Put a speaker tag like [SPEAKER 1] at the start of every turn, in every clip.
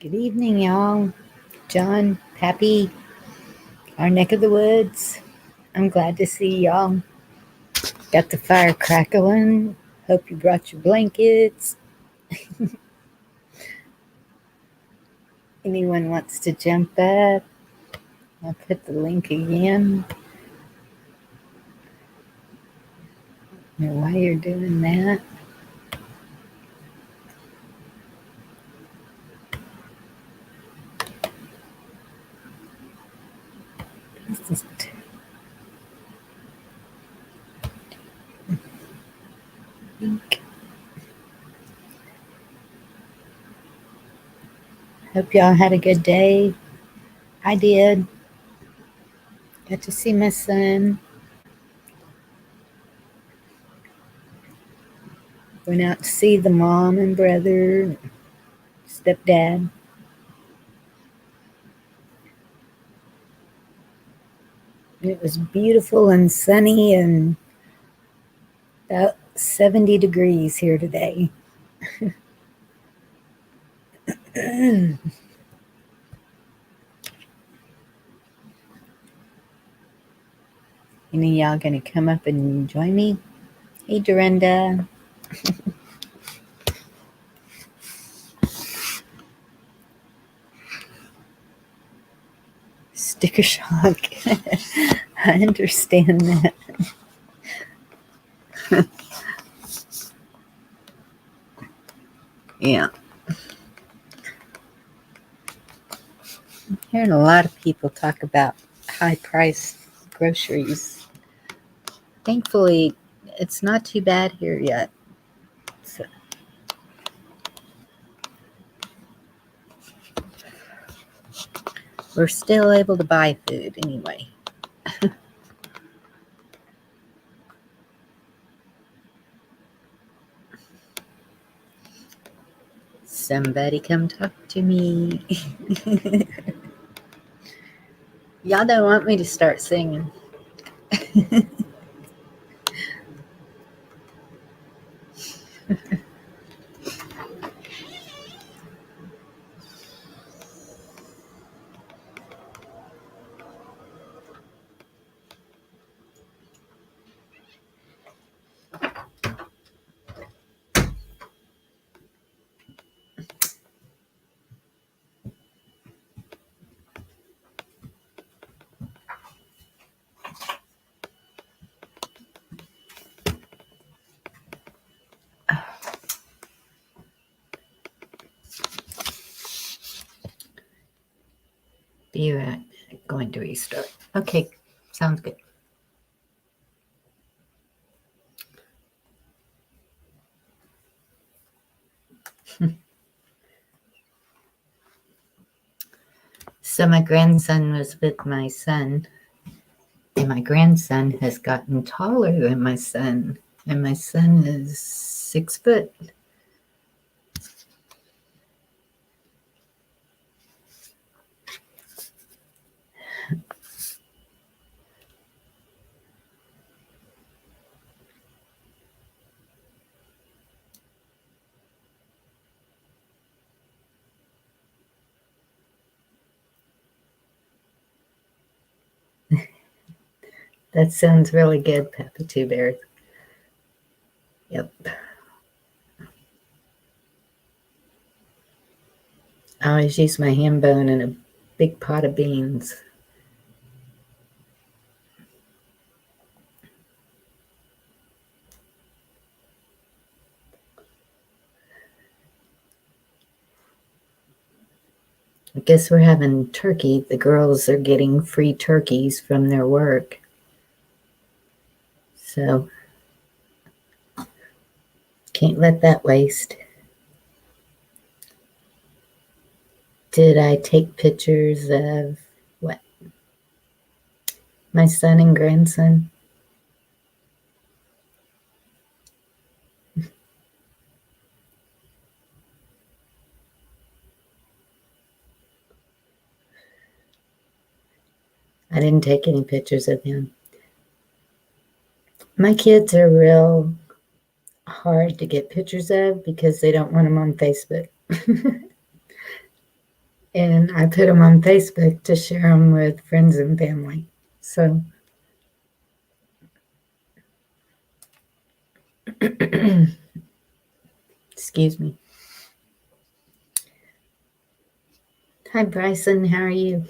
[SPEAKER 1] Good evening, y'all. John, Pappy, our neck of the woods. I'm glad to see y'all. Got the fire crackling. Hope you brought your blankets. Anyone wants to jump up? I'll put the link again. I don't know why you're doing that. Hope y'all had a good day. I did. Got to see my son. Went out to see the mom and brother, stepdad. It was beautiful and sunny and about 70 degrees here today. Any of y'all gonna come up and join me? Hey, Dorinda. Sticker shock. I understand that. Yeah. I'm hearing a lot of people talk about high-priced groceries. Thankfully, it's not too bad here yet. So. We're still able to buy food anyway. Somebody come talk to me. Y'all don't want me to start singing. Vera going to restart. Okay, sounds good. So my grandson was with my son, and my grandson has gotten taller than my son, and my son is 6 foot. That sounds really good, Peppa Two Bear. Yep. I always use my ham bone in a big pot of beans. I guess we're having turkey. The girls are getting free turkeys from their work. So, can't let that waste. Did I take pictures of what? My son and grandson? I didn't take any pictures of them. My kids are real hard to get pictures of because they don't want them on Facebook. And I put them on Facebook to share them with friends and family. So, excuse me. Hi, Bryson. How are you?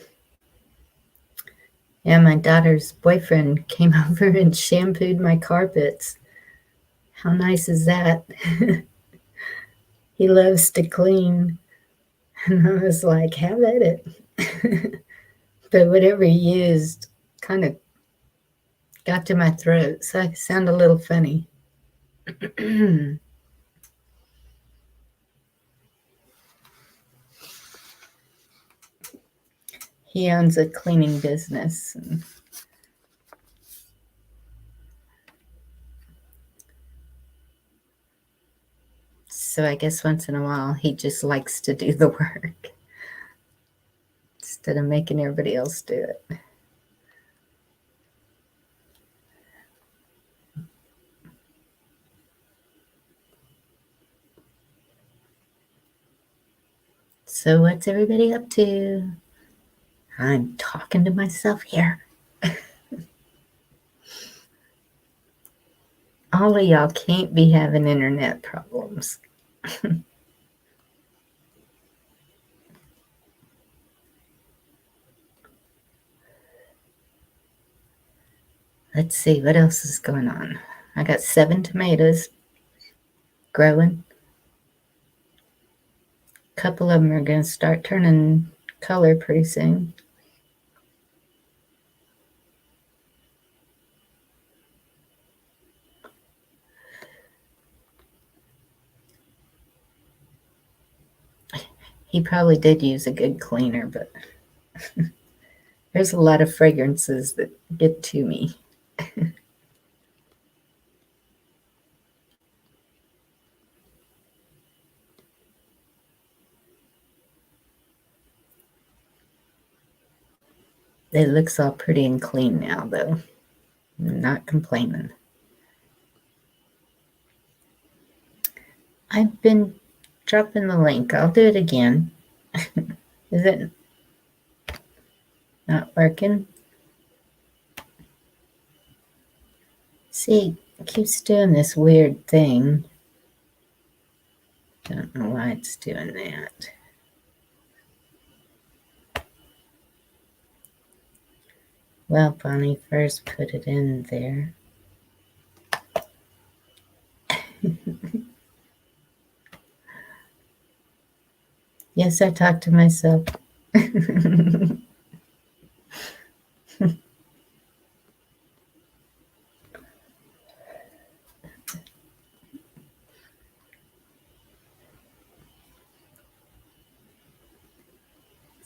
[SPEAKER 1] Yeah, my daughter's boyfriend came over and shampooed my carpets. How nice is that? He loves to clean. And I was like, have at it. But whatever he used kind of got to my throat, so I sound a little funny. He owns a cleaning business. So I guess once in a while he just likes to do the work instead of making everybody else do it. So what's everybody up to? I'm talking to myself here. All of y'all can't be having internet problems. Let's see, what else is going on? I got 7 tomatoes growing. A couple of them are going to start turning color pretty soon. He probably did use a good cleaner, but there's a lot of fragrances that get to me. It looks all pretty and clean now, though. I'm not complaining. I've been dropping the link. I'll do it again. Is it not working? See, it keeps doing this weird thing. Don't know why it's doing that. Well, Bonnie first put it in there. Yes, I talk to myself. Is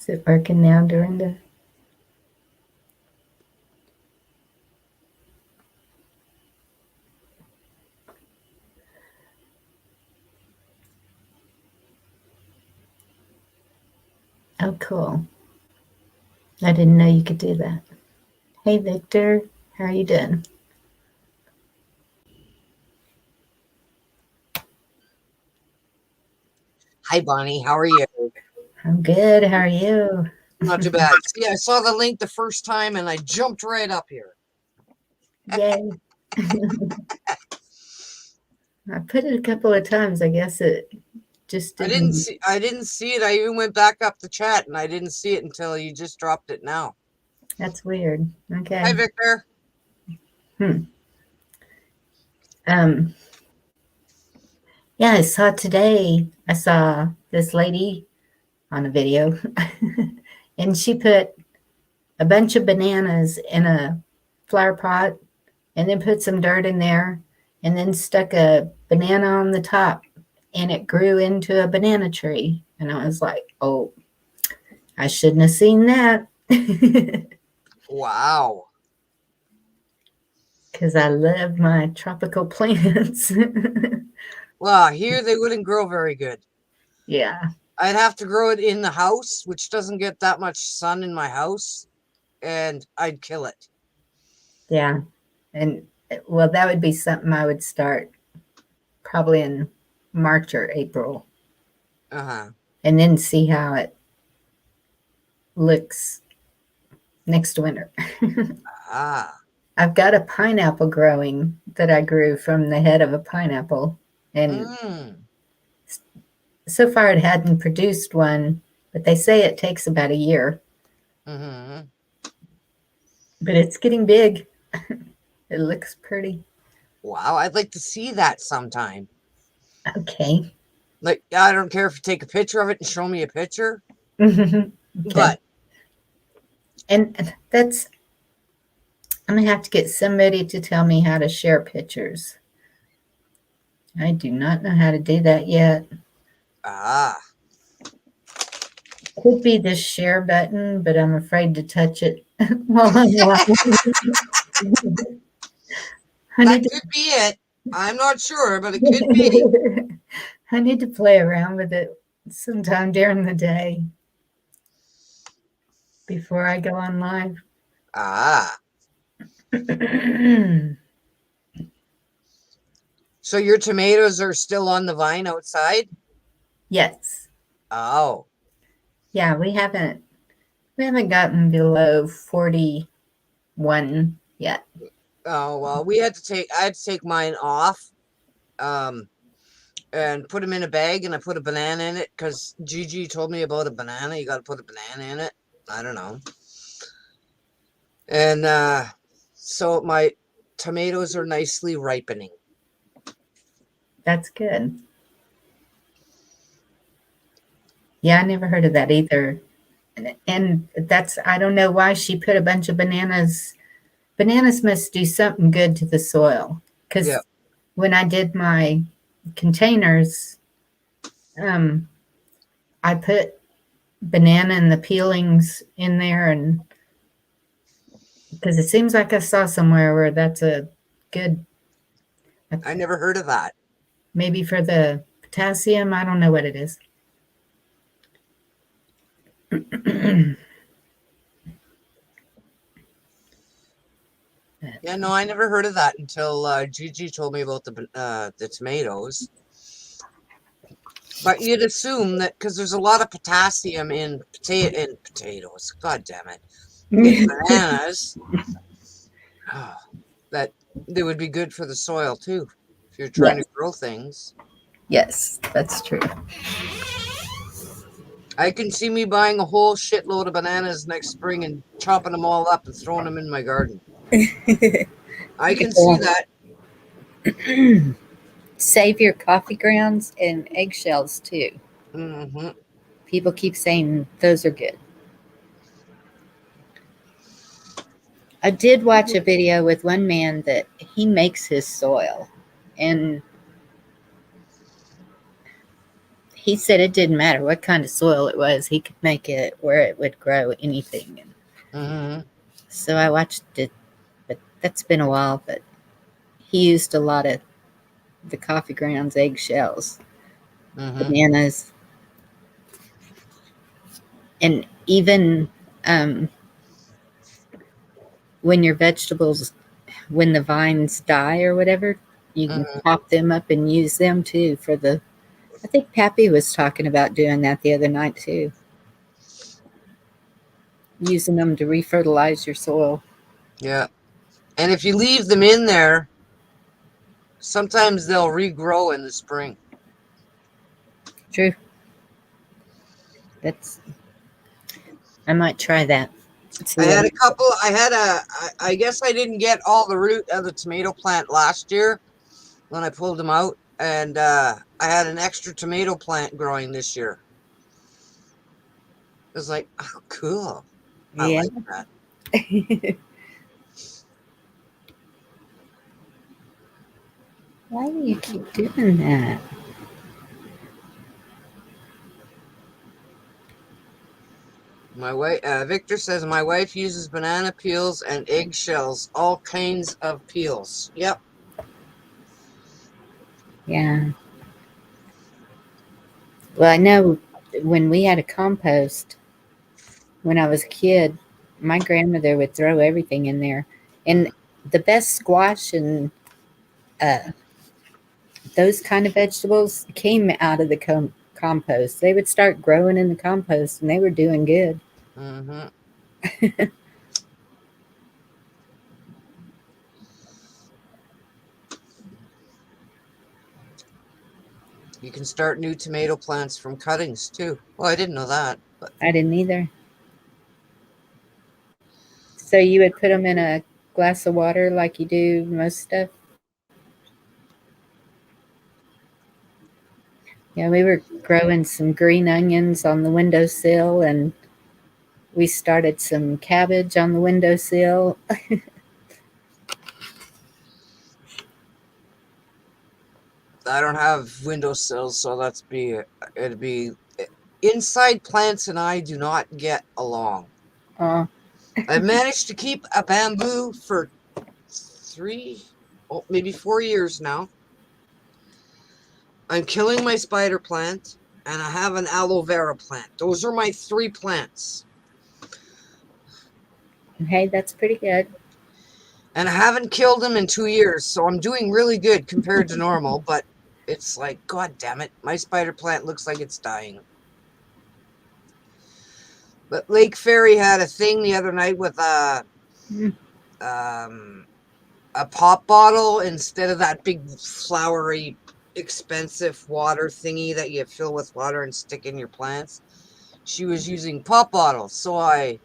[SPEAKER 1] it working now, Dorinda? Oh, cool. I didn't know you could do that. Hey, Victor. How are you doing?
[SPEAKER 2] Hi, Bonnie. How are you?
[SPEAKER 1] I'm good. How are you?
[SPEAKER 2] Not too bad. See, I saw the link the first time and I jumped right up here.
[SPEAKER 1] Yay. I put it a couple of times. I guess it just
[SPEAKER 2] I
[SPEAKER 1] didn't.
[SPEAKER 2] didn't see it. I even went back up the chat and I didn't see it until you just dropped it now.
[SPEAKER 1] That's weird. Okay.
[SPEAKER 2] Hi, Victor.
[SPEAKER 1] Um, yeah, I saw today, I saw this lady on a video and she put a bunch of bananas in a flower pot and then put some dirt in there and then stuck a banana on the top and it grew into a banana tree. And I was like, oh, I shouldn't have seen that.
[SPEAKER 2] Wow.
[SPEAKER 1] Because I love my tropical plants.
[SPEAKER 2] Well, here they wouldn't grow very good.
[SPEAKER 1] Yeah.
[SPEAKER 2] I'd have to grow it in the house, which doesn't get that much sun in my house, and I'd kill it.
[SPEAKER 1] Yeah. And well, that would be something I would start probably in March or April
[SPEAKER 2] Uh-huh.
[SPEAKER 1] and then see how it looks next winter.
[SPEAKER 2] Ah.
[SPEAKER 1] I've got a pineapple growing that I grew from the head of a pineapple. And
[SPEAKER 2] Mm.
[SPEAKER 1] so far it hadn't produced one, but they say it takes about a year.
[SPEAKER 2] Mm-hmm.
[SPEAKER 1] But it's getting big. It looks pretty.
[SPEAKER 2] Wow, I'd like to see that sometime.
[SPEAKER 1] Okay.
[SPEAKER 2] Like, I don't care if you take a picture of it and show me a picture,
[SPEAKER 1] Okay.
[SPEAKER 2] but
[SPEAKER 1] And that's, I'm going to have to get somebody to tell me how to share pictures. I do not know how to do that yet.
[SPEAKER 2] ah,
[SPEAKER 1] Could be the share button, but I'm afraid to touch it while I'm live. I
[SPEAKER 2] that
[SPEAKER 1] need to
[SPEAKER 2] could be it. I'm not sure, but it could be.
[SPEAKER 1] I need to play around with it sometime during the day before I go on live.
[SPEAKER 2] Ah, so your tomatoes are still on the vine outside?
[SPEAKER 1] Yes.
[SPEAKER 2] Oh,
[SPEAKER 1] Yeah, we haven't gotten below 41 yet.
[SPEAKER 2] oh well, I had to take mine off, um, and put them in a bag, and I put a banana in it because Gigi told me about a banana. You got to put a banana in it. I don't know. And so my tomatoes are nicely ripening.
[SPEAKER 1] That's good. Yeah, I never heard of that either. And that's, I don't know why she put a bunch of bananas. Bananas must do something good to the soil.
[SPEAKER 2] Yeah,
[SPEAKER 1] Because when I did my containers, um, I put banana and the peelings in there, and because it seems like I saw somewhere where that's a good,
[SPEAKER 2] I never heard of that.
[SPEAKER 1] maybe for the potassium. I don't know what it is.
[SPEAKER 2] Yeah, no, I never heard of that until Gigi told me about the tomatoes. But you'd assume that because there's a lot of potassium in potatoes. God damn it, in bananas, that they would be good for the soil too. If you're trying
[SPEAKER 1] Yes,
[SPEAKER 2] to grow things,
[SPEAKER 1] yes, that's true.
[SPEAKER 2] I can see me buying a whole shitload of bananas next spring and chopping them all up and throwing them in my garden. I can see
[SPEAKER 1] Well,
[SPEAKER 2] that.
[SPEAKER 1] save your coffee grounds and eggshells too.
[SPEAKER 2] Hmm.
[SPEAKER 1] People keep saying those are good. I did watch a video with one man that he makes his soil, and he said it didn't matter what kind of soil it was, he could make it where it would grow anything. And
[SPEAKER 2] Hmm.
[SPEAKER 1] so I watched it, but that's been a while. But he used a lot of the coffee grounds, eggshells,
[SPEAKER 2] Hmm.
[SPEAKER 1] bananas, and even um, when your vegetables, when the vines die or whatever, you can
[SPEAKER 2] Hmm.
[SPEAKER 1] pop them up and use them too for the. I think Pappy was talking about doing that the other night too, using them to refertilize your soil.
[SPEAKER 2] Yeah. And if you leave them in there, sometimes they'll regrow in the spring.
[SPEAKER 1] True. That's. I might try that.
[SPEAKER 2] I
[SPEAKER 1] See what.
[SPEAKER 2] had a couple, I guess I didn't get all the root of the tomato plant last year when I pulled them out. And I had an extra tomato plant growing this year. It was like, oh, cool. I
[SPEAKER 1] Yeah.
[SPEAKER 2] like that.
[SPEAKER 1] Why do you keep doing that?
[SPEAKER 2] My wife, Victor says, my wife uses banana peels and eggshells, all kinds of peels. Yep.
[SPEAKER 1] Yeah. Well, I know when we had a compost when I was a kid, my grandmother would throw everything in there, and the best squash and uh, those kind of vegetables came out of the compost. They would start growing in the compost, and they were doing good.
[SPEAKER 2] Mm-hmm. You can start new tomato plants from cuttings too. Well, I didn't know that, but
[SPEAKER 1] I didn't either. So you would put them in a glass of water like you do most stuff? Yeah, we were growing some green onions on the windowsill, and we started some cabbage on the windowsill.
[SPEAKER 2] I don't have windowsills, so it'd be inside plants and I do not get along.
[SPEAKER 1] Oh,
[SPEAKER 2] I've managed to keep a bamboo for maybe 4 years now. I'm killing my spider plant, and I have an aloe vera plant. Those are my 3 plants.
[SPEAKER 1] hey, that's pretty good.
[SPEAKER 2] And I haven't killed them in 2 years, so I'm doing really good compared to normal, but it's like, God damn it, my spider plant looks like it's dying. But Lake Fairy had a thing the other night with
[SPEAKER 1] Mm.
[SPEAKER 2] a pop bottle instead of that big flowery expensive water thingy that you fill with water and stick in your plants. She was using pop bottles, so I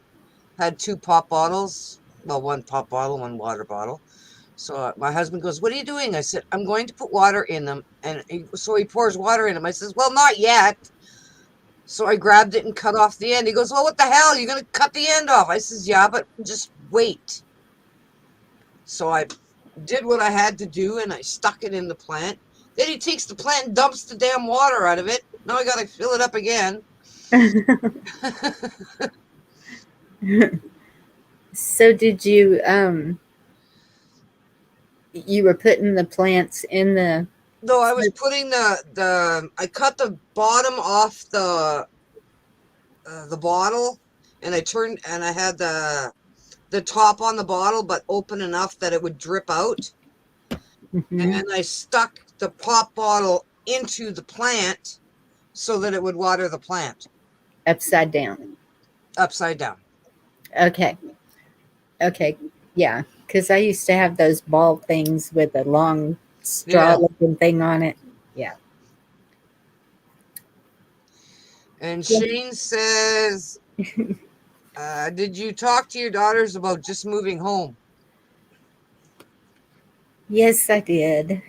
[SPEAKER 2] had 2 pop bottles. Well, 1 pop bottle, 1 water bottle. So my husband goes, "What are you doing?" I said, "I'm going to put water in them." And so he pours water in them. I says, "Well, not yet." So I grabbed it and cut off the end. He goes, "Well, what the hell? You're going to cut the end off?" I says, "Yeah, but just wait." So I did what I had to do, and I stuck it in the plant. Then he takes the plant and dumps the damn water out of it. Now I got to fill it up again.
[SPEAKER 1] So did you were putting the plants in the
[SPEAKER 2] No, I was putting I cut the bottom off the bottle, and I had the top on the bottle, but open enough that it would drip out.
[SPEAKER 1] Mhm.
[SPEAKER 2] And I stuck the pop bottle into the plant so that it would water the plant
[SPEAKER 1] Upside down?
[SPEAKER 2] upside down.
[SPEAKER 1] Okay. Okay. Yeah, because I used to have those ball things with a long straw
[SPEAKER 2] Yeah.
[SPEAKER 1] looking thing on it. Yeah.
[SPEAKER 2] And Shane says, did you talk to your daughters about just moving home?
[SPEAKER 1] Yes, I did.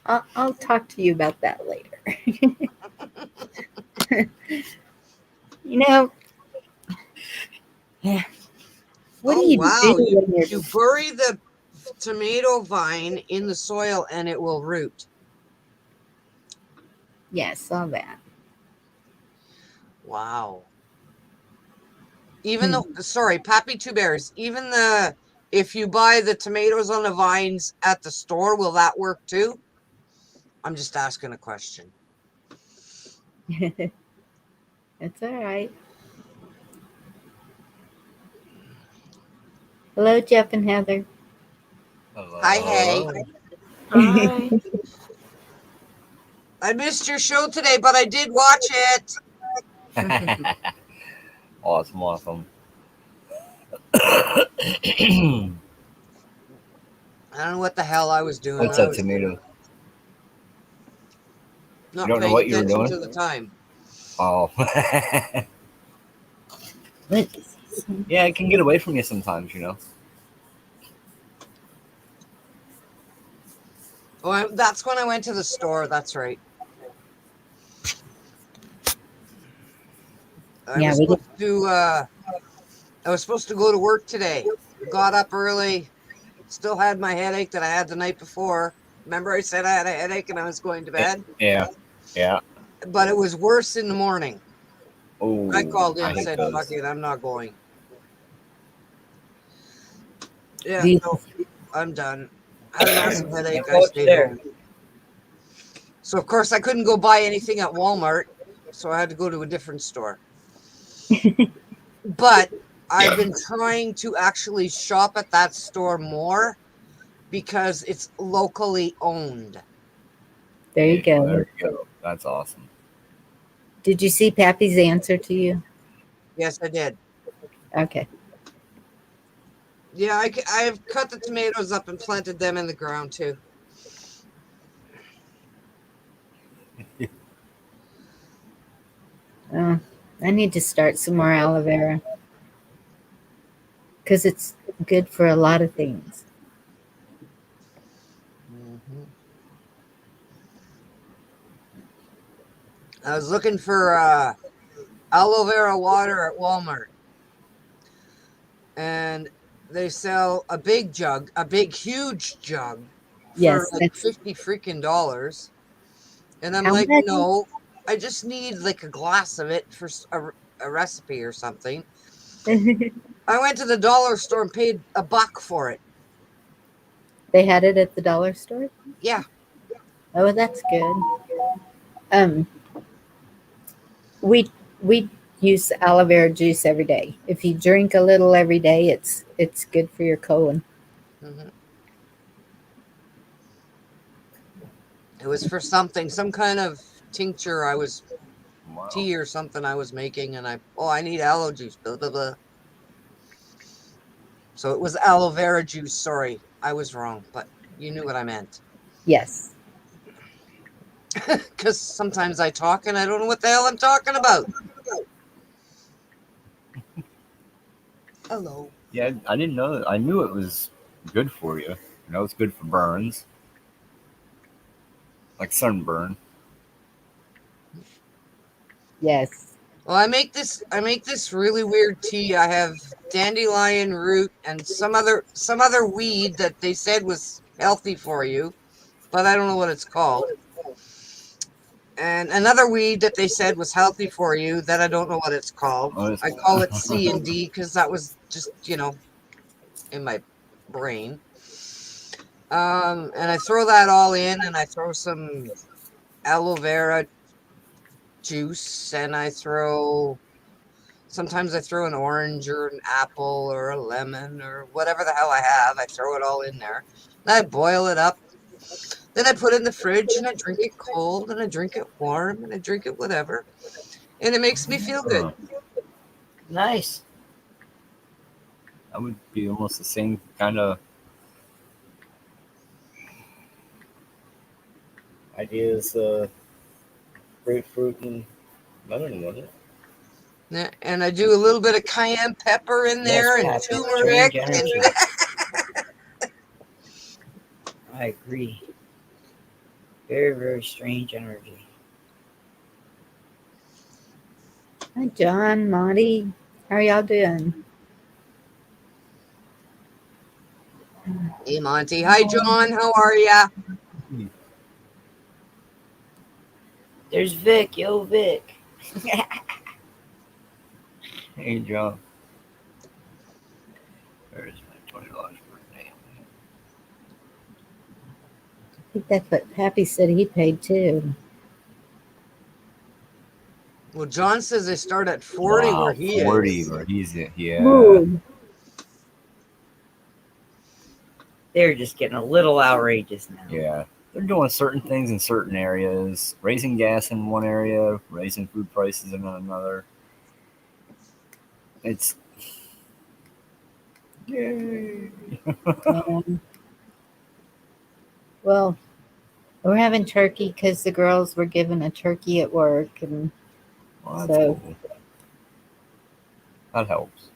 [SPEAKER 1] I'll talk to you about that later. You know, yeah. What do
[SPEAKER 2] Oh,
[SPEAKER 1] you do
[SPEAKER 2] wow.
[SPEAKER 1] when you're
[SPEAKER 2] You bury the tomato vine in the soil and it will root.
[SPEAKER 1] Yeah, I saw that.
[SPEAKER 2] Wow. Even
[SPEAKER 1] Hmm.
[SPEAKER 2] though, sorry, Pappy Two Bears, if you buy the tomatoes on the vines at the store, will that work too? I'm just asking a question.
[SPEAKER 1] That's all right. Hello, Jeff and Heather.
[SPEAKER 2] Hi, hey.
[SPEAKER 3] Hello. Hi.
[SPEAKER 2] I missed your show today, but I did watch it.
[SPEAKER 3] Awesome, awesome.
[SPEAKER 2] I don't know what the hell I was doing.
[SPEAKER 3] What's
[SPEAKER 2] I
[SPEAKER 3] up,
[SPEAKER 2] was
[SPEAKER 3] tomato? You
[SPEAKER 2] not
[SPEAKER 3] don't know
[SPEAKER 2] paying
[SPEAKER 3] what you were
[SPEAKER 2] attention
[SPEAKER 3] doing?
[SPEAKER 2] to the time.
[SPEAKER 3] Oh.
[SPEAKER 1] What?
[SPEAKER 3] Yeah, it can get away from you sometimes, you know.
[SPEAKER 2] Oh, that's when I went to the store. That's right. I
[SPEAKER 1] Yeah,
[SPEAKER 2] was
[SPEAKER 1] we did.
[SPEAKER 2] supposed to. I was supposed to go to work today. Got up early. Still had my headache that I had the night before. Remember, I said I had a headache and I was going to bed,
[SPEAKER 3] Yeah, yeah.
[SPEAKER 2] but it was worse in the morning. I
[SPEAKER 3] Oh,
[SPEAKER 2] called in
[SPEAKER 3] I
[SPEAKER 2] and
[SPEAKER 3] hate
[SPEAKER 2] said, "Fuck
[SPEAKER 3] those.
[SPEAKER 2] it, I'm not going." Yeah,
[SPEAKER 1] Do you,
[SPEAKER 2] no, I'm done. I had a massive headache. I
[SPEAKER 3] Careful up
[SPEAKER 2] stayed
[SPEAKER 3] there.
[SPEAKER 2] home. So of course I couldn't go buy anything at Walmart, so I had to go to a different store. But I've been trying to actually shop at that store more because it's locally owned.
[SPEAKER 1] there you go.
[SPEAKER 3] There you go. That's awesome.
[SPEAKER 1] Did you see Pappy's answer to you?
[SPEAKER 2] Yes, I did.
[SPEAKER 1] Okay.
[SPEAKER 2] Yeah, I've cut the tomatoes up and planted them in the ground too.
[SPEAKER 1] Oh, I need to start some more aloe vera because it's good for a lot of things.
[SPEAKER 2] Hmm. I was looking for aloe vera water at Walmart, and they sell a big jug, a big, huge jug, for
[SPEAKER 1] Yes,
[SPEAKER 2] like
[SPEAKER 1] that's
[SPEAKER 2] $50 freaking. And I'm
[SPEAKER 1] how
[SPEAKER 2] like,
[SPEAKER 1] much?
[SPEAKER 2] no, I just need like a glass of it for a recipe or something. I went to the dollar store and paid $1 for it.
[SPEAKER 1] They had it at the dollar store.
[SPEAKER 2] Yeah.
[SPEAKER 1] Oh, that's good. Um, we we use aloe vera juice every day. If you drink a little every day, it's good for your colon.
[SPEAKER 2] Hmm. It was for something, some kind of tincture
[SPEAKER 3] Wow.
[SPEAKER 2] tea or something I was making, and I need aloe juice, blah, blah, blah. So it was aloe vera juice. Sorry, I was wrong, but you knew what I meant.
[SPEAKER 1] Yes.
[SPEAKER 2] Because sometimes I talk and I don't know what the hell I'm talking about. Hello.
[SPEAKER 3] Yeah, I didn't know that. I knew it was good for you. You know, it's good for burns, like sunburn.
[SPEAKER 1] Yes.
[SPEAKER 2] Well, I make this really weird tea. I have dandelion root and some other weed that they said was healthy for you, but I don't know what it's called. And another weed that they said was healthy for you that I don't know what it's called.
[SPEAKER 3] Oh, it's,
[SPEAKER 2] I call it C and D because that was just, in my brain. And I throw that all in, and I throw some aloe vera juice, and sometimes I throw an orange or an apple or a lemon or whatever the hell I have. I throw it all in there. And I boil it up. Then I put it in the fridge and I drink it cold and I drink it warm and I drink it whatever. And it makes me feel good.
[SPEAKER 3] huh.
[SPEAKER 1] Nice.
[SPEAKER 3] That would be almost the same kind of idea as grapefruit and lemon, wasn't it?
[SPEAKER 2] Yeah, and I do a little bit of cayenne pepper in
[SPEAKER 4] Yes,
[SPEAKER 2] there and
[SPEAKER 4] Pappy.
[SPEAKER 2] turmeric
[SPEAKER 4] Strange
[SPEAKER 2] and
[SPEAKER 4] energy. I agree. Very, very strange energy.
[SPEAKER 1] Hi, John, Monty. How are y'all doing?
[SPEAKER 2] hey Monty. Hi John, how are ya?
[SPEAKER 4] There's Vic. Yo, Vic.
[SPEAKER 3] Hey, John. There's my $20 birthday.
[SPEAKER 1] I think that's what Pappy said he paid too.
[SPEAKER 2] Well, John says they start at 40 where
[SPEAKER 3] Wow,
[SPEAKER 2] he
[SPEAKER 3] 40
[SPEAKER 2] is.
[SPEAKER 3] where he's at. Yeah.
[SPEAKER 1] Ooh.
[SPEAKER 4] They're just getting a little outrageous now.
[SPEAKER 3] Yeah. They're doing certain things in certain areas, raising gas in one area, raising food prices in another. It's yay.
[SPEAKER 1] Well, we're having turkey because the girls were given a turkey at work, and
[SPEAKER 3] Well, that's
[SPEAKER 1] so
[SPEAKER 3] cool. That helps.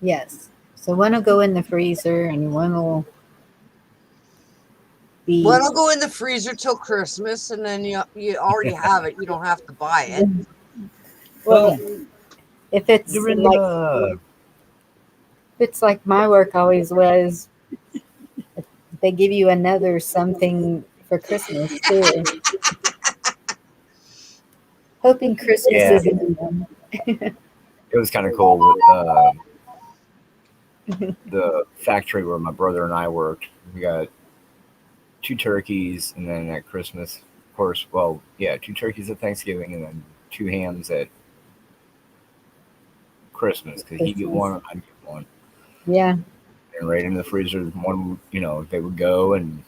[SPEAKER 1] yes. So one will go in the freezer, and one will be.
[SPEAKER 2] One will go in the freezer till Christmas, and then you already have it. You don't have to buy it.
[SPEAKER 1] Well, if it's
[SPEAKER 3] Dorinda.
[SPEAKER 1] like my work always was, they give you another something for Christmas too. Hoping Christmas
[SPEAKER 3] Yeah,
[SPEAKER 1] isn't.
[SPEAKER 3] it was kind of cool with the factory where my brother and I worked. We got 2 turkeys, and then at Christmas, of course, well, yeah, 2 turkeys at Thanksgiving, and then 2 hams at Christmas because he'd get
[SPEAKER 1] Christmas.
[SPEAKER 3] one, I'd get one.
[SPEAKER 1] Yeah.
[SPEAKER 3] And right in the freezer, one, they would go and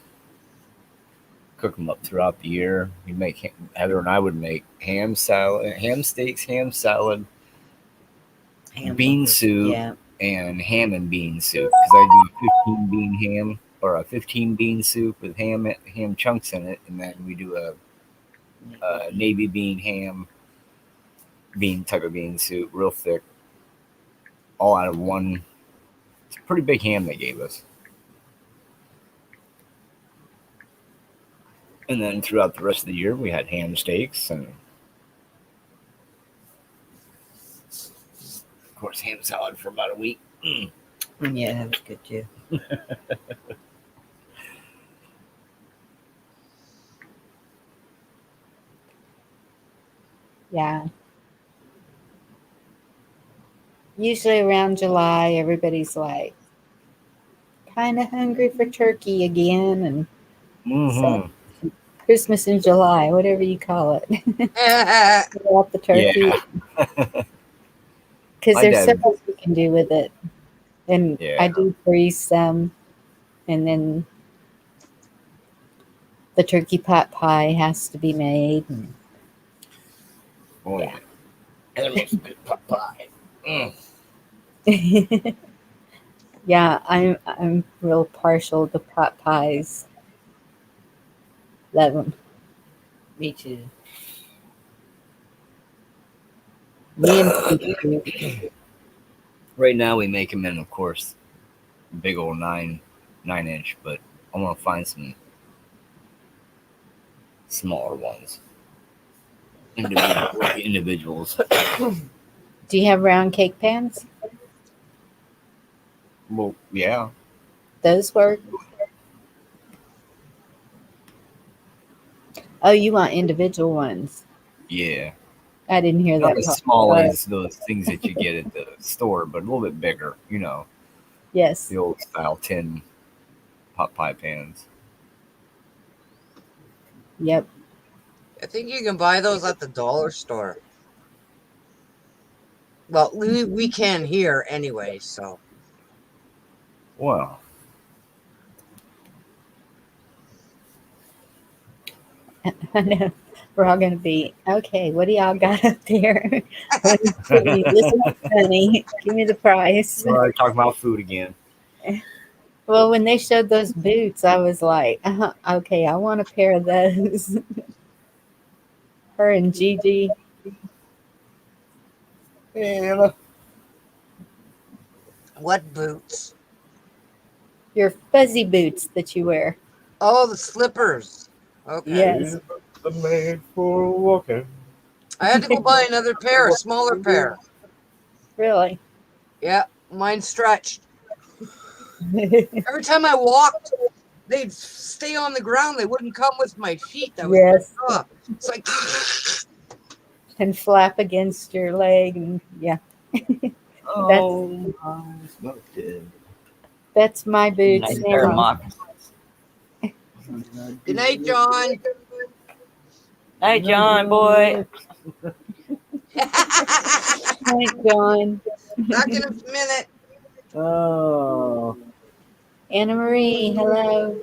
[SPEAKER 3] cook them up throughout the year. Heather and I would make ham salad, ham steaks, ham salad, bean
[SPEAKER 4] bucket.
[SPEAKER 3] soup
[SPEAKER 4] Yeah.
[SPEAKER 3] and ham and bean soup because I do 15 bean ham or a 15 bean soup with ham chunks in it, and then we do a navy bean type of bean soup, real thick, all out of one. It's a pretty big ham they gave us. And then throughout the rest of the year, we had ham steaks and, of course, ham salad for about a week.
[SPEAKER 4] Yeah, that was good too.
[SPEAKER 1] Yeah. Usually around July, everybody's like kind of hungry for turkey again, and so Christmas in July, whatever you call it. Pull out the turkey
[SPEAKER 3] Yeah.
[SPEAKER 1] because
[SPEAKER 3] My
[SPEAKER 1] there's so
[SPEAKER 3] dad-
[SPEAKER 1] much you can do with it, and
[SPEAKER 3] Yeah.
[SPEAKER 1] I do freeze some, and then the turkey pot pie has to be made. And
[SPEAKER 3] Oh,
[SPEAKER 1] Yeah.
[SPEAKER 3] And it makes a good pot pie. Mm.
[SPEAKER 1] yeah, I'm real partial to pot pies. Love them.
[SPEAKER 4] Me too.
[SPEAKER 1] Me and Pete.
[SPEAKER 3] Right now, we make them in, of course, big old 9-inch, but I want to find some smaller ones. Individuals.
[SPEAKER 1] Do you have round cake pans?
[SPEAKER 3] Well, yeah.
[SPEAKER 1] Those work. Oh, you want individual ones?
[SPEAKER 3] Yeah.
[SPEAKER 1] I didn't hear
[SPEAKER 3] Not
[SPEAKER 1] that
[SPEAKER 3] as
[SPEAKER 1] part.
[SPEAKER 3] small
[SPEAKER 1] Sorry.
[SPEAKER 3] as those things that you get at the store, but a little bit bigger,
[SPEAKER 1] Yes.
[SPEAKER 3] the old style tin pot pie pans.
[SPEAKER 1] Yep.
[SPEAKER 2] I think you can buy those at the dollar store. Well, we can here anyway, so.
[SPEAKER 3] Well,
[SPEAKER 1] I know. We're all going to be, okay, what do y'all got up there? Listen, honey, give me the price.
[SPEAKER 3] we're already talking about food again.
[SPEAKER 1] Well, when they showed those boots, I was like, okay, I want a pair of those. Her and Gigi.
[SPEAKER 3] Yeah.
[SPEAKER 2] What boots?
[SPEAKER 1] Your fuzzy boots that you wear.
[SPEAKER 2] Oh, the slippers. Okay.
[SPEAKER 1] Yes.
[SPEAKER 3] I'm made for walking.
[SPEAKER 2] I had to go buy another pair, a smaller pair.
[SPEAKER 1] Really?
[SPEAKER 2] Yeah, mine stretched. Every time I walked, they'd stay on the ground. They wouldn't come with my feet. That was
[SPEAKER 1] Yes.
[SPEAKER 2] tough. It's like,
[SPEAKER 1] And flap against your leg. And yeah,
[SPEAKER 3] Oh, I smoked it.
[SPEAKER 1] that's my boots
[SPEAKER 4] Nice pair of
[SPEAKER 1] now.
[SPEAKER 4] moccasins.
[SPEAKER 2] good night, John.
[SPEAKER 4] Hey, John, boy.
[SPEAKER 1] Thank John.
[SPEAKER 2] Back in a minute.
[SPEAKER 3] Oh.
[SPEAKER 1] Anna Marie, hello.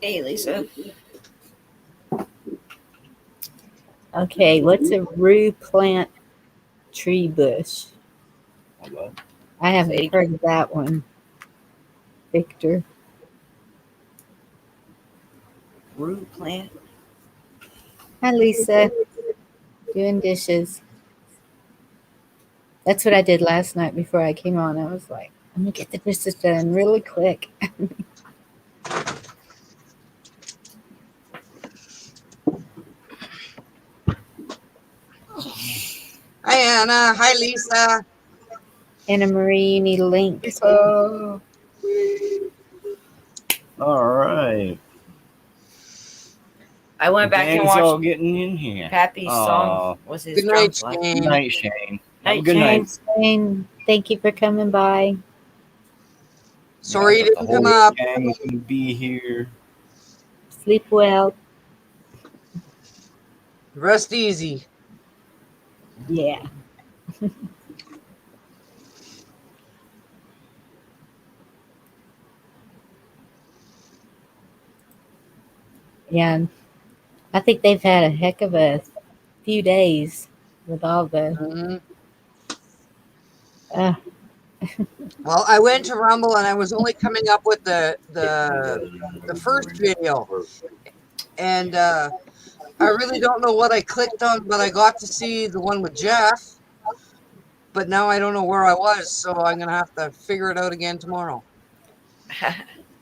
[SPEAKER 4] Hey, Lisa.
[SPEAKER 1] Okay, what's a rue plant tree bush?
[SPEAKER 3] Hello.
[SPEAKER 1] I haven't
[SPEAKER 4] Sage.
[SPEAKER 1] heard of that one. Victor.
[SPEAKER 4] Root plant.
[SPEAKER 1] Hi, Lisa. Doing dishes. That's what I did last night before I came on. I was like, I'm going to get the dishes done really quick.
[SPEAKER 2] Hi, Anna. Hi, Lisa.
[SPEAKER 1] Anna Marie, you need a link.
[SPEAKER 3] All right.
[SPEAKER 4] I went back and
[SPEAKER 3] Gang's all
[SPEAKER 4] watched
[SPEAKER 3] getting in here.
[SPEAKER 4] Pappy's song. Was his
[SPEAKER 2] Good night,
[SPEAKER 4] drunk life.
[SPEAKER 3] Good
[SPEAKER 2] Shane.
[SPEAKER 3] night, Shane. Have a
[SPEAKER 4] Night,
[SPEAKER 3] good night.
[SPEAKER 1] Shane, thank you for coming by.
[SPEAKER 2] Sorry you
[SPEAKER 3] The
[SPEAKER 2] didn't come
[SPEAKER 3] whole
[SPEAKER 2] up.
[SPEAKER 3] gang is gonna be here.
[SPEAKER 1] Sleep well.
[SPEAKER 2] Rest easy.
[SPEAKER 1] Yeah. Yeah. I think they've had a heck of a few days. with all the.
[SPEAKER 2] Mhm.
[SPEAKER 1] Uh,
[SPEAKER 2] Well, I went to Rumble and I was only coming up with the first video, and I really don't know what I clicked on, but I got to see the one with Jeff. But now I don't know where I was, so I'm gonna have to figure it out again tomorrow.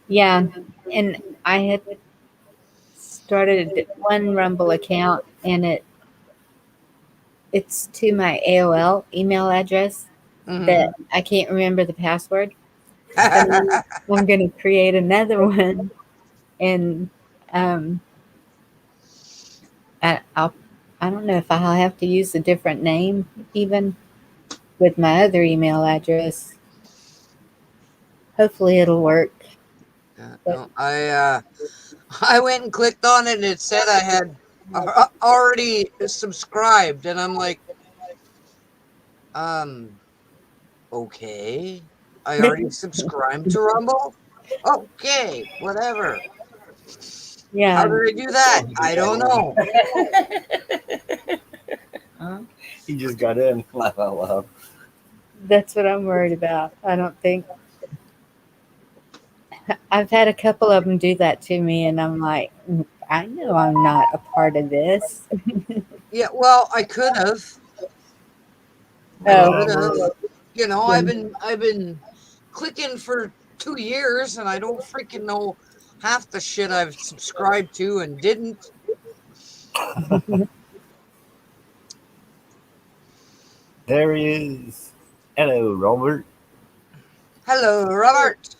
[SPEAKER 1] yeah, and I had started one Rumble account, and it's to my AOL email address that I can't remember the password. So I'm going to create another one, and um, I don't know if I'll have to use a different name even with my other email address. Hopefully, it'll work.
[SPEAKER 2] No, I went and clicked on it, and it said I had already subscribed, and I'm like, okay, I already subscribed to Rumble. Okay, whatever. How
[SPEAKER 1] Yeah,
[SPEAKER 2] did I do that? I don't know.
[SPEAKER 3] He just got in. Laugh out loud.
[SPEAKER 1] that's what I'm worried about. I don't think I've had a couple of them do that to me, and I'm like, I know I'm not a part of this.
[SPEAKER 2] Yeah, well, I could have. I
[SPEAKER 1] Oh,
[SPEAKER 2] could have. You know,
[SPEAKER 1] yeah.
[SPEAKER 2] I've been clicking for 2 years, and I don't freaking know half the shit I've subscribed to and didn't.
[SPEAKER 3] There he is. Hello, Robert.
[SPEAKER 2] Hello, Robert.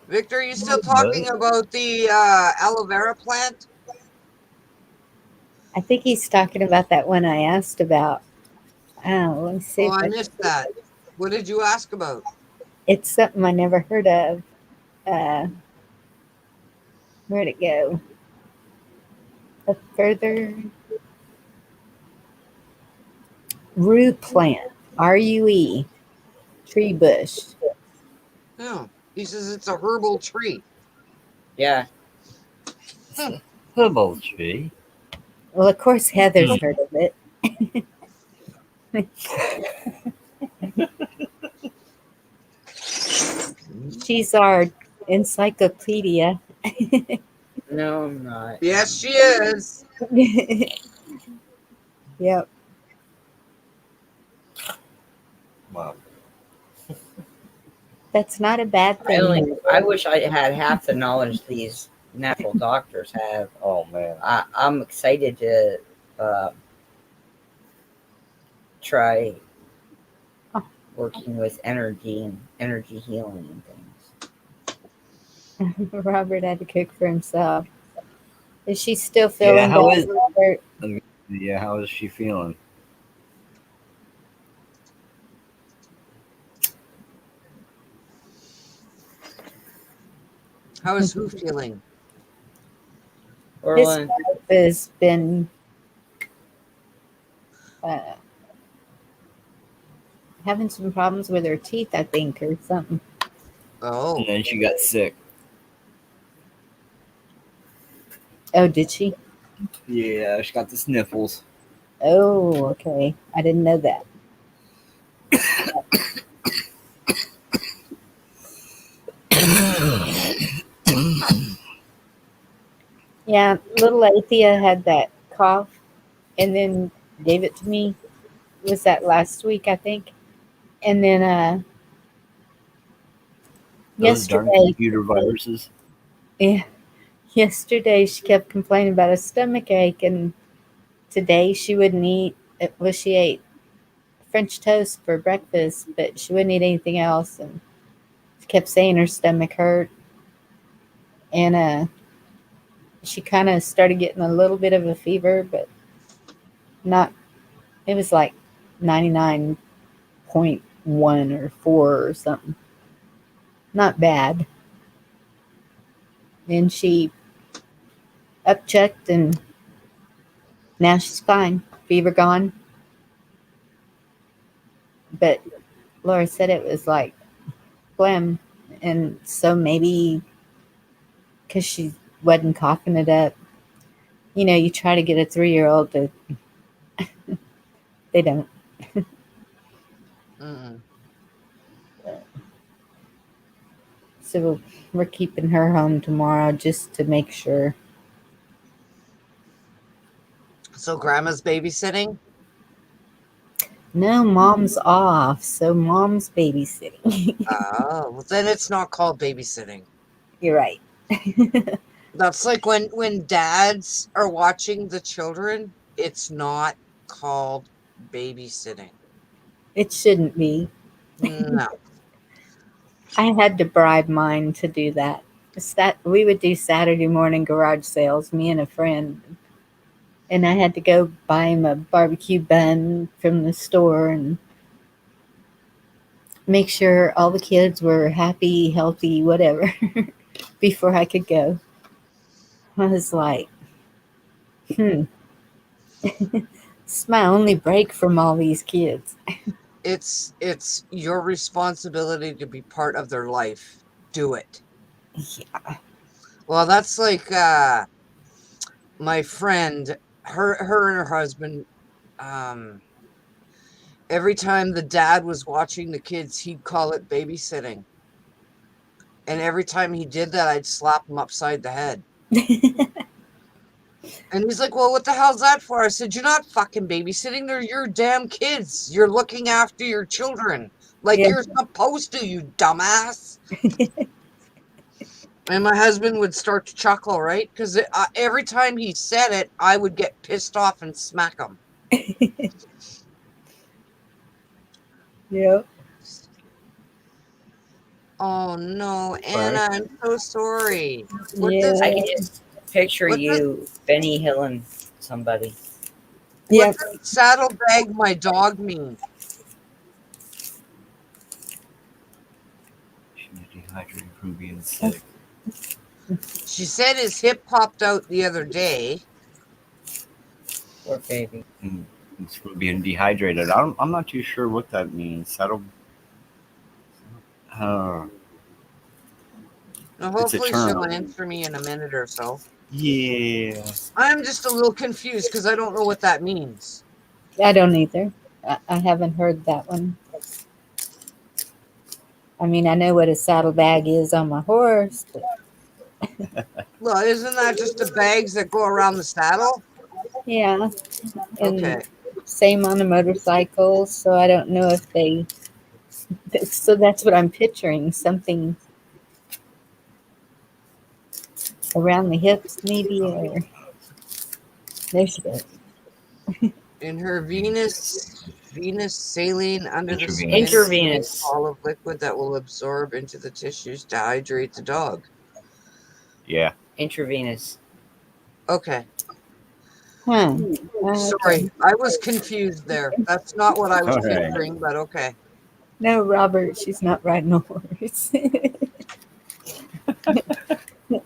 [SPEAKER 2] Victor, are you still talking about the aloe vera plant?
[SPEAKER 1] I think he's talking about that one I asked about. Oh, let me see
[SPEAKER 2] Oh,
[SPEAKER 1] if
[SPEAKER 2] I
[SPEAKER 1] I,
[SPEAKER 2] missed that. What did you ask about?
[SPEAKER 1] it's something I never heard of. Uh, where'd it go? A further rue plant, RUE, tree bush.
[SPEAKER 2] Oh, he says it's a herbal tree.
[SPEAKER 4] Yeah.
[SPEAKER 3] It's a herbal tree.
[SPEAKER 1] Well, of course, Heather's heard of it. She's our encyclopedia.
[SPEAKER 4] No, I'm not.
[SPEAKER 2] Yes, she is.
[SPEAKER 1] Yep.
[SPEAKER 3] Wow.
[SPEAKER 1] That's not a bad thing.
[SPEAKER 4] I wish I had half the knowledge these natural doctors have.
[SPEAKER 3] Oh man.
[SPEAKER 4] I'm excited to try
[SPEAKER 1] Oh.
[SPEAKER 4] working with energy and energy healing and things.
[SPEAKER 1] Robert had to cook for himself. Is she still
[SPEAKER 3] Yeah,
[SPEAKER 1] feeling
[SPEAKER 3] how
[SPEAKER 1] bad,
[SPEAKER 3] is?
[SPEAKER 1] Robert?
[SPEAKER 3] Yeah, how is she feeling?
[SPEAKER 2] How is who feeling?
[SPEAKER 1] His
[SPEAKER 4] Orlin,
[SPEAKER 1] wife has been uh, having some problems with her teeth, I think, or something.
[SPEAKER 2] Oh,
[SPEAKER 3] And then she got sick.
[SPEAKER 1] Oh, did she?
[SPEAKER 3] Yeah, she got the sniffles.
[SPEAKER 1] Oh, okay. I didn't know that. Yeah, little Athea had that cough and then gave it to me. Was that last week, I think? And then
[SPEAKER 3] Those darn
[SPEAKER 1] yesterday,
[SPEAKER 3] computer viruses.
[SPEAKER 1] yeah, yesterday she kept complaining about a stomach ache, and today she wouldn't eat. Well, she ate French toast for breakfast, but she wouldn't eat anything else, and she kept saying her stomach hurt. And she kind of started getting a little bit of a fever, but not. It was like 99.1 or 4 or something. Not bad. And she upchecked, and now she's fine. Fever gone. But Laura said it was like phlegm, and so maybe because she wasn't coughing it up. You know, you try to get a 3-year-old to, they don't.
[SPEAKER 2] Mm-mm.
[SPEAKER 1] So we're keeping her home tomorrow just to make sure.
[SPEAKER 2] So grandma's babysitting?
[SPEAKER 1] No, mom's off, so mom's babysitting.
[SPEAKER 2] Oh, well, then it's not called babysitting.
[SPEAKER 1] You're right.
[SPEAKER 2] That's like when dads are watching the children, it's not called babysitting.
[SPEAKER 1] It shouldn't be.
[SPEAKER 2] No.
[SPEAKER 1] I had to bribe mine to do that. We would do Saturday morning garage sales, me and a friend, and I had to go buy him a barbecue bun from the store and make sure all the kids were happy, healthy, whatever, before I could go. I was like, it's my only break from all these kids.
[SPEAKER 2] It's your responsibility to be part of their life. Do it.
[SPEAKER 1] Yeah.
[SPEAKER 2] Well, that's like my friend, her and her husband, every time the dad was watching the kids, he'd call it babysitting. And every time he did that, I'd slap him upside the head. And he's like, well, what the hell's that for? I said, you're not fucking babysitting. They're your damn kids. You're looking after your children like
[SPEAKER 1] Yeah.
[SPEAKER 2] you're supposed to, you dumbass. And my husband would start to chuckle, right? Because every time he said it, I would get pissed off and smack him.
[SPEAKER 1] Yeah.
[SPEAKER 2] Oh, no,
[SPEAKER 4] Sorry.
[SPEAKER 2] Anna, I'm so sorry.
[SPEAKER 1] Yeah.
[SPEAKER 4] I can just picture
[SPEAKER 2] What
[SPEAKER 4] you, Benny Hilling, somebody.
[SPEAKER 1] Yeah.
[SPEAKER 2] What does saddlebag my dog mean?
[SPEAKER 3] She's dehydrated from being sick.
[SPEAKER 2] She said his hip popped out the other day.
[SPEAKER 4] Poor baby.
[SPEAKER 3] And it's from being dehydrated. I'm not too sure what that means. Saddle.
[SPEAKER 2] Now,
[SPEAKER 3] It's a
[SPEAKER 2] hopefully
[SPEAKER 3] term.
[SPEAKER 2] she'll answer me in a minute or so.
[SPEAKER 3] Yeah.
[SPEAKER 2] I'm just a little confused because I don't know what that means.
[SPEAKER 1] I don't either. I haven't heard that one. I mean, I know what a saddlebag is on my horse, but
[SPEAKER 2] Well, isn't that just the bags that go around the saddle?
[SPEAKER 1] yeah. And
[SPEAKER 2] Okay.
[SPEAKER 1] same on a motorcycle, so I don't know if they. So that's what I'm picturing, something around the hips, maybe, or there she goes.
[SPEAKER 2] In her Venus saline under the skin,
[SPEAKER 4] Intravenous.
[SPEAKER 2] ball of liquid that will absorb into the tissues to hydrate the dog.
[SPEAKER 3] Yeah.
[SPEAKER 4] Intravenous.
[SPEAKER 2] Okay.
[SPEAKER 1] Huh.
[SPEAKER 2] Sorry, I was confused there. That's not what I was
[SPEAKER 3] Okay.
[SPEAKER 2] picturing, but okay.
[SPEAKER 1] No, Robert, she's not riding a horse.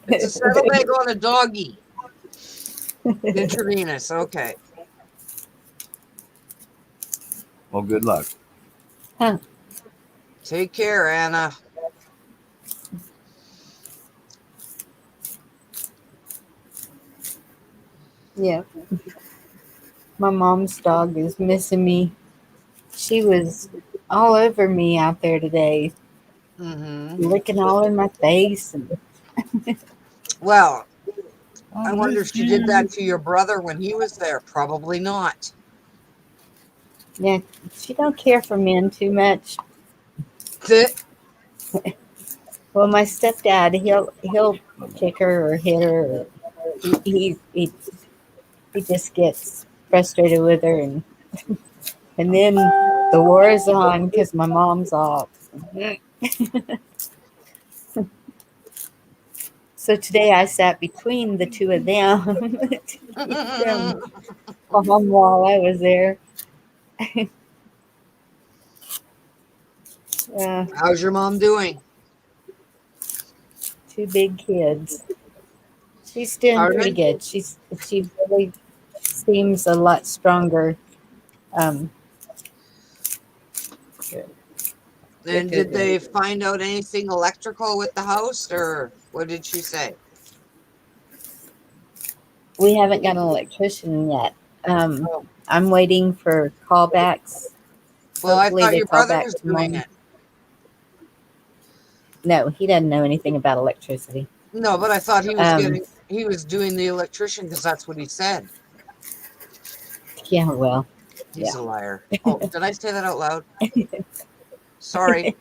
[SPEAKER 2] It's a saddlebag on a doggy. Intravenous, okay.
[SPEAKER 3] Well, good luck.
[SPEAKER 1] Huh.
[SPEAKER 2] Take care, Anna.
[SPEAKER 1] Yeah. My mom's dog is missing me. She was all over me out there today,
[SPEAKER 2] Mm-hmm.
[SPEAKER 1] licking all in my face. And
[SPEAKER 2] Well, I wonder if she did that to your brother when he was there. Probably not.
[SPEAKER 1] yeah, she don't care for men too much. Well, my stepdad, he'll kick her or hit her. Or he just gets frustrated with her, and then the war is on because my mom's off. So today I sat between the two of them to keep them calm while I was there.
[SPEAKER 2] How's your mom doing?
[SPEAKER 1] Two big kids. She's doing pretty
[SPEAKER 2] Pardon?
[SPEAKER 1] good. She really seems a lot stronger.
[SPEAKER 2] And did they find out anything electrical with the house, or what did she say?
[SPEAKER 1] We haven't got an electrician yet.
[SPEAKER 2] Oh.
[SPEAKER 1] I'm waiting for callbacks.
[SPEAKER 2] Well, I
[SPEAKER 1] Hopefully
[SPEAKER 2] thought
[SPEAKER 1] they
[SPEAKER 2] your
[SPEAKER 1] call
[SPEAKER 2] brother
[SPEAKER 1] back
[SPEAKER 2] was doing
[SPEAKER 1] tomorrow.
[SPEAKER 2] it.
[SPEAKER 1] No, he doesn't know anything about electricity.
[SPEAKER 2] No, but I thought he was
[SPEAKER 1] Um,
[SPEAKER 2] doing the electrician because that's what he said.
[SPEAKER 1] yeah, well,
[SPEAKER 2] He's
[SPEAKER 1] yeah.
[SPEAKER 2] a liar. Oh, did I say that out loud? Sorry.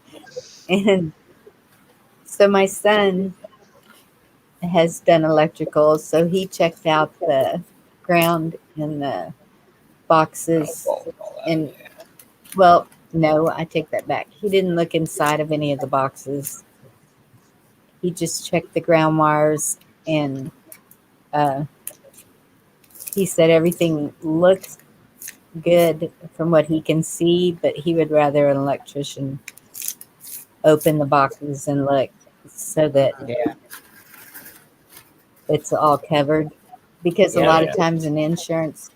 [SPEAKER 1] And so my son has done electrical, so he checked out the ground and the boxes. And well, no, I take that back. He didn't look inside of any of the boxes. He just checked the ground wires, and uh, he said everything looks good from what he can see, but he would rather an electrician open the boxes and look so that
[SPEAKER 4] Yeah.
[SPEAKER 1] it's all covered. Because a
[SPEAKER 4] Yeah.
[SPEAKER 1] lot of times in insurance,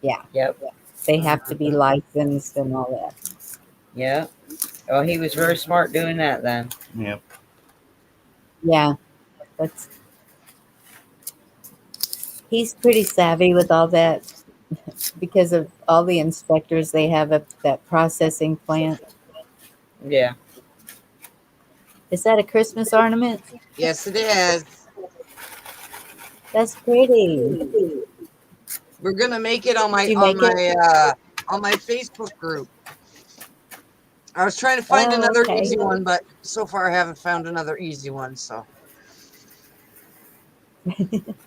[SPEAKER 4] Yep.
[SPEAKER 1] they have to be licensed and all that.
[SPEAKER 4] Yeah. Well, he was very smart doing that then.
[SPEAKER 3] Yep.
[SPEAKER 1] Yeah, that's he's pretty savvy with all that because of all the inspectors they have at that processing plant.
[SPEAKER 4] Yeah.
[SPEAKER 1] Is that a Christmas ornament?
[SPEAKER 2] Yes, it is.
[SPEAKER 1] That's pretty.
[SPEAKER 2] We're gonna make it on
[SPEAKER 1] Did you make it?
[SPEAKER 2] on my Facebook group. I was trying to find
[SPEAKER 1] Oh,
[SPEAKER 2] another
[SPEAKER 1] okay.
[SPEAKER 2] easy one, but so far I haven't found another easy one. So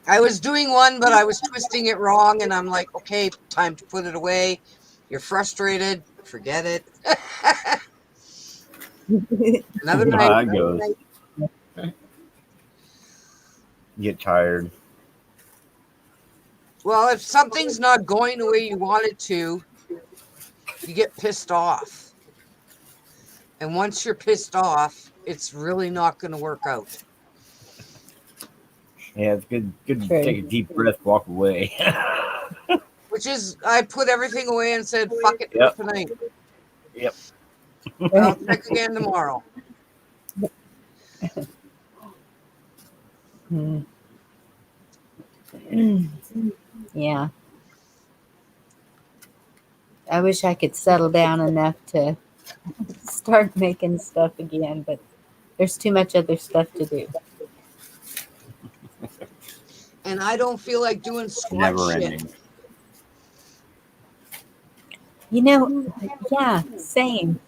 [SPEAKER 2] I was doing one, but I was twisting it wrong, and I'm like, okay, time to put it away. You're frustrated. Forget it. Another night.
[SPEAKER 3] That goes. Get tired.
[SPEAKER 2] Well, if something's not going the way you want it to, you get pissed off. And once you're pissed off, it's really not going to work out.
[SPEAKER 3] Yeah, it's good to
[SPEAKER 1] True.
[SPEAKER 3] take a deep breath, walk away.
[SPEAKER 2] Which is, I put everything away and said, fuck it
[SPEAKER 3] Yep.
[SPEAKER 2] for tonight.
[SPEAKER 3] Yep.
[SPEAKER 2] I'll check again tomorrow.
[SPEAKER 1] Yeah. I wish I could settle down enough to start making stuff again, but there's too much other stuff to do.
[SPEAKER 2] And I don't feel like doing squat
[SPEAKER 3] Never
[SPEAKER 2] shit.
[SPEAKER 3] ending.
[SPEAKER 1] You know, yeah, same.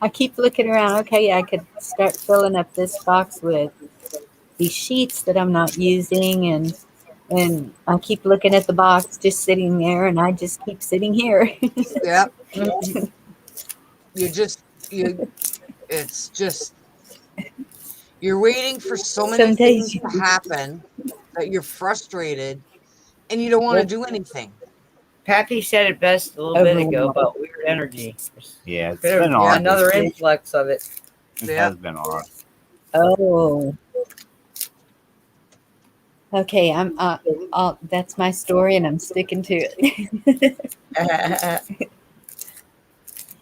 [SPEAKER 1] I keep looking around. Okay, I could start filling up this box with these sheets that I'm not using, and I keep looking at the box just sitting there, and I just keep sitting here.
[SPEAKER 2] Yeah. It's just, you're waiting for so many
[SPEAKER 1] Some
[SPEAKER 2] things
[SPEAKER 1] days,
[SPEAKER 2] to happen that you're frustrated and you don't want to
[SPEAKER 4] Yep.
[SPEAKER 2] do anything.
[SPEAKER 4] Pappy said it best a little bit ago about weird energy.
[SPEAKER 3] Yeah, it's
[SPEAKER 4] Could have
[SPEAKER 3] been odd.
[SPEAKER 4] another influx of it.
[SPEAKER 3] It
[SPEAKER 2] Yeah.
[SPEAKER 3] has been odd.
[SPEAKER 1] oh, okay. That's my story, and I'm sticking to it.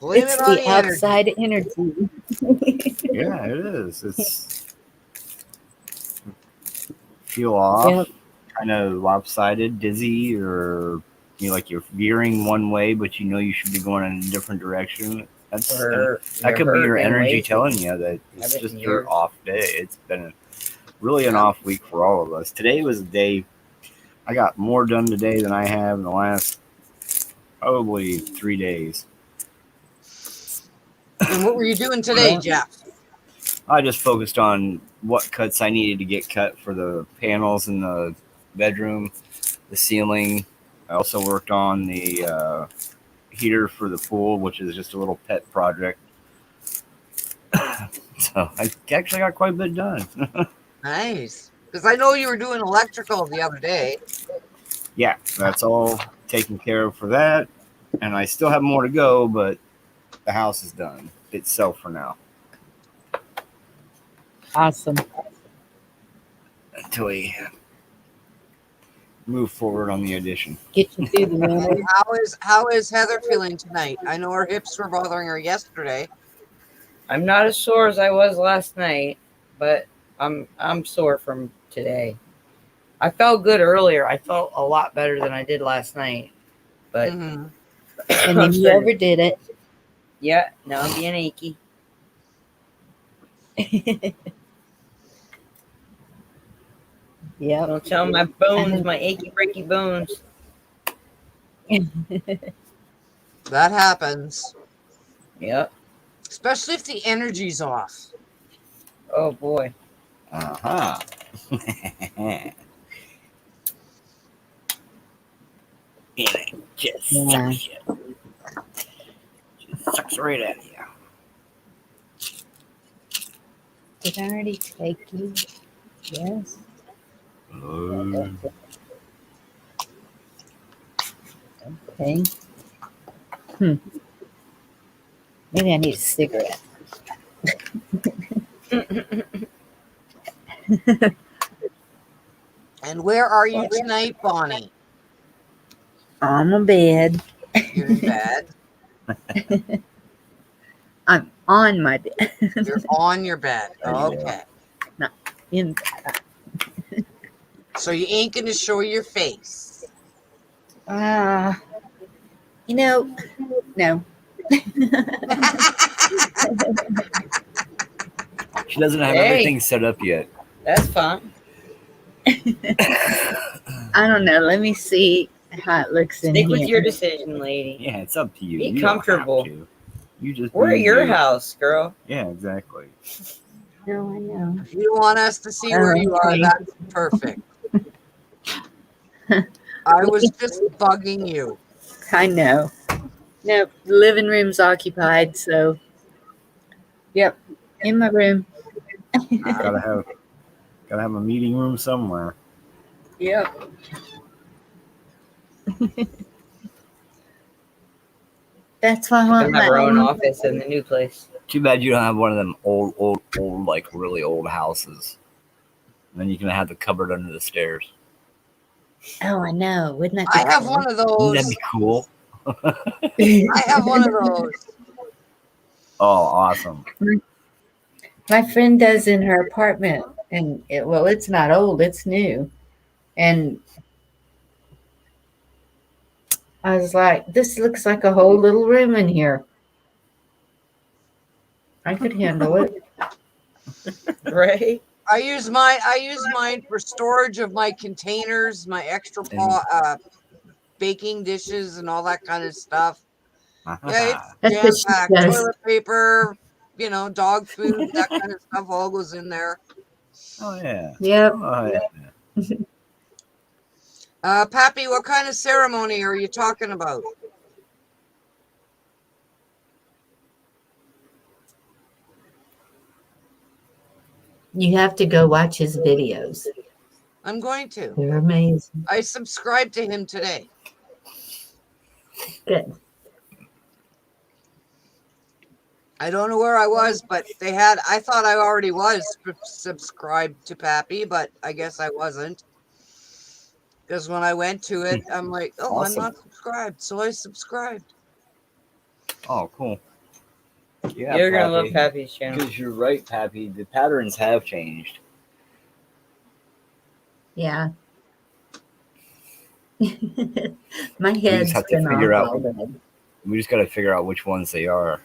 [SPEAKER 2] Blame
[SPEAKER 1] It's
[SPEAKER 2] it on
[SPEAKER 1] the
[SPEAKER 2] the energy.
[SPEAKER 1] outside energy.
[SPEAKER 3] Yeah, it is. It's feel off,
[SPEAKER 1] Yep.
[SPEAKER 3] kind of lopsided, dizzy, or like you're veering one way, but you should be going in a different direction. That could be your energy telling you that it's just your off day. It's been really an off week for all of us. Today was a day I got more done today than I have in the last probably 3 days.
[SPEAKER 2] And what were you doing today, Jeff?
[SPEAKER 3] I just focused on what cuts I needed to get cut for the panels in the bedroom, the ceiling. I also worked on the heater for the pool, which is just a little pet project. So I actually got quite a bit done.
[SPEAKER 2] Nice. Because I know you were doing electrical the other day.
[SPEAKER 3] Yeah, that's all taken care of for that. And I still have more to go, but the house is done itself for now.
[SPEAKER 1] Awesome.
[SPEAKER 3] Until we move forward on the addition.
[SPEAKER 1] Get you through the winter.
[SPEAKER 2] How is Heather feeling tonight? I know her hips were bothering her yesterday.
[SPEAKER 4] I'm not as sore as I was last night, but I'm sore from today. I felt good earlier. I felt a lot better than I did last night. But
[SPEAKER 2] Mm-hmm.
[SPEAKER 1] And then you overdid it.
[SPEAKER 4] Yeah, now I'm being achy.
[SPEAKER 1] Yep.
[SPEAKER 4] Don't tell my bones, my achy breaky bones.
[SPEAKER 2] That happens.
[SPEAKER 4] Yep.
[SPEAKER 2] Especially if the energy's off.
[SPEAKER 4] Oh boy.
[SPEAKER 3] Uh-huh. It just
[SPEAKER 1] Yeah.
[SPEAKER 3] sucks you. Just sucks right out of you.
[SPEAKER 1] Did I already take you? Yes.
[SPEAKER 3] Oh.
[SPEAKER 1] Okay. Maybe I need a cigarette.
[SPEAKER 2] And where are you tonight, Bonnie?
[SPEAKER 1] On my bed.
[SPEAKER 2] You're in bed.
[SPEAKER 1] I'm on my bed.
[SPEAKER 2] You're on your bed. Okay.
[SPEAKER 1] In
[SPEAKER 2] So you ain't gonna show your face.
[SPEAKER 1] no.
[SPEAKER 3] She doesn't have
[SPEAKER 4] Hey.
[SPEAKER 3] everything set up yet.
[SPEAKER 4] That's fine.
[SPEAKER 1] I don't know. Let me see how it looks in
[SPEAKER 4] Stick
[SPEAKER 1] here.
[SPEAKER 4] with your decision, lady.
[SPEAKER 3] Yeah, it's up to you.
[SPEAKER 4] Be
[SPEAKER 3] You don't have
[SPEAKER 4] comfortable.
[SPEAKER 3] to. You just
[SPEAKER 4] We're
[SPEAKER 3] be
[SPEAKER 4] at your
[SPEAKER 3] you.
[SPEAKER 4] house, girl.
[SPEAKER 3] Yeah, exactly.
[SPEAKER 1] No, I know.
[SPEAKER 2] If you want us to see where you are,
[SPEAKER 1] Okay.
[SPEAKER 2] that's perfect. I was just bugging you.
[SPEAKER 1] I know. No, the living room's occupied, so yep, in my room.
[SPEAKER 3] Gotta have a meeting room somewhere.
[SPEAKER 1] Yep. That's why I want
[SPEAKER 4] We'll
[SPEAKER 1] my
[SPEAKER 4] have our own
[SPEAKER 1] own.
[SPEAKER 4] office in the new place.
[SPEAKER 3] Too bad you don't have one of them old, like really old houses. And then you can have the cupboard under the stairs.
[SPEAKER 1] Oh, I know. Wouldn't that be
[SPEAKER 2] I have
[SPEAKER 1] cool?
[SPEAKER 2] one of
[SPEAKER 3] Wouldn't that
[SPEAKER 2] those.
[SPEAKER 3] be cool?
[SPEAKER 2] I have one of those.
[SPEAKER 3] Oh, awesome.
[SPEAKER 1] My friend does in her apartment, and it's not old; it's new. And I was like, "This looks like a whole little room in here. I could handle it."
[SPEAKER 4] Right?
[SPEAKER 2] I use mine for storage of my containers, my extra baking dishes, and all that kind of stuff. Yeah, it's
[SPEAKER 1] That's
[SPEAKER 2] jam
[SPEAKER 1] what she
[SPEAKER 2] packed.
[SPEAKER 1] does.
[SPEAKER 2] Toilet paper, dog food, that kind of stuff all goes in there.
[SPEAKER 3] Oh yeah.
[SPEAKER 1] Yep.
[SPEAKER 3] Oh yeah.
[SPEAKER 2] Pappy, what kind of ceremony are you talking about?
[SPEAKER 1] You have to go watch his videos.
[SPEAKER 2] I'm going to.
[SPEAKER 1] They're amazing.
[SPEAKER 2] I subscribed to him today.
[SPEAKER 1] Good.
[SPEAKER 2] I don't know where I was, but I thought I already was subscribed to Pappy, but I guess I wasn't. Because when I went to it, I'm like, oh,
[SPEAKER 3] Awesome.
[SPEAKER 2] I'm not subscribed. So I subscribed.
[SPEAKER 3] Oh, cool. Yeah,
[SPEAKER 4] You're going to love Pappy's channel.
[SPEAKER 3] Because you're right, Pappy. The patterns have changed.
[SPEAKER 1] Yeah. My
[SPEAKER 3] We
[SPEAKER 1] head's
[SPEAKER 3] just have to
[SPEAKER 1] been
[SPEAKER 3] figure
[SPEAKER 1] off
[SPEAKER 3] out.
[SPEAKER 1] all day.
[SPEAKER 3] We just got to figure out which ones they are.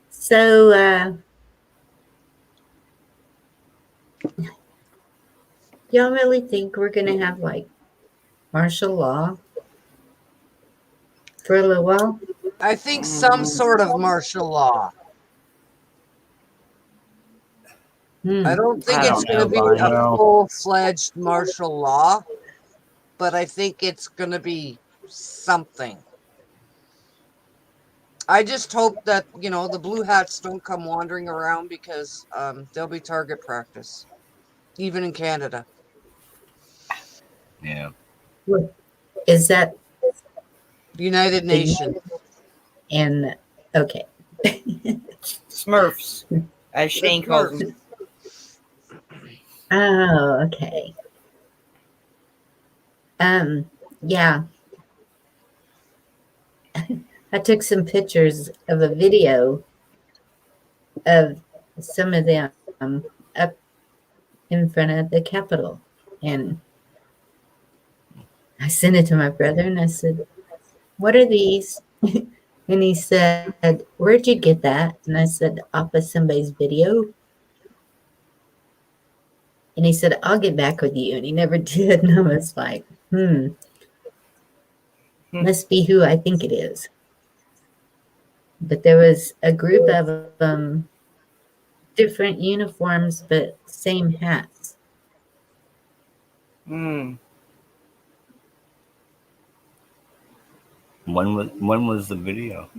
[SPEAKER 1] So, y'all really think we're going to have like martial law for a little while?
[SPEAKER 2] I think some sort of martial law. I don't think
[SPEAKER 4] I
[SPEAKER 2] it's
[SPEAKER 4] don't
[SPEAKER 2] going to
[SPEAKER 4] know,
[SPEAKER 2] be a
[SPEAKER 3] Bonnie.
[SPEAKER 2] full-fledged martial law, but I think it's going to be something. I just hope that, the blue hats don't come wandering around because there'll be target practice, even in Canada.
[SPEAKER 3] Yeah.
[SPEAKER 1] What is that?
[SPEAKER 2] United Nations.
[SPEAKER 1] And okay.
[SPEAKER 4] Smurfs, as Shane calls them.
[SPEAKER 1] Oh, okay. Yeah. I took some pictures of a video of some of them up in front of the Capitol. And I sent it to my brother and I said, "What are these?" And he said, "Where'd you get that?" And I said, "Off of somebody's video." And he said, "I'll get back with you." And he never did. And I was like, must be who I think it is. But there was a group of different uniforms, but same hats.
[SPEAKER 3] When was the video?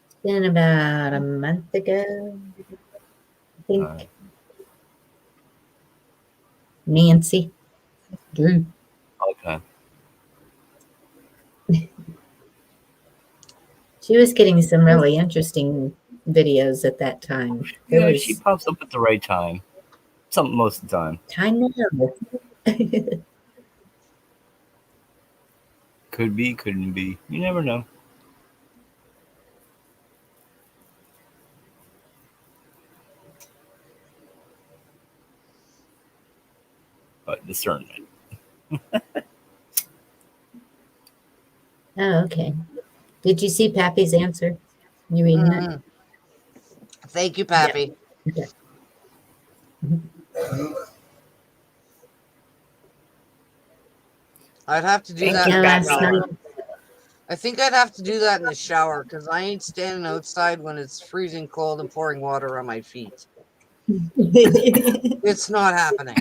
[SPEAKER 1] It's been about a month ago, I think. Nancy, Drew.
[SPEAKER 3] Okay.
[SPEAKER 1] She was getting some really interesting videos at that time.
[SPEAKER 3] Yeah, she pops up at the right time. Something most of the time.
[SPEAKER 1] I know.
[SPEAKER 3] Could be, couldn't be. You never know. But discernment.
[SPEAKER 1] Oh, okay. Did you see Pappy's answer? You reading it?
[SPEAKER 2] Thank you, Pappy.
[SPEAKER 1] Yeah. Okay.
[SPEAKER 2] I'd have to do that. I think I'd have to do that in the shower because I ain't standing outside when it's freezing cold and pouring water on my feet. It's not happening.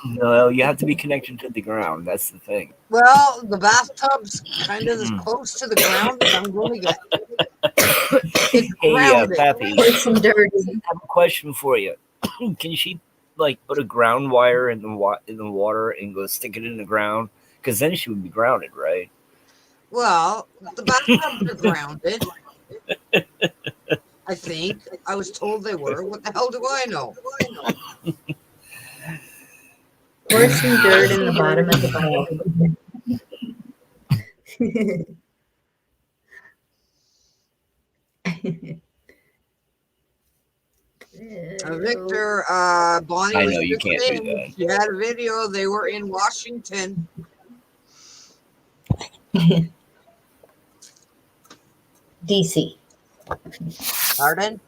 [SPEAKER 3] No, you have to be connected to the ground. That's the thing.
[SPEAKER 2] Well, the bathtub's kind of as close to the ground as I'm going to get. It's grounded.
[SPEAKER 3] Pappy, I have a question for you. Can she put a ground wire in the water and go stick it in the ground? Because then she would be grounded, right?
[SPEAKER 2] Well, the bathtubs are grounded. I think. I was told they were. What the hell do I know?
[SPEAKER 1] Pour some dirt in the bottom of the
[SPEAKER 2] Victor, Bonnie.
[SPEAKER 3] I know you can't do that.
[SPEAKER 2] She had a video. They were in Washington.
[SPEAKER 1] DC.
[SPEAKER 2] Pardon?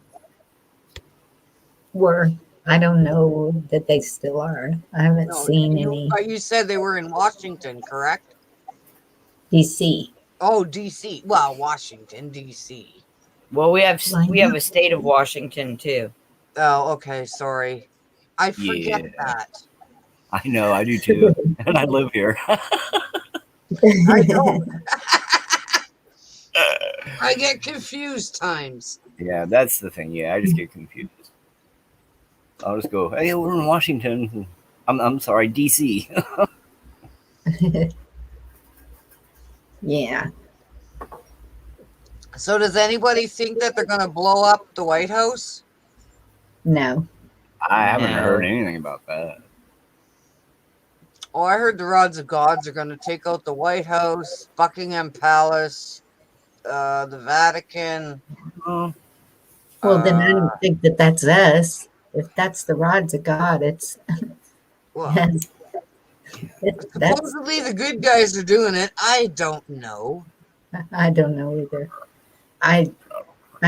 [SPEAKER 1] Were. I don't know that they still are. I haven't seen any.
[SPEAKER 2] You said they were in Washington, correct?
[SPEAKER 1] DC.
[SPEAKER 2] Oh, DC. Well, Washington, DC.
[SPEAKER 4] Well, we have a state of Washington too.
[SPEAKER 2] Oh, okay. Sorry, I forget that.
[SPEAKER 3] I know, I do too, and I live here.
[SPEAKER 2] I don't. I get confused times.
[SPEAKER 3] Yeah, that's the thing. Yeah, I just get confused. I'll just go, "Hey, we're in Washington." I'm sorry, DC.
[SPEAKER 1] Yeah.
[SPEAKER 2] So does anybody think that they're going to blow up the White House?
[SPEAKER 1] No.
[SPEAKER 3] I haven't heard anything about that.
[SPEAKER 2] Oh, I heard the rods of gods are going to take out the White House, Buckingham Palace, the Vatican.
[SPEAKER 1] Well, then I don't think that that's us. If that's the rods of God, it's...
[SPEAKER 2] Well, supposedly the good guys are doing it. I don't know.
[SPEAKER 1] I don't know either. I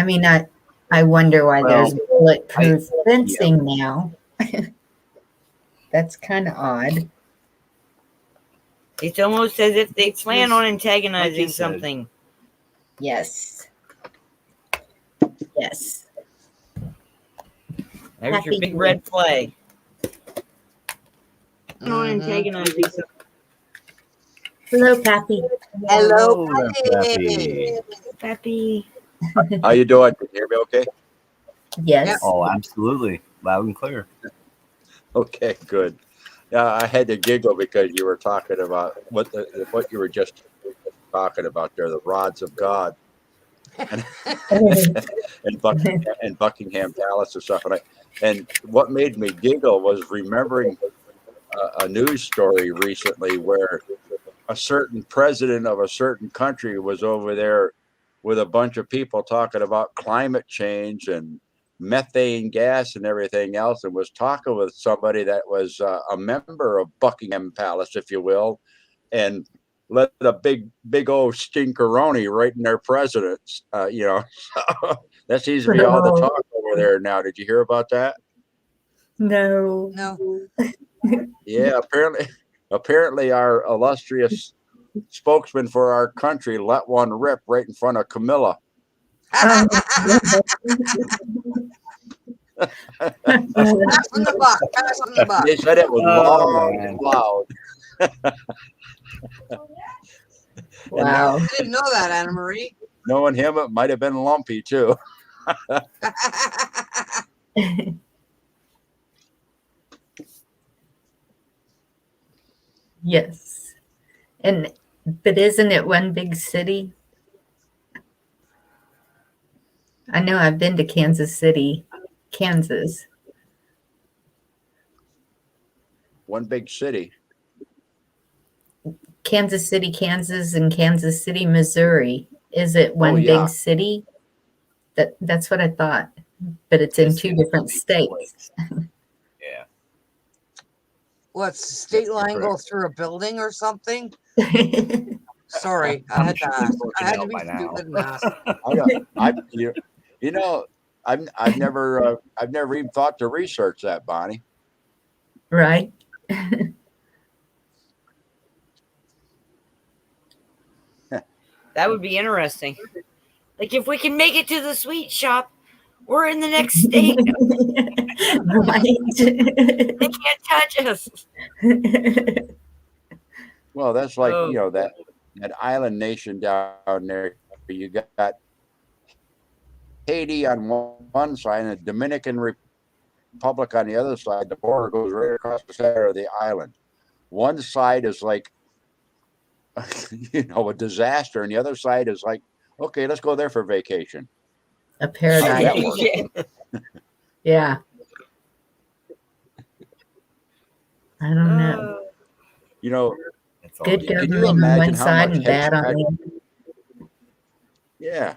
[SPEAKER 1] mean, I wonder why there's bulletproof fencing now. That's kind of odd.
[SPEAKER 4] It's almost as if they plan on antagonizing something.
[SPEAKER 1] Yes. Yes.
[SPEAKER 4] There's your big red flag. On antagonizing something.
[SPEAKER 1] Hello, Pappy.
[SPEAKER 2] Hello,
[SPEAKER 3] Pappy.
[SPEAKER 4] Pappy.
[SPEAKER 5] How you doing? Can you hear me okay?
[SPEAKER 1] Yes.
[SPEAKER 3] Oh, absolutely. Loud and clear.
[SPEAKER 5] Okay, good. Yeah, I had to giggle because you were talking about what you were just talking about there, the rods of God, and Buckingham Palace and stuff. And what made me giggle was remembering a news story recently where a certain president of a certain country was over there with a bunch of people talking about climate change and methane gas and everything else, and was talking with somebody that was a member of Buckingham Palace, if you will, and let a big old stinkeroni right in their presidents. That seems to be all the talk over there now. Did you hear about that?
[SPEAKER 1] No.
[SPEAKER 5] Yeah, apparently our illustrious spokesman for our country let one rip right in front of Camilla.
[SPEAKER 1] Oh.
[SPEAKER 2] Pass on the buck. Pass on the buck.
[SPEAKER 5] They said it was long and loud.
[SPEAKER 1] Wow.
[SPEAKER 2] I didn't know that, Anna Marie.
[SPEAKER 5] Knowing him, it might have been lumpy too.
[SPEAKER 1] Yes. But isn't it one big city? I know I've been to Kansas City, Kansas.
[SPEAKER 5] One big city.
[SPEAKER 1] Kansas City, Kansas, and Kansas City, Missouri. Is it one big city? That's what I thought. But it's in two different states.
[SPEAKER 3] Yeah.
[SPEAKER 2] What's the state line go through a building or something? Sorry, I had to ask. I had to be stupid and ask.
[SPEAKER 5] I've never even thought to research that, Bonnie.
[SPEAKER 1] Right.
[SPEAKER 4] That would be interesting. Like if we can make it to the sweet shop, we're in the next state.
[SPEAKER 1] Right.
[SPEAKER 4] They can't touch us.
[SPEAKER 5] Well, that's like that island nation down there. You got Haiti on one side and the Dominican Republic on the other side. The border goes right across the center of the island. One side is like, a disaster, and the other side is like, okay, let's go there for vacation.
[SPEAKER 1] A paradise. Yeah. I don't know.
[SPEAKER 5] Can
[SPEAKER 1] Good
[SPEAKER 5] you
[SPEAKER 1] government on
[SPEAKER 5] imagine
[SPEAKER 1] one
[SPEAKER 5] how
[SPEAKER 1] side
[SPEAKER 5] much
[SPEAKER 1] and bad on the other.
[SPEAKER 5] Yeah.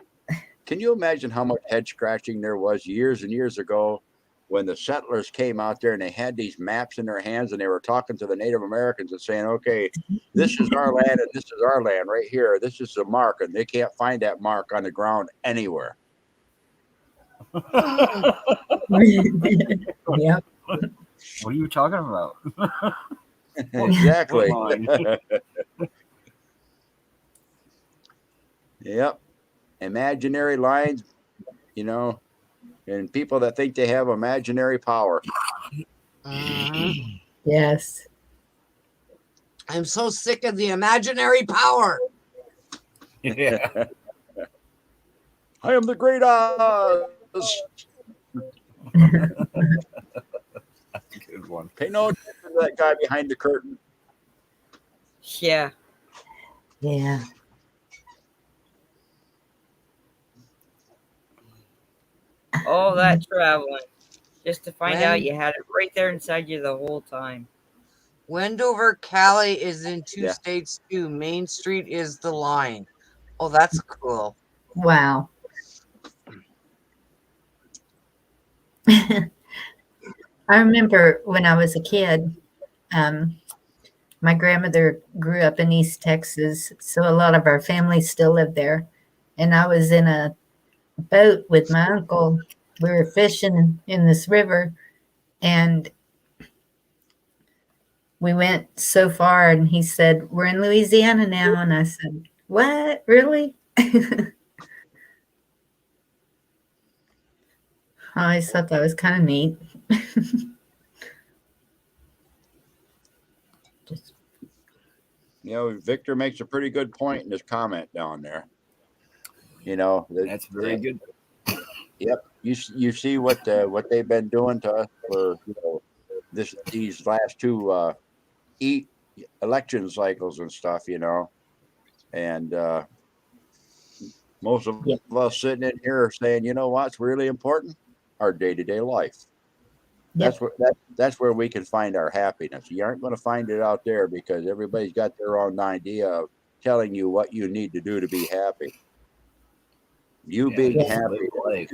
[SPEAKER 5] Can you imagine how much head scratching there was years and years ago when the settlers came out there and they had these maps in their hands and they were talking to the Native Americans and saying, okay, this is our land and this is our land right here. This is the mark, and they can't find that mark on the ground anywhere.
[SPEAKER 1] Yep.
[SPEAKER 3] What are you talking about?
[SPEAKER 5] Exactly. Yep. Imaginary lines, and people that think they have imaginary power.
[SPEAKER 1] Yes.
[SPEAKER 2] I'm so sick of the imaginary power.
[SPEAKER 3] Yeah.
[SPEAKER 5] I am the great Oz.
[SPEAKER 3] Good one.
[SPEAKER 5] Pay no attention to that guy behind the curtain.
[SPEAKER 4] Yeah.
[SPEAKER 1] Yeah.
[SPEAKER 4] All that traveling just to find out you had it right there inside you the whole time.
[SPEAKER 2] Wendover, Cali is in two states too. Main Street is the line. Oh, that's cool.
[SPEAKER 1] Wow. I remember when I was a kid, my grandmother grew up in East Texas, so a lot of our family still lived there. And I was in a boat with my uncle. We were fishing in this river, and we went so far, and he said, "We're in Louisiana now." And I said, "What? Really?" I always thought that was kind of neat.
[SPEAKER 5] Victor makes a pretty good point in his comment down there.
[SPEAKER 3] That's very good.
[SPEAKER 5] Yep. You see what they've been doing to us for these last two election cycles and stuff, and most of us sitting in here saying, what's really important? Our day-to-day life.
[SPEAKER 1] Yep.
[SPEAKER 5] That's where we can find our happiness. You aren't going to find it out there because everybody's got their own idea of telling you what you need to do to be happy. You being
[SPEAKER 1] just
[SPEAKER 5] happy,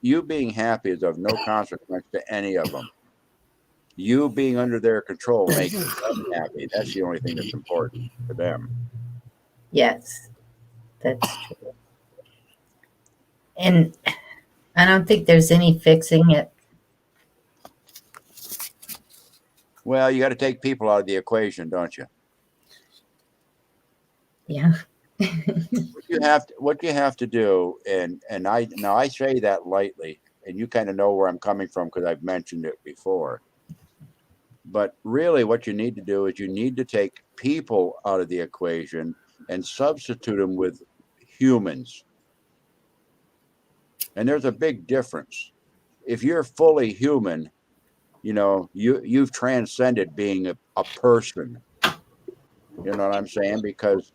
[SPEAKER 5] you being happy is of no consequence to any of them. You being under their control makes them happy. That's the only thing that's important to them.
[SPEAKER 1] Yes, that's true. And I don't think there's any fixing it.
[SPEAKER 5] Well, you got to take people out of the equation, don't you?
[SPEAKER 1] Yeah.
[SPEAKER 5] What you have to do, and I say that lightly, and you kind of know where I'm coming from because I've mentioned it before. But really, what you need to do is you need to take people out of the equation and substitute them with humans. And there's a big difference. If you're fully human, you've transcended being a person. You know what I'm saying? Because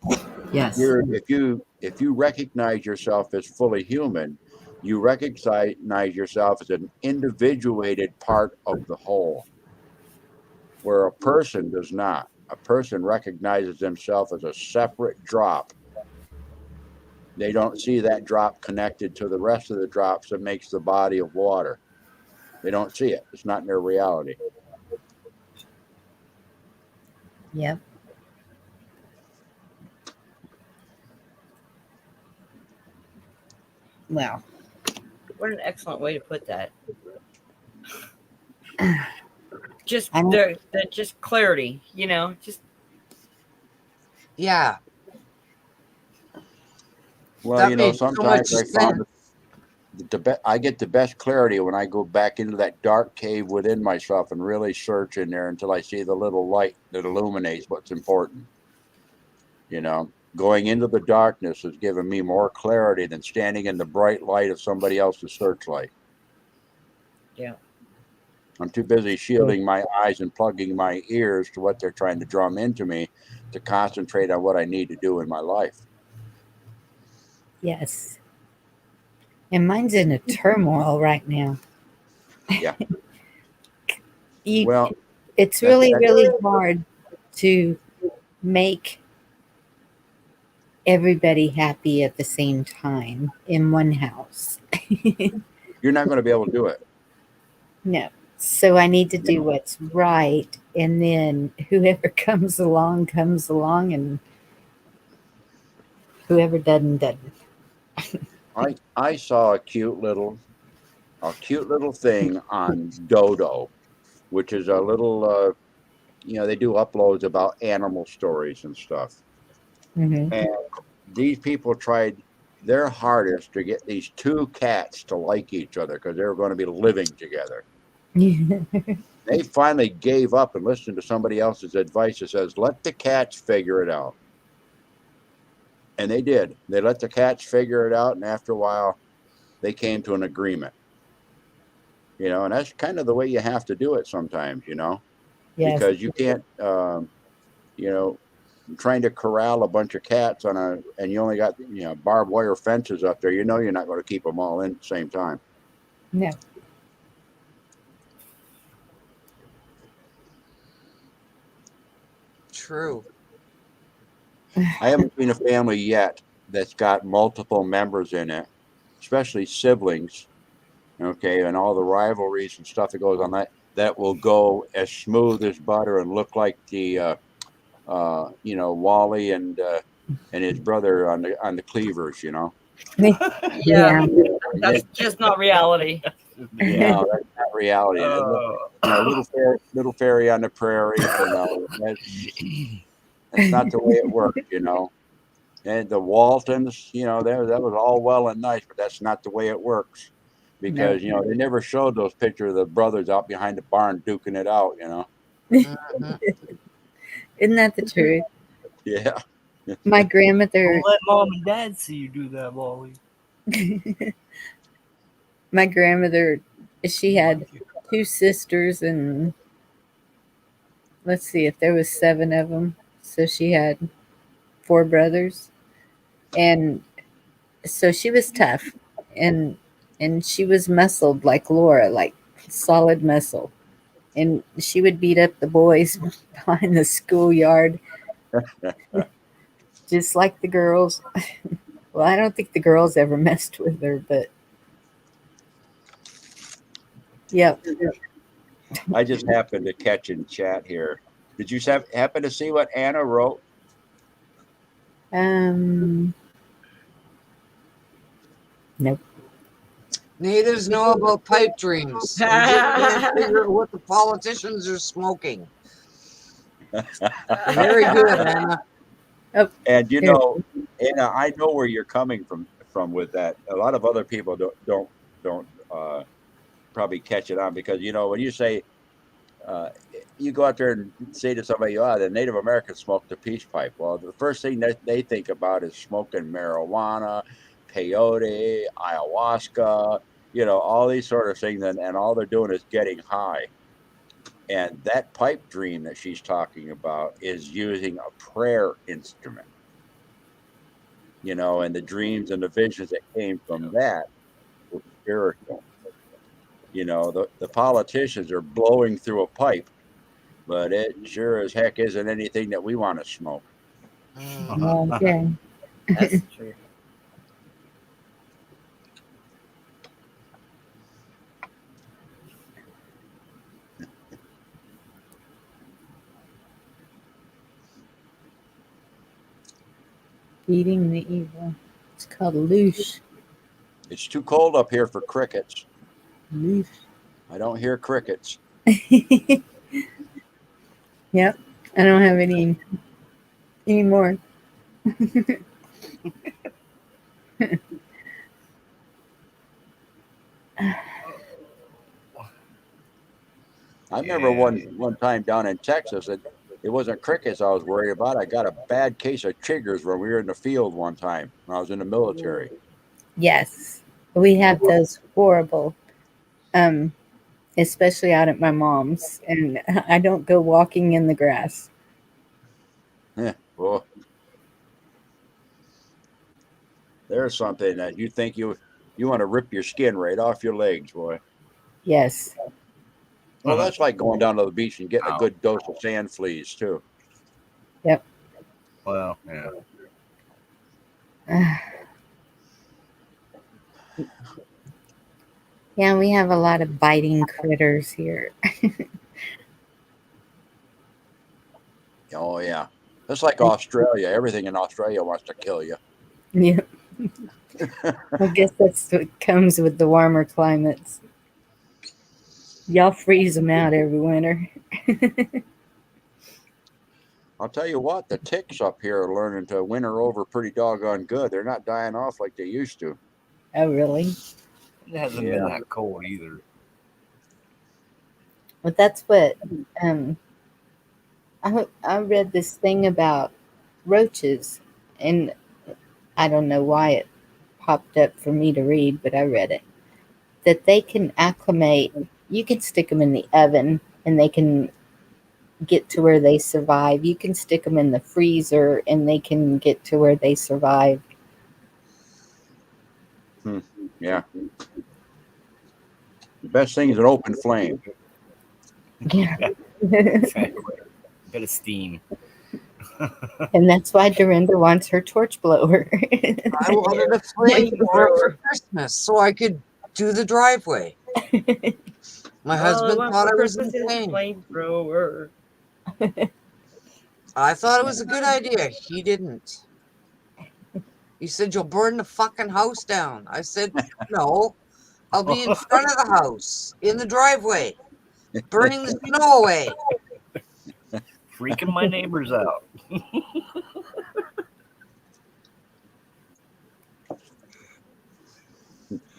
[SPEAKER 1] Yes.
[SPEAKER 5] if you recognize yourself as fully human, you recognize yourself as an individuated part of the whole, where a person does not. A person recognizes himself as a separate drop. They don't see that drop connected to the rest of the drops that makes the body of water. They don't see it. It's not in their reality.
[SPEAKER 1] Yep. Well,
[SPEAKER 4] What an excellent way to put that. Just
[SPEAKER 1] I don't-
[SPEAKER 4] the just clarity, just
[SPEAKER 2] Yeah.
[SPEAKER 5] Well,
[SPEAKER 2] That made so much
[SPEAKER 5] sometimes I found I get the best clarity when I go back into that dark cave within myself and really search in there until I see the little light that illuminates what's important. Going into the darkness has given me more clarity than standing in the bright light of somebody else's searchlight.
[SPEAKER 4] Yeah.
[SPEAKER 5] I'm too busy shielding my eyes and plugging my ears to what they're trying to drum into me to concentrate on what I need to do in my life.
[SPEAKER 1] yes. And mine's in a turmoil right now.
[SPEAKER 5] Yeah.
[SPEAKER 1] Well,
[SPEAKER 5] Well,
[SPEAKER 1] it's really, really hard to make everybody happy at the same time in one house.
[SPEAKER 5] you're not going to be able to do it.
[SPEAKER 1] No. So I need to do what's right. And then whoever comes along, and whoever doesn't.
[SPEAKER 5] I saw a cute little thing on Dodo, which is a little they do uploads about animal stories and stuff.
[SPEAKER 1] Mm-hmm.
[SPEAKER 5] And these people tried their hardest to get these two cats to like each other because they were going to be living together. They finally gave up and listened to somebody else's advice that says, let the cats figure it out. And they did. They let the cats figure it out. And after a while, they came to an agreement. And that's kind of the way you have to do it sometimes,
[SPEAKER 1] Yes.
[SPEAKER 5] because you can't, trying to corral a bunch of cats and you only got, barbed wire fences up there, you're not going to keep them all in at the same time.
[SPEAKER 1] No.
[SPEAKER 2] True.
[SPEAKER 5] I haven't seen a family yet that's got multiple members in it, especially siblings, okay, and all the rivalries and stuff that goes on that will go as smooth as butter and look like the Wally and his brother on the Cleavers,
[SPEAKER 4] Yeah. That's just not reality.
[SPEAKER 5] Yeah, that's not reality. Little fairy on the prairie, that's not the way it works, And the Waltons, that was all well and nice, but that's not the way it works. Because, they never showed those pictures of the brothers out behind the barn duking it out,
[SPEAKER 2] Mm-hmm.
[SPEAKER 1] Isn't that the truth?
[SPEAKER 5] Yeah.
[SPEAKER 1] My grandmother.
[SPEAKER 3] Don't let mom and dad see you do that, Wally.
[SPEAKER 1] My grandmother, she had two sisters, and let's see, if there was 7 of them, so she had 4 brothers, and so she was tough, and she was muscled like Laura, like solid muscle. And she would beat up the boys behind the schoolyard, just like the girls. Well, I don't think the girls ever messed with her, but yep.
[SPEAKER 5] I just happened to catch in chat here. Did you happen to see what Anna wrote?
[SPEAKER 1] Nope.
[SPEAKER 2] Natives know about pipe dreams. We just can't figure out what the politicians are smoking. Very good, Anna.
[SPEAKER 1] Oh,
[SPEAKER 5] And you
[SPEAKER 1] here.
[SPEAKER 5] know, Anna, I know where you're coming from with that. A lot of other people don't probably catch it on, because you know when you say you go out there and say to somebody, "Oh, the Native Americans smoked the peace pipe." Well, the first thing that they think about is smoking marijuana, peyote, ayahuasca, you know, all these sort of things, and all they're doing is getting high. And that pipe dream that she's talking about is using a prayer instrument, you know, and the dreams and the visions that came from that were spiritual. You know, the politicians are blowing through a pipe, but it sure as heck isn't anything that we want to smoke.
[SPEAKER 1] Okay.
[SPEAKER 4] That's true.
[SPEAKER 1] Feeding the evil. It's called loose.
[SPEAKER 5] It's too cold up here for crickets.
[SPEAKER 1] Loose.
[SPEAKER 5] I don't hear crickets.
[SPEAKER 1] Yep. I don't have any more.
[SPEAKER 5] I remember one time down in Texas, it wasn't crickets I was worried about. I got a bad case of chiggers when we were in the field one time when I was in the military.
[SPEAKER 1] Yes. We have those horrible, especially out at my mom's, and I don't go walking in the grass.
[SPEAKER 5] Yeah, well, there's something that you think you want to rip your skin right off your legs, boy.
[SPEAKER 1] Yes.
[SPEAKER 5] Well, that's like going down to the beach and getting a good dose of sand fleas too.
[SPEAKER 1] Yep.
[SPEAKER 3] Well, yeah.
[SPEAKER 1] Yeah, we have a lot of biting critters here.
[SPEAKER 5] Oh yeah, that's like Australia. Everything in Australia wants to kill you.
[SPEAKER 1] Yeah. I guess that's what comes with the warmer climates. Y'all freeze them out every winter.
[SPEAKER 5] I'll tell you what, the ticks up here are learning to winter over pretty doggone good. They're not dying off like they used to.
[SPEAKER 1] Oh, really?
[SPEAKER 3] It hasn't been that cold either.
[SPEAKER 1] But that's what I read this thing about roaches, and I don't know why it popped up for me to read, but I read it. That they can acclimate. You can stick them in the oven, and they can get to where they survive. You can stick them in the freezer, and they can get to where they survive.
[SPEAKER 5] Yeah. The best thing is an open flame.
[SPEAKER 1] Yeah.
[SPEAKER 3] Exactly. Bit of steam.
[SPEAKER 1] And that's why Dorinda wants her torch blower.
[SPEAKER 2] I wanted a flamethrower for Christmas so I could do the driveway. My husband thought I was insane.
[SPEAKER 4] Flamethrower.
[SPEAKER 2] I thought it was a good idea. He didn't. He said, "You'll burn the fucking house down." I said, "No, I'll be in front of the house, in the driveway, burning the snow away."
[SPEAKER 3] Freaking my neighbors out.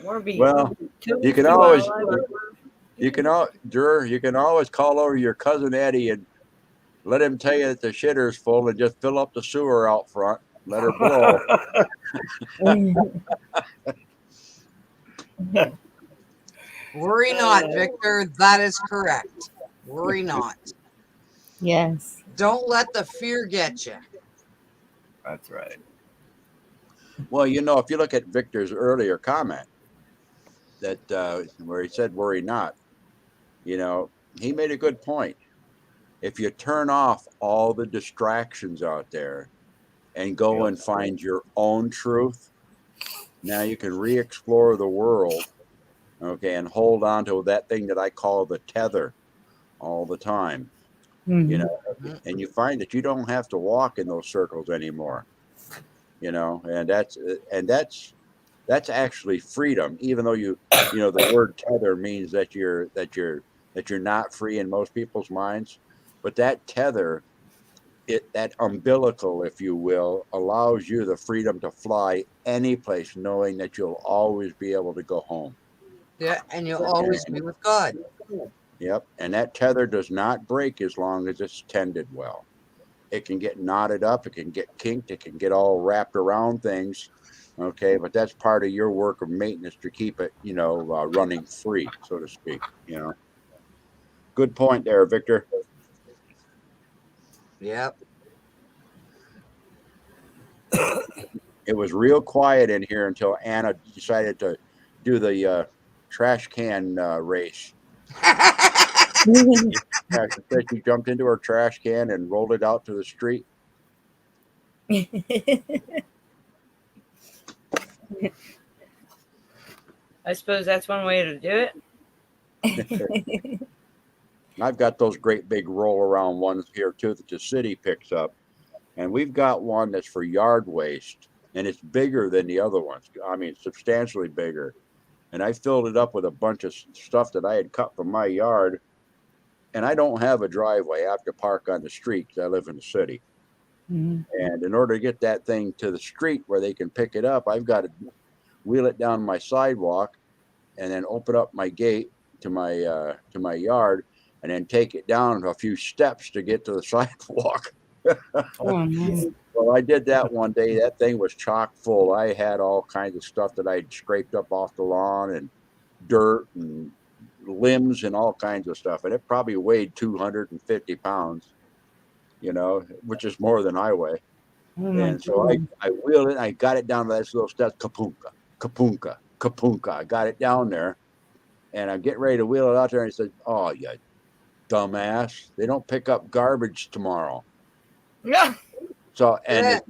[SPEAKER 5] Well, you can always call over your cousin Eddie and let him tell you that the shitter's full and just fill up the sewer out front. Let her blow.
[SPEAKER 2] Worry not, Victor. That is correct. Worry not.
[SPEAKER 1] Yes.
[SPEAKER 2] Don't let the fear get you.
[SPEAKER 3] That's right.
[SPEAKER 5] Well, you know, if you look at Victor's earlier comment that where he said "worry not," You know, he made a good point. If you turn off all the distractions out there and go and find your own truth, now you can re-explore the world, okay, and hold on to that thing that I call the tether all the time, you know, and you find that you don't have to walk in those circles anymore, you know, and that's actually freedom, even though you know the word tether means that you're not free in most people's minds, but that tether, that umbilical, if you will, allows you the freedom to fly any place, knowing that you'll always be able to go home.
[SPEAKER 2] Yeah, and you'll always be with God.
[SPEAKER 5] Yep, and that tether does not break as long as it's tended well. It can get knotted up, it can get kinked, it can get all wrapped around things. Okay, but that's part of your work of maintenance to keep it, you know, running free, so to speak. You know, good point there, Victor.
[SPEAKER 2] Yep.
[SPEAKER 5] It was real quiet in here until Anna decided to do the trash can race. She said she jumped into her trash can and rolled it out to the street.
[SPEAKER 4] I suppose that's one way to do it.
[SPEAKER 5] I've got those great big roll around ones here too that the city picks up. And we've got one that's for yard waste, and it's bigger than the other ones. I mean, substantially bigger. And I filled it up with a bunch of stuff that I had cut from my yard. And I don't have a driveway. I have to park on the street because I live in the city. And in order to get that thing to the street where they can pick it up, I've got to wheel it down my sidewalk and then open up my gate to my yard and then take it down a few steps to get to the sidewalk. Well, I did that one day. That thing was chock full. I had all kinds of stuff that I'd scraped up off the lawn and dirt and limbs and all kinds of stuff. And it probably weighed 250 pounds, you know, which is more than I weigh. And so I wheeled it. I got it down to those little steps. Kapunka, kapunka, kapunka. I got it down there and I'm getting ready to wheel it out there. And he said, "Oh, you dumbass. They don't pick up garbage tomorrow."
[SPEAKER 4] Yeah.
[SPEAKER 5] So, and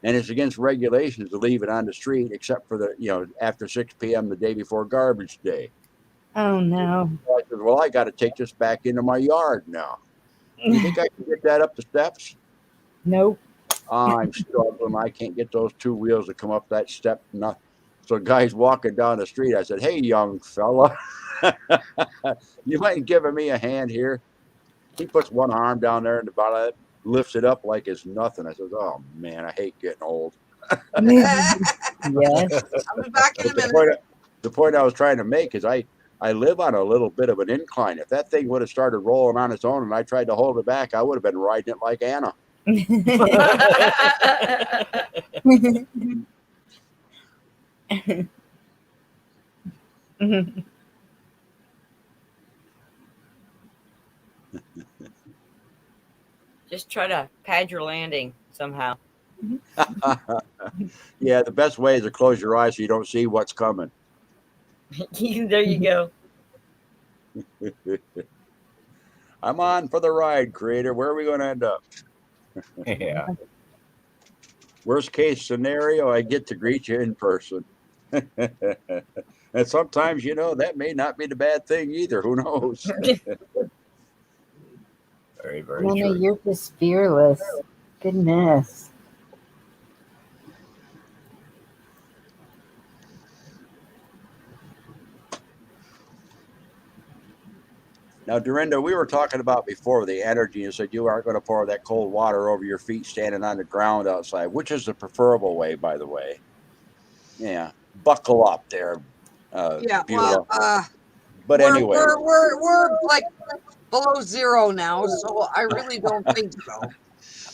[SPEAKER 5] it's against regulations to leave it on the street, except for the, you know, after 6 p.m. the day before garbage day.
[SPEAKER 1] Oh no.
[SPEAKER 5] So I said, well, I got to take this back into my yard now. You think I can get that up the steps?
[SPEAKER 1] Nope.
[SPEAKER 5] I'm struggling. I can't get those two wheels to come up that step. So the guy's walking down the street. I said, "Hey, young fella, you mind giving me a hand here?" He puts one arm down there and the bottom of it, lifts it up like it's nothing. I said, "Oh man, I hate getting old."
[SPEAKER 1] Yes.
[SPEAKER 2] I'll be back in a minute.
[SPEAKER 5] The point I was trying to make is I live on a little bit of an incline. If that thing would have started rolling on its own and I tried to hold it back, I would have been riding it like Anna.
[SPEAKER 4] Just try to pad your landing somehow.
[SPEAKER 5] Yeah, the best way is to close your eyes so you don't see what's coming.
[SPEAKER 4] There you go.
[SPEAKER 5] I'm on for the ride, creator. Where are we going to end up?
[SPEAKER 3] Yeah.
[SPEAKER 5] Worst case scenario, I get to greet you in person. And sometimes, you know, that may not be the bad thing either. Who knows?
[SPEAKER 3] Very, very
[SPEAKER 1] Nana,
[SPEAKER 3] true.
[SPEAKER 1] you're just fearless. Goodness.
[SPEAKER 5] Now, Dorinda, we were talking about before the energy. You said you aren't going to pour that cold water over your feet standing on the ground outside, which is the preferable way, by the way. Yeah, buckle up there.
[SPEAKER 2] Yeah,
[SPEAKER 5] Beulah.
[SPEAKER 2] well,
[SPEAKER 5] But anyway,
[SPEAKER 2] we're like below zero now, so I really don't think so.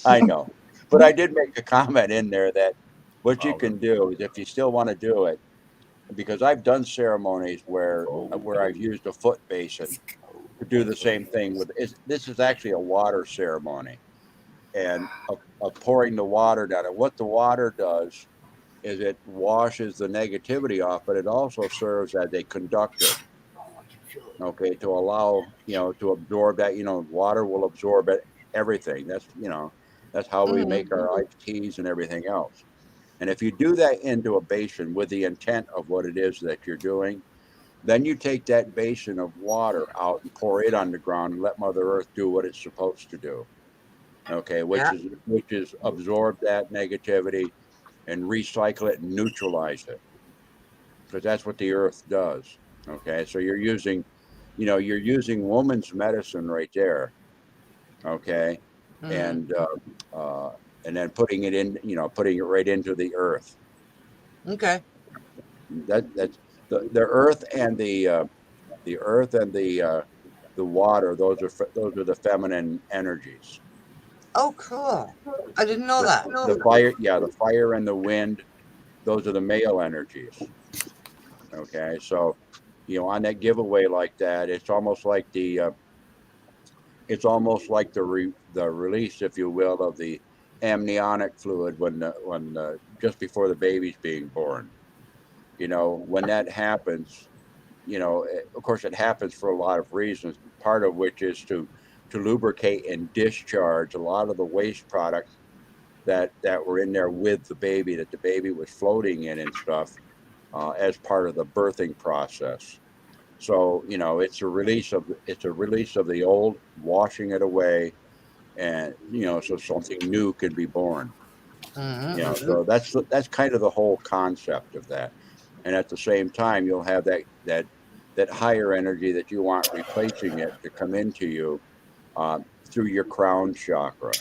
[SPEAKER 5] I know. But I did make a comment in there that what you can do is, if you still want to do it, because I've done ceremonies where I've used a foot basin to do the same thing with. This is actually a water ceremony, and of pouring the water down. And what the water does is it washes the negativity off, but it also serves as a conductor. okay, to allow, to absorb that, water will absorb it, everything. That's how we make our iced teas and everything else. And if you do that into a basin with the intent of what it is that you're doing, then you take that basin of water out and pour it on the ground and let Mother Earth do what it's supposed to do. Okay, which is absorb that negativity and recycle it and neutralize it, because that's what the Earth does. Okay, so you're using woman's medicine right there. Okay, and then putting it right into the Earth.
[SPEAKER 2] Okay.
[SPEAKER 5] That's the Earth and the Earth and the water. Those are the feminine energies.
[SPEAKER 2] Oh, cool. I didn't know that.
[SPEAKER 5] The fire, the fire and the wind. Those are the male energies. Okay, so on that giveaway like that, it's almost like the release, if you will, of the amniotic fluid when just before the baby's being born. When that happens, of course, it happens for a lot of reasons. Part of which is to lubricate and discharge a lot of the waste products that were in there with the baby, that the baby was floating in and stuff, as part of the birthing process. So it's a release of the old, washing it away, and so something new can be born. So that's kind of the whole concept of that. And at the same time, you'll have that higher energy that you want replacing it to come into you, through your crown chakra.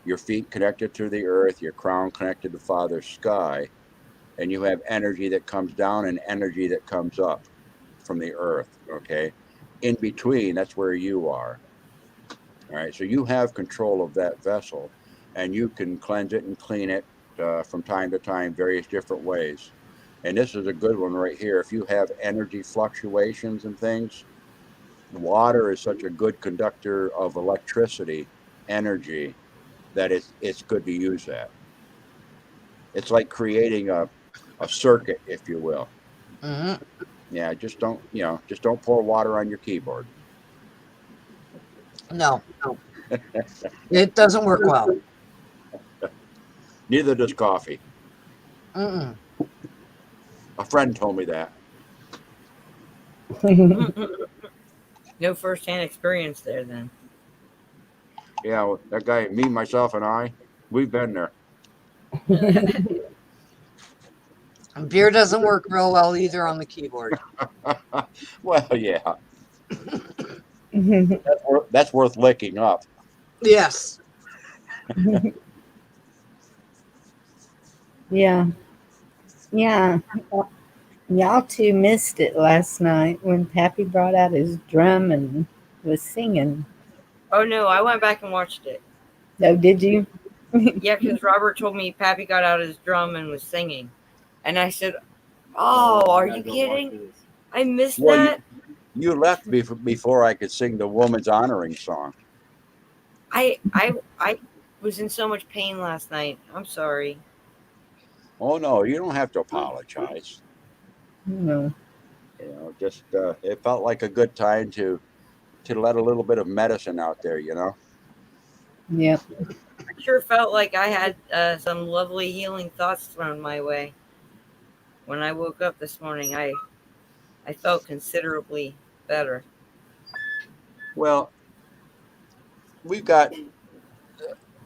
[SPEAKER 5] Your feet connected to the earth, your crown connected to Father Sky, and you have energy that comes down and energy that comes up from the earth. Okay, in between, that's where you are. All right, so you have control of that vessel, and you can cleanse it and clean it, from time to time, various different ways. And this is a good one right here. If you have energy fluctuations and things, water is such a good conductor of electricity, energy, that it's good to use that. It's like creating a circuit, if you will. Yeah, just don't pour water on your keyboard.
[SPEAKER 2] No. It doesn't work well.
[SPEAKER 5] Neither does coffee.
[SPEAKER 2] Mm-mm.
[SPEAKER 5] A friend told me that.
[SPEAKER 4] No first-hand experience there, then.
[SPEAKER 5] Yeah, well, that guy, me, myself, and I, we've been there.
[SPEAKER 2] Beer doesn't work real well either on the keyboard.
[SPEAKER 5] Well, yeah. That's worth licking up.
[SPEAKER 2] Yes.
[SPEAKER 1] Yeah. Y'all two missed it last night when Pappy brought out his drum and was singing.
[SPEAKER 4] Oh, no, I went back and watched it.
[SPEAKER 1] Oh, did you?
[SPEAKER 4] Yeah, because Robert told me Pappy got out his drum and was singing. And I said, oh, are you kidding? I missed that.
[SPEAKER 5] You left before I could sing the woman's honoring song.
[SPEAKER 4] I was in so much pain last night. I'm sorry.
[SPEAKER 5] Oh, no, you don't have to apologize.
[SPEAKER 1] No.
[SPEAKER 5] Just it felt like a good time to let a little bit of medicine out there,
[SPEAKER 1] Yep.
[SPEAKER 4] I sure felt like I had some lovely healing thoughts thrown my way. When I woke up this morning, I felt considerably better.
[SPEAKER 5] Well,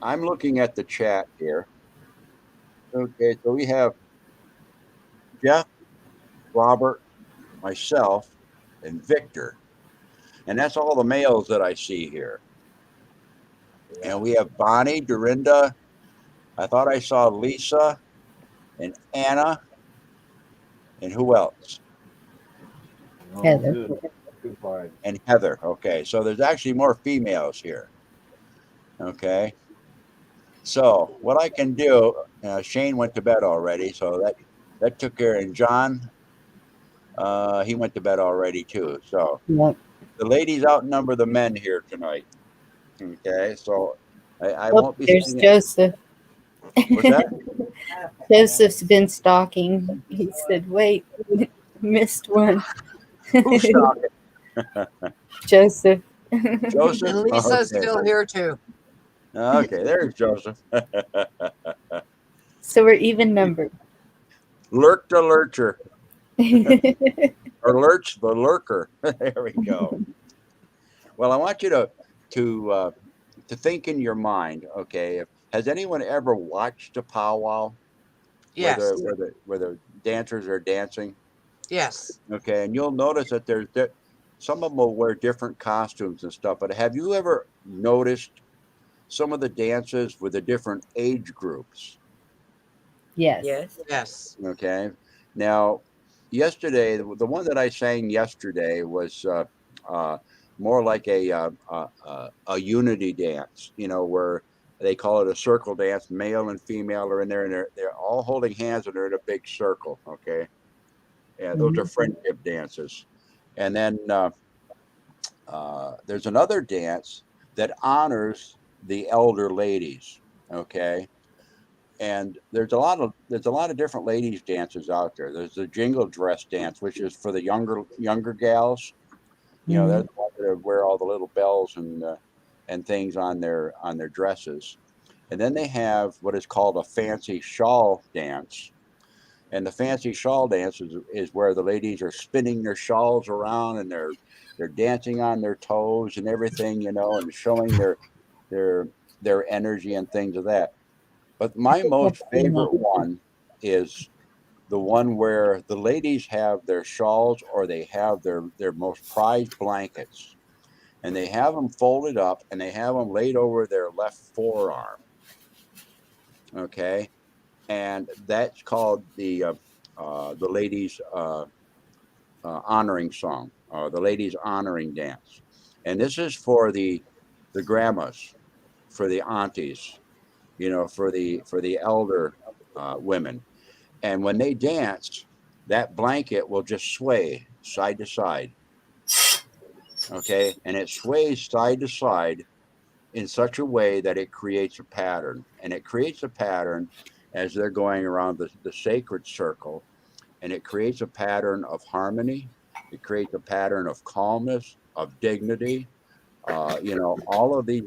[SPEAKER 5] I'm looking at the chat here. Okay, so we have Jeff, Robert, myself, and Victor. And that's all the males that I see here. And we have Bonnie, Dorinda. I thought I saw Lisa and Anna. And who else?
[SPEAKER 1] Heather.
[SPEAKER 5] And Heather. Okay, so there's actually more females here. Okay. So what I can do, Shane went to bed already, so that took care. And John, he went to bed already too. So
[SPEAKER 1] Yep.
[SPEAKER 5] the ladies outnumber the men here tonight. Okay, so I won't be.
[SPEAKER 1] There's Joseph.
[SPEAKER 5] What's that?
[SPEAKER 1] Joseph's been stalking. He said, "Wait, missed one."
[SPEAKER 5] Who's stalking?
[SPEAKER 1] Joseph.
[SPEAKER 5] Joseph?
[SPEAKER 2] And Lisa's
[SPEAKER 5] Okay.
[SPEAKER 2] still here too.
[SPEAKER 5] Okay, there's Joseph.
[SPEAKER 1] So we're even numbered.
[SPEAKER 5] Lurk the lurcher. Or lurch the lurker. There we go. Well, I want you to think in your mind. Okay, has anyone ever watched a powwow
[SPEAKER 2] Yes.
[SPEAKER 5] where the dancers are dancing?
[SPEAKER 2] Yes.
[SPEAKER 5] Okay, and you'll notice that some of them will wear different costumes and stuff. But have you ever noticed some of the dances with the different age groups?
[SPEAKER 1] Yes.
[SPEAKER 4] Yes.
[SPEAKER 2] Yes.
[SPEAKER 5] Okay. Now, yesterday, the one that I sang yesterday was more like a unity dance. You know, where they call it a circle dance. Male and female are in there, and they're all holding hands, and they're in a big circle. Okay. Yeah, those are friendship dances. And then there's another dance that honors the elder ladies. Okay. And there's a lot of different ladies dances out there. There's the jingle dress dance, which is for the younger gals. You know, that's the one that wear all the little bells and things on their dresses. And then they have what is called a fancy shawl dance. And the fancy shawl dance is where the ladies are spinning their shawls around, and they're dancing on their toes and everything, you know, and showing their energy and things of that. But my most favorite one is the one where the ladies have their shawls, or they have their most prized blankets, and they have them folded up, and they have them laid over their left forearm. Okay, and that's called the ladies honoring song, the ladies honoring dance, and this is for the grandmas, for the aunties, you know, for the elder women. And when they dance, that blanket will just sway side to side. Okay. And it sways side to side in such a way that it creates a pattern. And it creates a pattern as they're going around the sacred circle. And it creates a pattern of harmony. It creates a pattern of calmness, of dignity. You know, all of these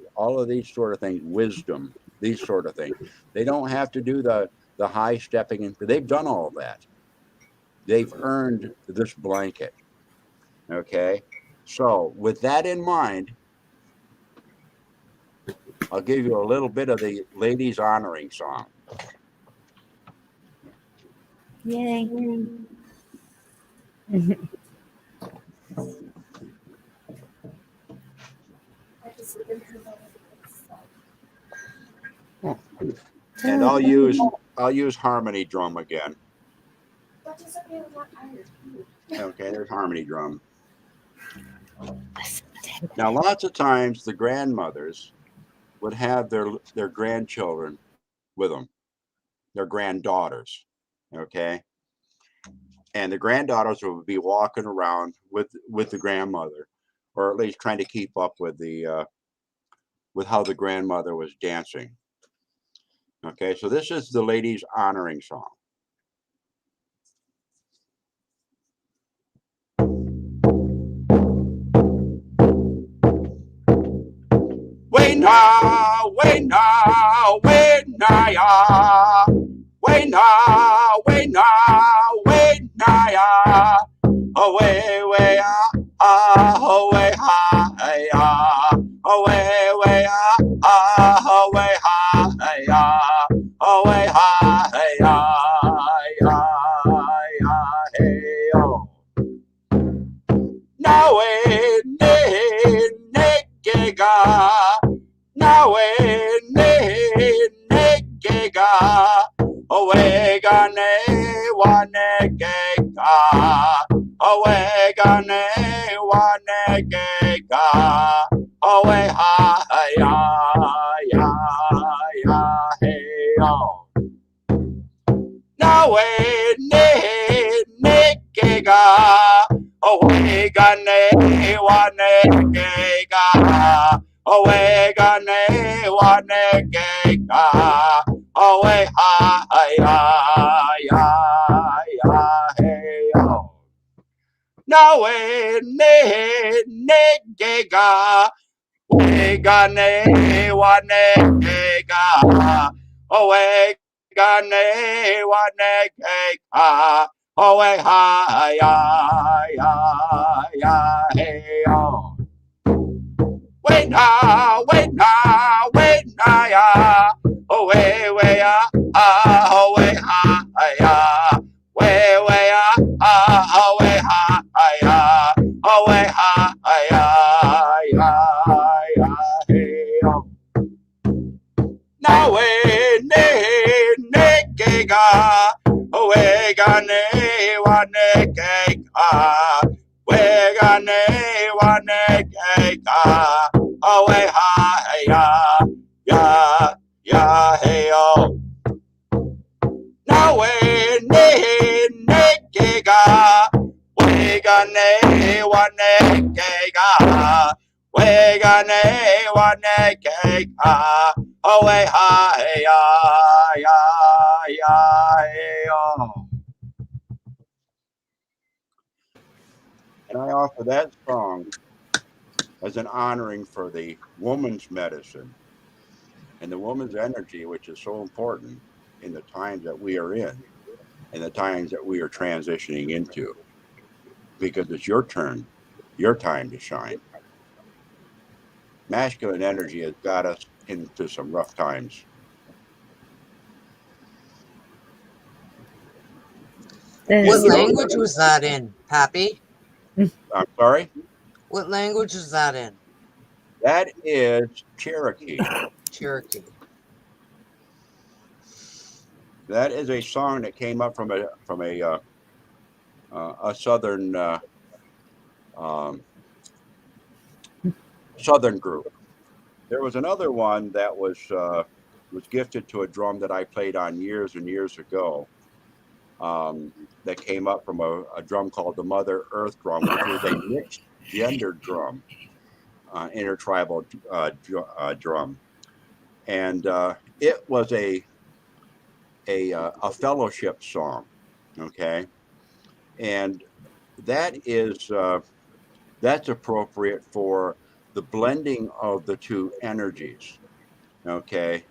[SPEAKER 5] sort of things, wisdom, these sort of things. They don't have to do the high stepping in. They've done all of that. They've earned this blanket. Okay. So with that in mind, I'll give you a little bit of the ladies honoring song.
[SPEAKER 1] Yay.
[SPEAKER 5] And I'll use harmony drum again. Okay, there's harmony drum. Now, lots of times the grandmothers would have their grandchildren with them, their granddaughters. Okay, and the granddaughters would be walking around with the grandmother, or at least trying to keep up with with how the grandmother was dancing. Okay, so this is the ladies honoring song. Wait now, wait now, wait now, ya. Wait now, wait now, wait now, ya. Away, way, away, hi, ya. Away, way, away, hi, ya. Away, hi, ya, hey, oh. Now, Negega, nawe negega, awegane wanegega, awegane wanegega, awe ha ya hey oh. Nawe negega, awegane wanegega, awegane wanegega, awe ha ya hey oh. nawe ne gega Wegane wanega, Owegane wanega, Owe ha ya hey oh. Wait na ya, Owe ya, Owe ha ya, Owe ha ya, Owe ha ya, hey oh. Nawe ne gega, Wegane wanega, Wegane wanega, Owe ha ya hey oh. Nawe ne gega, Wegane wanega, Wegane wanega, Owe ha ya hey oh. And I offer that song as an honoring for the woman's medicine and the woman's energy, which is so important in the times that we are in and the times that we are transitioning into, because it's your turn, your time to shine. Masculine energy has got us into some rough times.
[SPEAKER 2] What language was that in, Pappy?
[SPEAKER 5] I'm sorry?
[SPEAKER 2] What language is that in?
[SPEAKER 5] That is Cherokee.
[SPEAKER 2] Cherokee.
[SPEAKER 5] That is a song that came up from a southern southern group. There was another one that was gifted to a drum that I played on years and years ago. That came up from a drum called the Mother Earth drum, which is a mixed gender drum, intertribal drum, and it was a fellowship song, okay, and that is that's appropriate for the blending of the two energies, okay,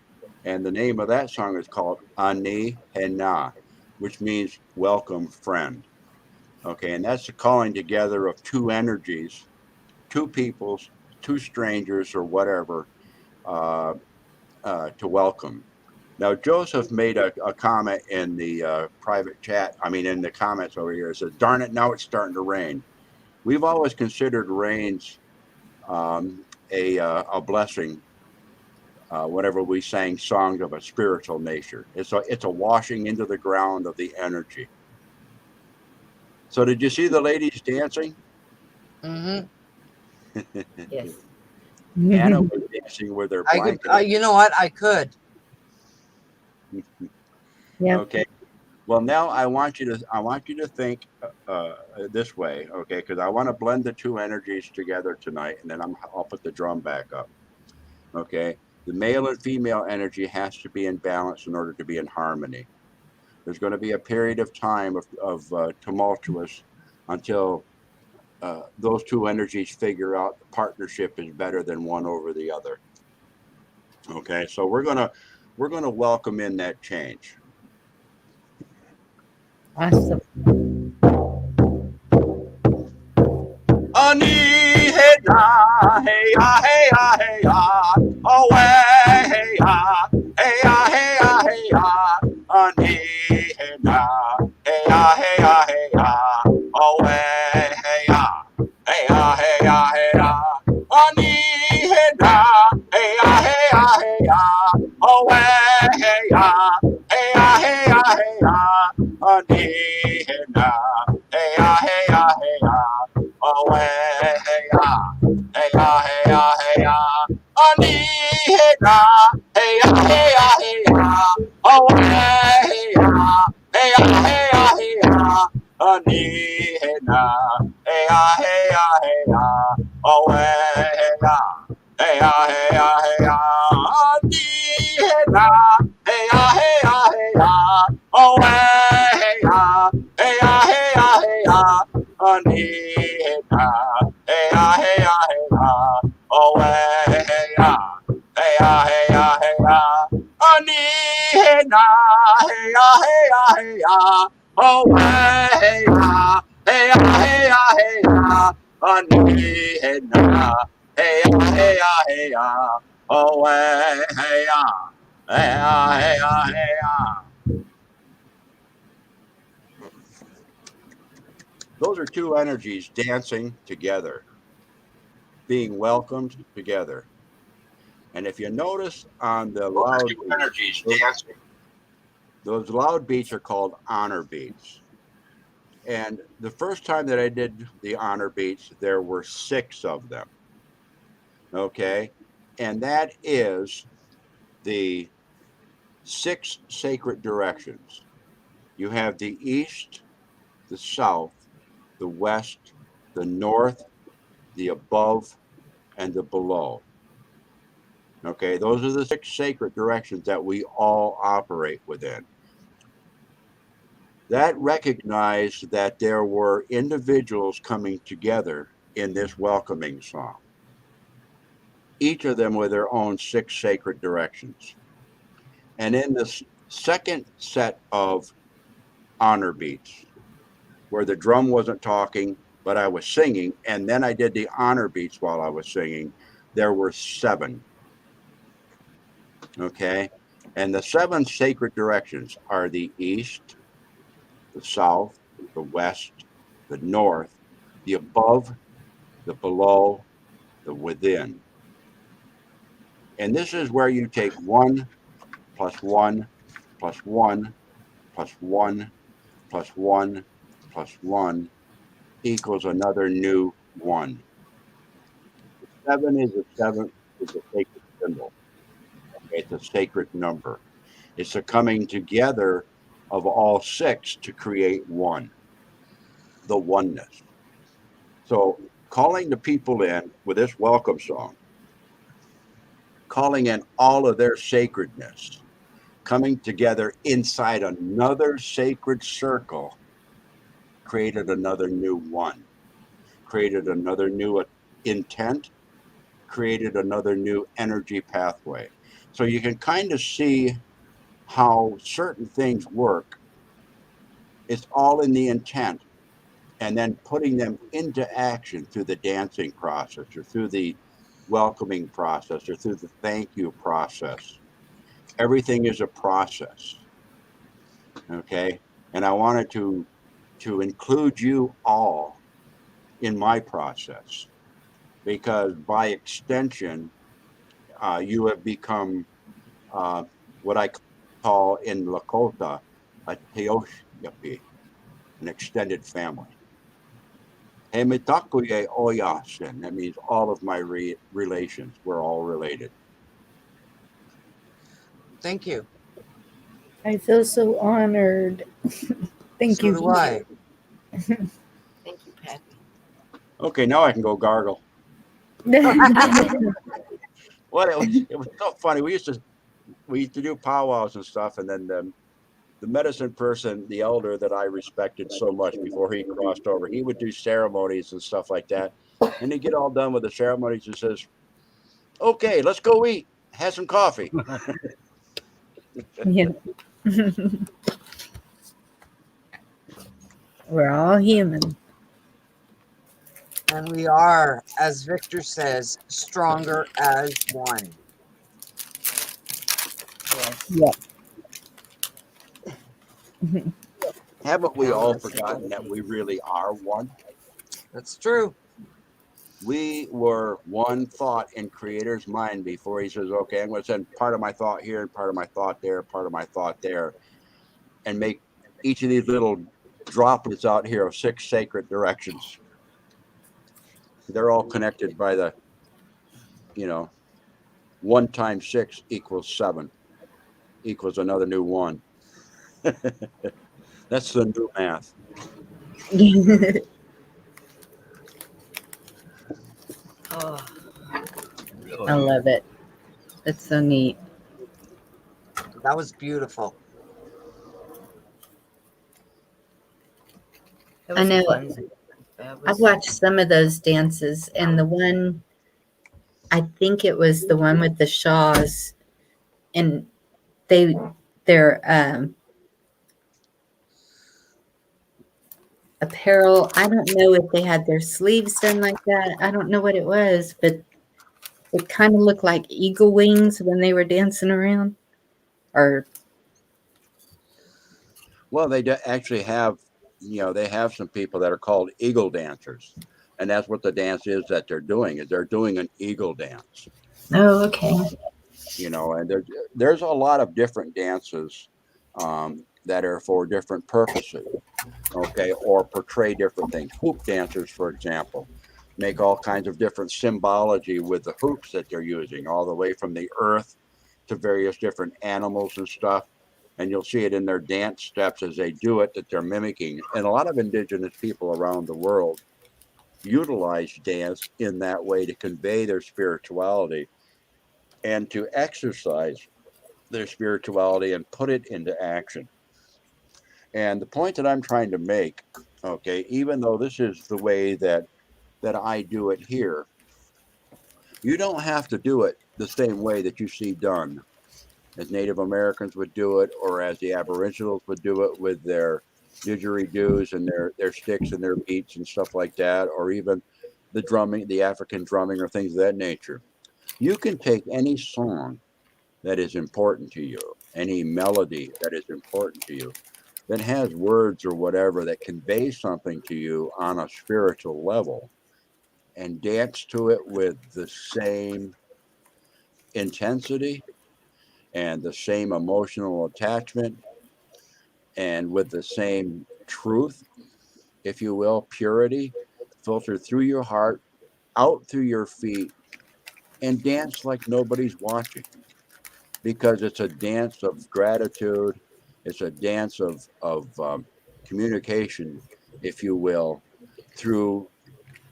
[SPEAKER 5] and the name of that song is called Ani Hena, which means welcome friend, okay, and that's the calling together of two energies, two peoples, two strangers or whatever, to welcome. Now, Joseph made a comment in the private chat, in the comments over here. It says, darn it, now it's starting to rain. We've always considered rains a blessing whenever we sang songs of a spiritual nature. It's a washing into the ground of the energy. So did you see the ladies dancing?
[SPEAKER 2] Mm-hmm.
[SPEAKER 4] Yes.
[SPEAKER 5] Anna was dancing with her blanket.
[SPEAKER 2] You know what? I could.
[SPEAKER 1] Yeah.
[SPEAKER 5] Okay. Well, now I want you to think this way, okay? Because I want to blend the two energies together tonight, and then I'll put the drum back up. Okay. The male and female energy has to be in balance in order to be in harmony. There's going to be a period of time of tumultuous until those two energies figure out the partnership is better than one over the other. Okay, so we're gonna welcome in that change.
[SPEAKER 1] Awesome.
[SPEAKER 5] Ani hey ya hey ya hey ya hey ya away hey ya hey ya hey ya hey ya ani hey ya hey ya hey ya hey ya away hey ya hey ya hey ya hey ya ani hey ya hey ya hey ya hey ya away hey ya hey ya hey ya hey ya ani hey ya hey ya hey ya hey ya away hey ya hey ya hey ya hey ya ani hey ya hey ya hey ya hey ya away hey ya hey ya hey ya hey ya ani hey ya hey ya hey ya hey ya away hey ya hey ya hey ya hey ya ani hey ya hey ya hey ya hey ya away hey ya hey ya hey ya hey ya ani hey na, hey ah, hey ah, hey ah, oh hey ah, hey ah, hey ah, hey ah, ani hey na, hey ah, hey ah, hey ah, oh hey ah, hey ah, hey ah, hey ah, ani hey na, hey ah, hey ah, hey ah, oh hey ah, hey ah, hey ah, hey ah. Those are two energies dancing together, being welcomed together. And if you notice on the loud beats, those loud beats are called honor beats. And the first time that I did the honor beats, there were 6 of them. Okay. And that is the 6 sacred directions. You have the east, the south, the west, the north, the above, and the below. Okay, those are the 6 sacred directions that we all operate within. That recognized that there were individuals coming together in this welcoming song, each of them with their own 6 sacred directions. And in the second set of honor beats, where the drum wasn't talking, but I was singing, and then I did the honor beats while I was singing, there were 7. Okay. And the 7 sacred directions are the east, the south, the west, the north, the above, the below, the within. And this is where you take 1 plus 1 plus 1 plus 1 plus 1 plus 1 equals another new 1. 7 is a 7 is a sacred symbol. Okay? It's a sacred number. It's a coming together of all 6 to create 1, the oneness. So calling the people in with this welcome song, calling in all of their sacredness, coming together inside another sacred circle, created another new 1, created another new intent, created another new energy pathway. So you can kind of see how certain things work. It's all in the intent, and then putting them into action through the dancing process or through the welcoming process or through the thank you process. Everything is a process. Okay. And I wanted to include you all in my process, because by extension, you have become what I call in Lakota a Teoshiapi, an extended family. He mitakuye oyasin. That means all of my relations. We're all related.
[SPEAKER 2] Thank you.
[SPEAKER 1] I feel so honored. Thank
[SPEAKER 2] So
[SPEAKER 1] you.
[SPEAKER 2] do I.
[SPEAKER 4] Thank you, Pappy.
[SPEAKER 5] Okay, now I can go gargle. Well, it was so funny. We used to do powwows and stuff, and then the medicine person, the elder that I respected so much before he crossed over, he would do ceremonies and stuff like that. And he'd get all done with the ceremonies and says, "Okay, let's go eat. Have some coffee."
[SPEAKER 1] Yeah. We're all human.
[SPEAKER 2] And we are, as Victor says, stronger as one.
[SPEAKER 4] Yes.
[SPEAKER 1] Yep.
[SPEAKER 5] Haven't we all forgotten that we really are one?
[SPEAKER 2] That's true.
[SPEAKER 5] We were one thought in Creator's mind before he says, okay, I'm going to send part of my thought here and part of my thought there, part of my thought there, and make each of these little droplets out here of 6 sacred directions. They're all connected by the, 1 times 6 equals 7, equals another new 1. That's the new math.
[SPEAKER 4] Oh,
[SPEAKER 1] I love it. It's so neat.
[SPEAKER 2] That was beautiful.
[SPEAKER 4] that
[SPEAKER 1] I
[SPEAKER 4] was
[SPEAKER 1] know.
[SPEAKER 4] fun.
[SPEAKER 1] I've watched some of those dances, and the one, I think it was the one with the Shaws, and their apparel. I don't know if they had their sleeves done like that. I don't know what it was, but it kind of looked like eagle wings when they were dancing around. Or
[SPEAKER 5] Well, they actually have, they have some people that are called eagle dancers, and that's what the dance is that they're doing. Is they're doing an eagle dance.
[SPEAKER 1] oh, okay.
[SPEAKER 5] And there's a lot of different dances that are for different purposes, okay, or portray different things. Hoop dancers, for example, make all kinds of different symbology with the hoops that they're using, all the way from the earth to various different animals and stuff. And you'll see it in their dance steps as they do it, that they're mimicking. And a lot of indigenous people around the world utilize dance in that way to convey their spirituality and to exercise their spirituality and put it into action. And the point that I'm trying to make, okay, even though this is the way that I do it here, you don't have to do it the same way that you see done as Native Americans would do it, or as the Aboriginals would do it with their didgeridoos and their sticks and their beats and stuff like that, or even the drumming, the African drumming, or things of that nature. You can take any song that is important to you, any melody that is important to you, that has words or whatever that conveys something to you on a spiritual level, and dance to it with the same intensity and the same emotional attachment and with the same truth, if you will, purity, filter through your heart, out through your feet, and dance like nobody's watching, because it's a dance of gratitude. It's a dance of communication, if you will, through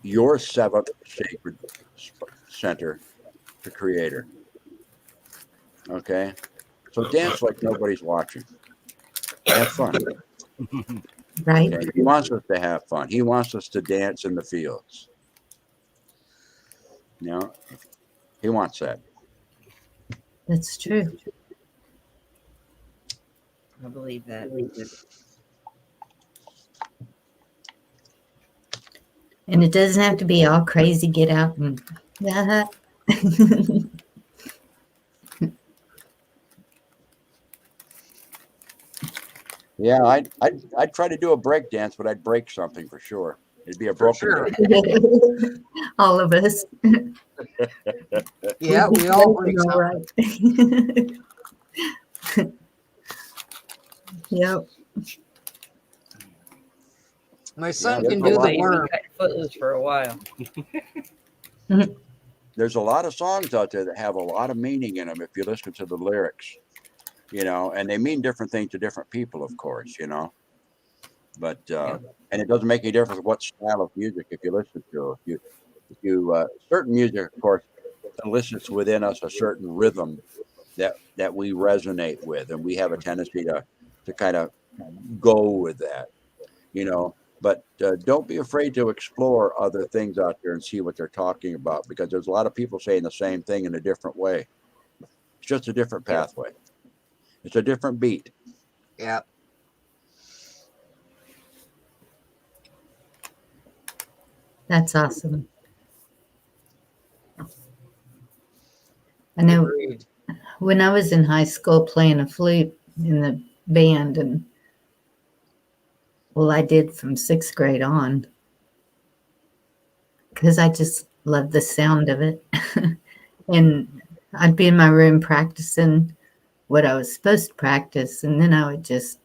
[SPEAKER 5] your seventh sacred center, the Creator. Okay? So dance like nobody's watching. Have fun.
[SPEAKER 1] Right.
[SPEAKER 5] Okay? He wants us to have fun. He wants us to dance in the fields. He wants that.
[SPEAKER 1] That's true.
[SPEAKER 4] I believe that.
[SPEAKER 1] And it doesn't have to be all crazy, get out and
[SPEAKER 5] Yeah, I'd try to do a break dance, but I'd break something for sure. It'd be a
[SPEAKER 2] For
[SPEAKER 5] broken
[SPEAKER 2] sure.
[SPEAKER 5] dance.
[SPEAKER 1] all of us.
[SPEAKER 2] Yeah, we all break
[SPEAKER 1] all
[SPEAKER 2] something.
[SPEAKER 1] right. Yep.
[SPEAKER 2] My son
[SPEAKER 5] there's
[SPEAKER 2] can
[SPEAKER 5] a
[SPEAKER 2] do
[SPEAKER 5] lot
[SPEAKER 2] the
[SPEAKER 5] of-
[SPEAKER 2] worm.
[SPEAKER 4] Footloose for a while.
[SPEAKER 5] There's a lot of songs out there that have a lot of meaning in them if you listen to the lyrics, and they mean different things to different people, of course, but and it doesn't make any difference what style of music if you listen to it. If you certain music, of course, elicits within us a certain rhythm that we resonate with, and we have a tendency to kind of go with that, but don't be afraid to explore other things out there and see what they're talking about, because there's a lot of people saying the same thing in a different way. It's just a different pathway. It's a different beat.
[SPEAKER 2] Yeah.
[SPEAKER 1] That's awesome. I know
[SPEAKER 2] Agreed.
[SPEAKER 1] when I was in high school playing a flute in the band, and well, I did from 6th grade on, because I just loved the sound of it. And I'd be in my room practicing what I was supposed to practice, and then I would just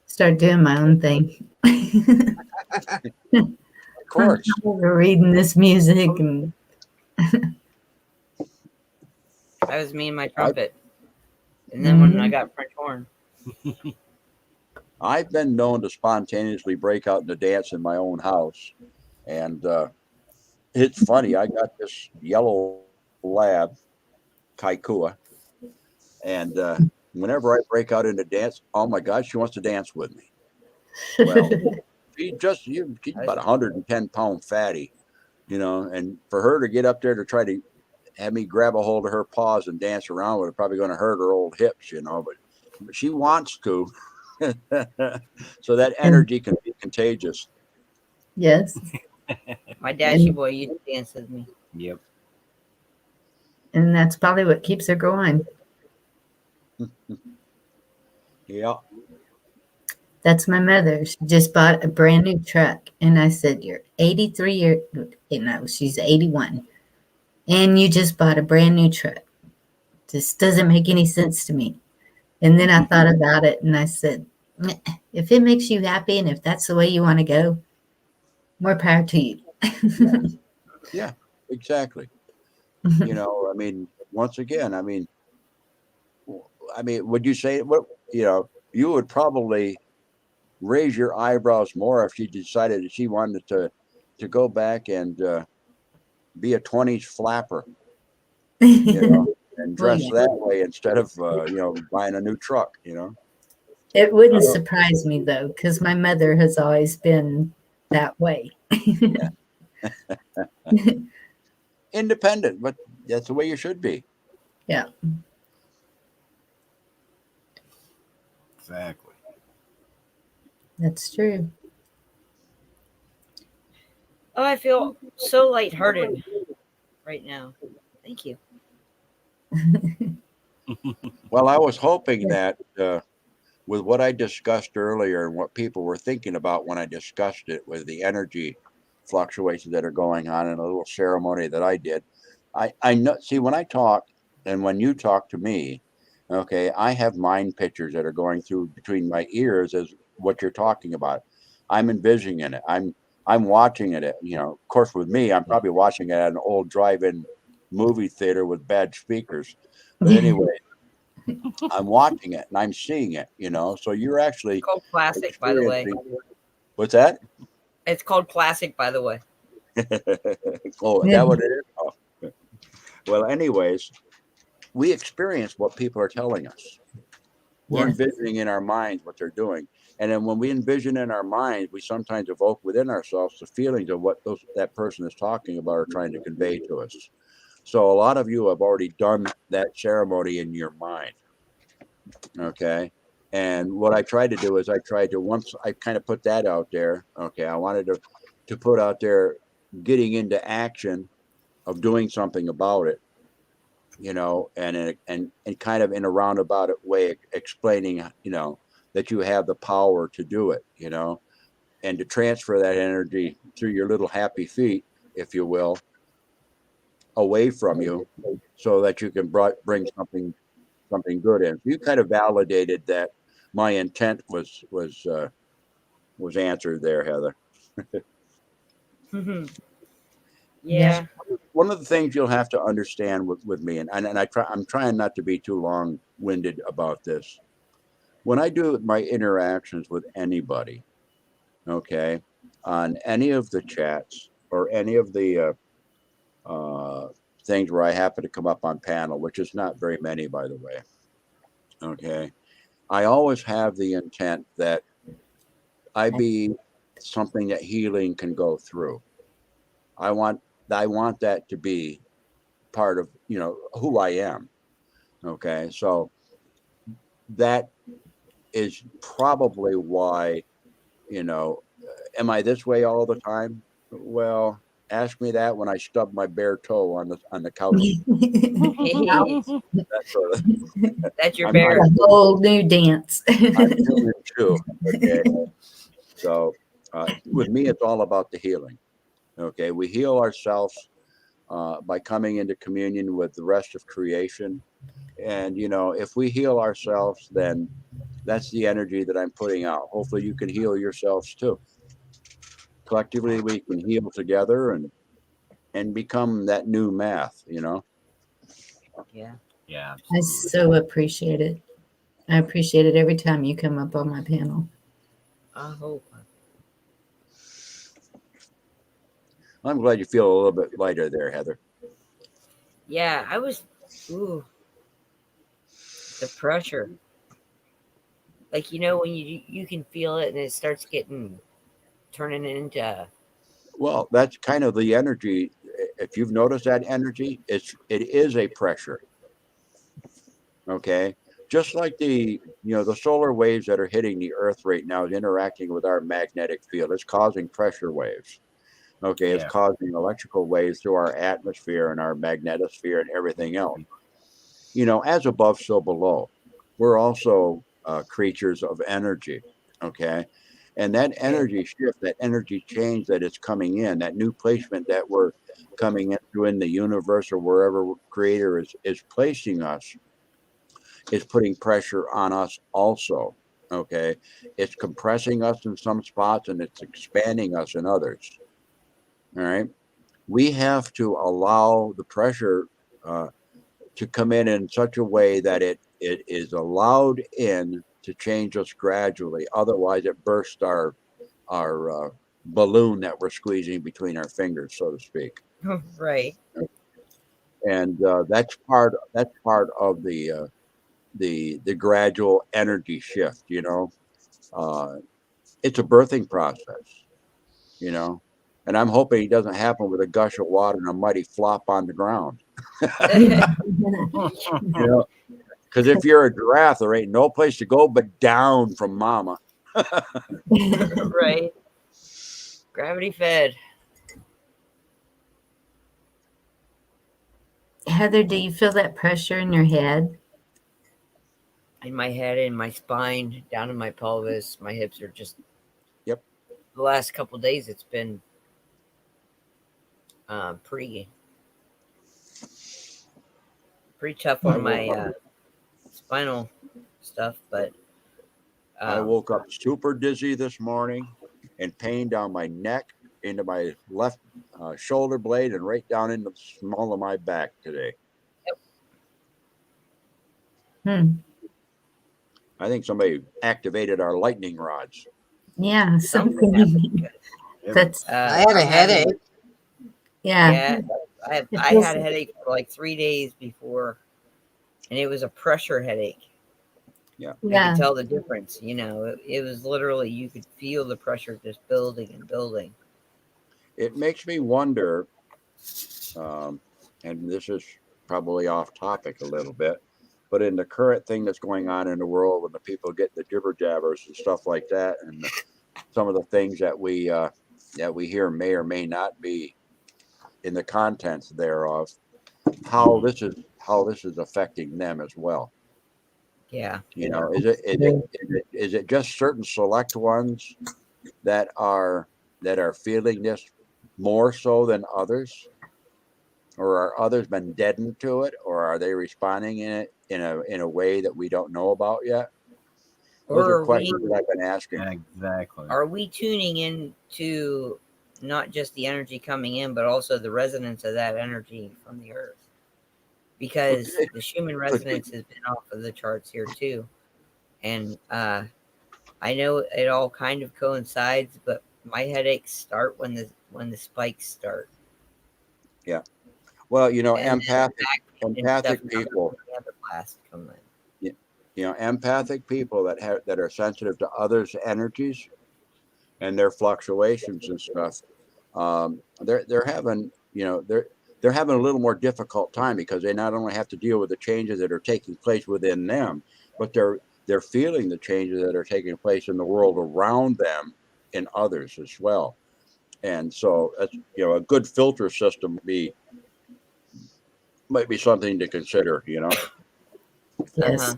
[SPEAKER 1] start doing my own thing.
[SPEAKER 5] Of course.
[SPEAKER 1] Reading this music, and
[SPEAKER 4] That was me and my trumpet. And then when I got French horn.
[SPEAKER 5] I've been known to spontaneously break out into dance in my own house. And it's funny. I got this yellow lab, Kaikua. And whenever I break out into dance, oh my God, she wants to dance with me. Well, she's about 110-pound fatty, and for her to get up there to try to have me grab a hold of her paws and dance around with it, probably going to hurt her old hips, but she wants to. So that energy can be contagious.
[SPEAKER 1] Yes.
[SPEAKER 4] My dashy boy used to dance with me.
[SPEAKER 3] Yep.
[SPEAKER 1] And that's probably what keeps her going.
[SPEAKER 5] Yeah.
[SPEAKER 1] That's my mother. She just bought a brand new truck. And I said, you're 83 years, no, she's 81. And you just bought a brand new truck. This doesn't make any sense to me. And then I thought about it and I said, if it makes you happy and if that's the way you want to go, more power to you.
[SPEAKER 5] Yeah, exactly. Once again, would you say you would probably raise your eyebrows more if she decided that she wanted to go back and be a 20s flapper, and dress that way instead of buying a new truck.
[SPEAKER 1] It wouldn't surprise me though, because my mother has always been that way.
[SPEAKER 5] Independent, but that's the way you should be.
[SPEAKER 1] Yeah.
[SPEAKER 3] Exactly.
[SPEAKER 1] That's true.
[SPEAKER 4] Oh, I feel so lighthearted right now. Thank you.
[SPEAKER 5] Well, I was hoping that with what I discussed earlier and what people were thinking about when I discussed it with the energy fluctuations that are going on in a little ceremony that I did, I know. See, when I talk and when you talk to me, okay, I have mind pictures that are going through between my ears as what you're talking about. I'm envisioning it. I'm watching it. Of course, with me, I'm probably watching it at an old drive-in movie theater with bad speakers. But anyway, I'm watching it and I'm seeing it. So you're actually
[SPEAKER 4] It's called classic, by the way.
[SPEAKER 5] What's that?
[SPEAKER 4] It's called classic, by the way.
[SPEAKER 5] Oh, is that what it is? Oh. Well, anyways, we experience what people are telling us. We're envisioning in our minds what they're doing. And then when we envision in our minds, we sometimes evoke within ourselves the feelings of what that person is talking about or trying to convey to us. So a lot of you have already done that ceremony in your mind. Okay. And what I tried to do is once I kind of put that out there, okay, I wanted to put out there getting into action of doing something about it, and kind of in a roundabout way explaining, that you have the power to do it, and to transfer that energy through your little happy feet, if you will, away from you so that you can bring something good in. You kind of validated that my intent was answered there, Heather.
[SPEAKER 4] Yeah.
[SPEAKER 5] One of the things you'll have to understand with me, and I'm trying not to be too long-winded about this. When I do my interactions with anybody, okay, on any of the chats or any of the things where I happen to come up on panel, which is not very many, by the way, okay, I always have the intent that I be something that healing can go through. I want that to be part of who I am. Okay, so that is probably why am I this way all the time? Well, ask me that when I stub my bare toe on the couch. That sort of.
[SPEAKER 4] That's your bear.
[SPEAKER 1] A whole new dance.
[SPEAKER 5] I'm human too. Okay, so with me, it's all about the healing. Okay, we heal ourselves by coming into communion with the rest of creation. And, if we heal ourselves, then that's the energy that I'm putting out. Hopefully you can heal yourselves too. Collectively, we can heal together and become that new math,
[SPEAKER 4] Yeah.
[SPEAKER 3] Yeah.
[SPEAKER 1] I so appreciate it. I appreciate it every time you come up on my panel.
[SPEAKER 4] I hope.
[SPEAKER 5] I'm glad you feel a little bit lighter there, Heather.
[SPEAKER 4] Yeah, I was. Ooh. The pressure. Like, when you can feel it and it starts getting turning into.
[SPEAKER 5] Well, that's kind of the energy. If you've noticed that energy, it is a pressure. Okay, just like the solar waves that are hitting the Earth right now is interacting with our magnetic field. It's causing pressure waves. Okay, it's causing electrical waves through our atmosphere and our magnetosphere and everything else. As above, so below. We're also creatures of energy. Okay, and that energy shift, that energy change that is coming in, that new placement that we're coming into in the universe or wherever Creator is placing us, is putting pressure on us also. Okay, it's compressing us in some spots and it's expanding us in others. All right, we have to allow the pressure to come in such a way that it is allowed in to change us gradually. Otherwise, it bursts our balloon that we're squeezing between our fingers, so to speak.
[SPEAKER 4] Right.
[SPEAKER 5] And that's part of the gradual energy shift. It's a birthing process. And I'm hoping it doesn't happen with a gush of water and a mighty flop on the ground. Because if you're a giraffe, there ain't no place to go but down from mama.
[SPEAKER 4] Right. Gravity fed.
[SPEAKER 1] Heather, do you feel that pressure in your head?
[SPEAKER 4] In my head, in my spine, down in my pelvis, my hips are just.
[SPEAKER 5] Yep.
[SPEAKER 4] The last couple of days, it's been pretty tough on my spinal stuff, but
[SPEAKER 5] I woke up super dizzy this morning and pain down my neck, into my left shoulder blade, and right down into the small of my back today. I think somebody activated our lightning rods.
[SPEAKER 1] Yeah, something. That's.
[SPEAKER 2] I had a headache.
[SPEAKER 1] Yeah.
[SPEAKER 4] I had a headache for like 3 days before, and it was a pressure headache.
[SPEAKER 5] Yeah.
[SPEAKER 4] I could tell the difference. It was literally, you could feel the pressure just building and building.
[SPEAKER 5] It makes me wonder, and this is probably off topic a little bit, but in the current thing that's going on in the world, when the people get the jibber jabbers and stuff like that, and some of the things that we hear may or may not be in the contents thereof, how this is affecting them as well.
[SPEAKER 4] Yeah.
[SPEAKER 5] Is it just certain select ones that are feeling this more so than others? Or are others been deadened to it, or are they responding in a way that we don't know about yet? Those are questions that I've been asking.
[SPEAKER 3] Exactly.
[SPEAKER 4] Are we tuning in to not just the energy coming in, but also the resonance of that energy from the earth? Because the Schumann resonance has been off of the charts here too. And I know it all kind of coincides, but my headaches start when the spikes start.
[SPEAKER 5] Yeah. Well, empathic people. Empathic people that are sensitive to others' energies and their fluctuations and stuff. They're having they're having a little more difficult time because they not only have to deal with the changes that are taking place within them, but they're feeling the changes that are taking place in the world around them in others as well. And so that's a good filter system might be something to consider.
[SPEAKER 1] Yes.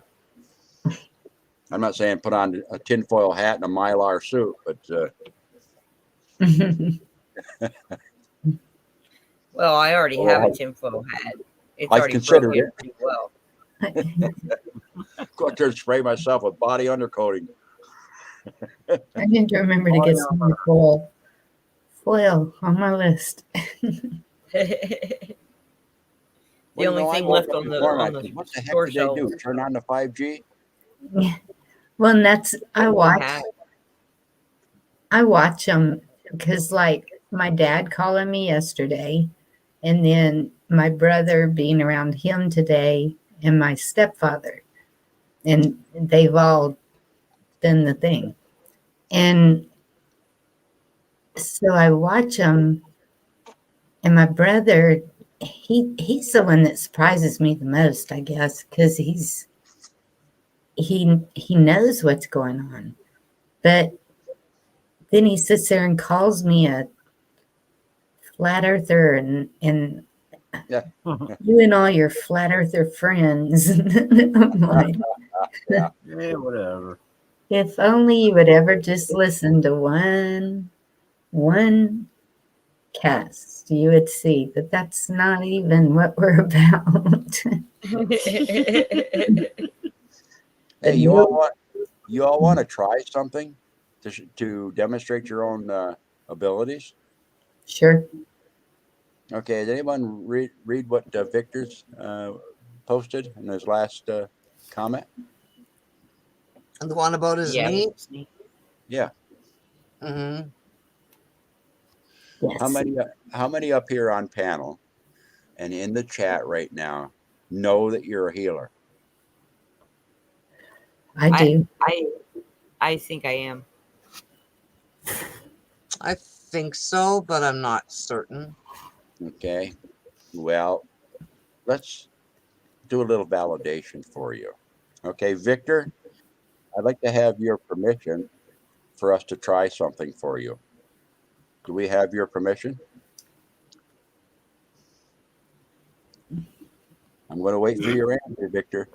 [SPEAKER 5] I'm not saying put on a tinfoil hat and a Mylar suit, but
[SPEAKER 4] well, I already have a tinfoil hat. It's
[SPEAKER 5] I've
[SPEAKER 4] already
[SPEAKER 5] considered
[SPEAKER 4] broken
[SPEAKER 5] it
[SPEAKER 4] pretty well.
[SPEAKER 5] Go out there and spray myself with body undercoating.
[SPEAKER 1] I need to remember to get some foil on my list.
[SPEAKER 4] The only thing left on the
[SPEAKER 5] what the heck
[SPEAKER 4] store
[SPEAKER 5] did they
[SPEAKER 4] shelf.
[SPEAKER 5] do? Turn on the 5G?
[SPEAKER 1] Well, and that's I watch them because, like, my dad calling me yesterday, and then my brother being around him today, and my stepfather, and they've all done the thing. And So I watch them, and my brother, he's the one that surprises me the most, I guess, because he knows what's going on. But then he sits there and calls me a flat earther and
[SPEAKER 5] Yeah.
[SPEAKER 1] you and all your flat earther friends. I'm like,
[SPEAKER 5] Yeah.
[SPEAKER 3] Yeah, whatever.
[SPEAKER 1] if only you would ever just listen to one cast, you would see that that's not even what we're about.
[SPEAKER 5] Hey, you all want to try something to demonstrate your own abilities?
[SPEAKER 1] Sure.
[SPEAKER 5] Okay, did anyone read what Victor's posted in his last comment?
[SPEAKER 2] And the one about his knee?
[SPEAKER 5] Yeah.
[SPEAKER 2] Mm-hmm.
[SPEAKER 1] Yes.
[SPEAKER 5] How many up here on panel and in the chat right now know that you're a healer?
[SPEAKER 1] I do.
[SPEAKER 4] I think I am.
[SPEAKER 2] I think so, but I'm not certain.
[SPEAKER 5] Okay. Well, let's do a little validation for you. Okay, Victor, I'd like to have your permission for us to try something for you. Do we have your permission? I'm going to wait for your answer, Victor.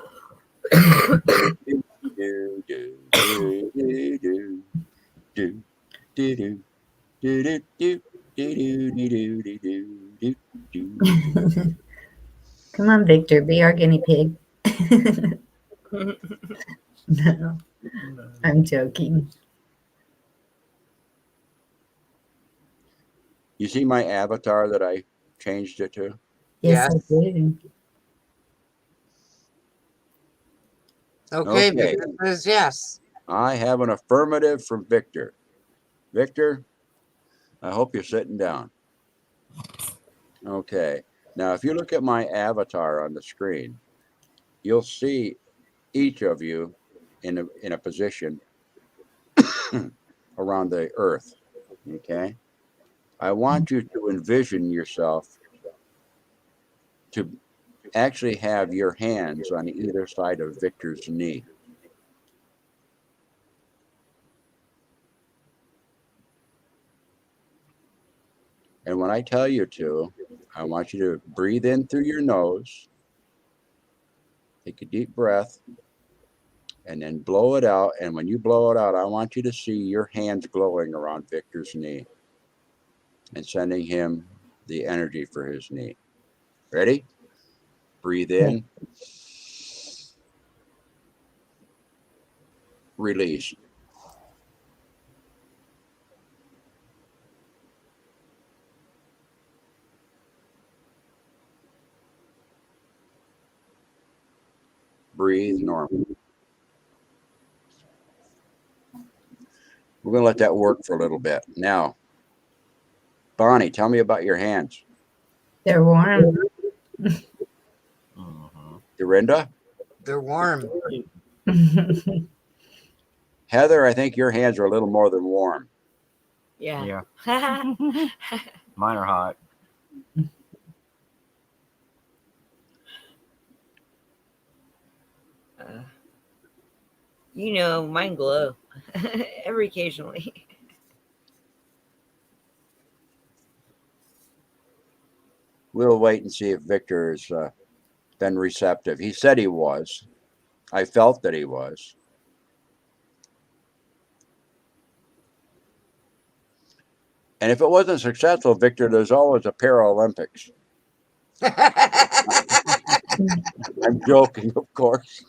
[SPEAKER 1] Come on, Victor, be our guinea pig. No, I'm joking.
[SPEAKER 5] You see my avatar that I changed it to?
[SPEAKER 1] Yes,
[SPEAKER 2] Yes.
[SPEAKER 1] I do.
[SPEAKER 2] Okay,
[SPEAKER 5] Okay.
[SPEAKER 2] Victor says yes.
[SPEAKER 5] I have an affirmative from Victor. Victor, I hope you're sitting down. Okay. Now, if you look at my avatar on the screen, you'll see each of you in a position around the earth. Okay. I want you to envision yourself to actually have your hands on either side of Victor's knee. And when I tell you to, I want you to breathe in through your nose, take a deep breath, and then blow it out. And when you blow it out, I want you to see your hands glowing around Victor's knee and sending him the energy for his knee. Ready? Breathe in. Release. Breathe normal. We're going to let that work for a little bit. Now, Bonnie, tell me about your hands.
[SPEAKER 1] They're warm.
[SPEAKER 5] Dorinda?
[SPEAKER 2] They're warm.
[SPEAKER 5] Heather, I think your hands are a little more than warm.
[SPEAKER 4] Yeah.
[SPEAKER 3] Mine are hot.
[SPEAKER 4] Mine glow every occasionally.
[SPEAKER 5] We'll wait and see if Victor's been receptive. He said he was. I felt that he was. And if it wasn't successful, Victor, there's always a Paralympics. I'm joking, of course.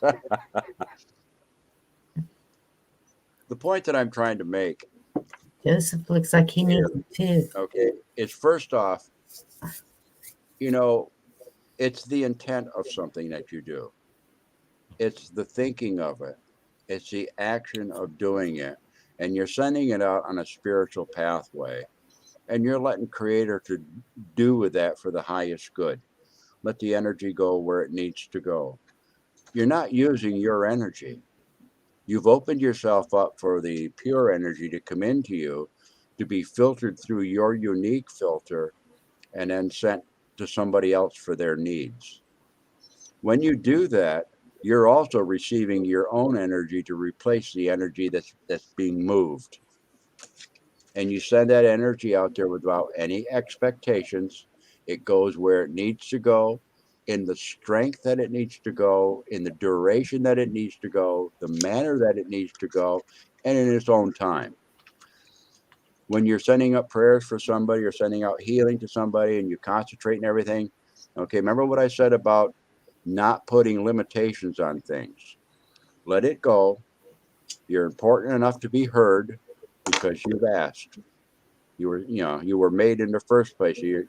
[SPEAKER 5] The point that I'm trying to make,
[SPEAKER 1] Joseph looks like he needs it too.
[SPEAKER 5] okay, is first off, it's the intent of something that you do. It's the thinking of it. It's the action of doing it. And you're sending it out on a spiritual pathway. And you're letting Creator to do with that for the highest good. Let the energy go where it needs to go. You're not using your energy. You've opened yourself up for the pure energy to come into you to be filtered through your unique filter and then sent to somebody else for their needs. When you do that, you're also receiving your own energy to replace the energy that's being moved. And you send that energy out there without any expectations. It goes where it needs to go, in the strength that it needs to go, in the duration that it needs to go, the manner that it needs to go, and in its own time. When you're sending up prayers for somebody or sending out healing to somebody and you concentrate and everything, okay, remember what I said about not putting limitations on things. Let it go. You're important enough to be heard because you've asked. You were made in the first place. You're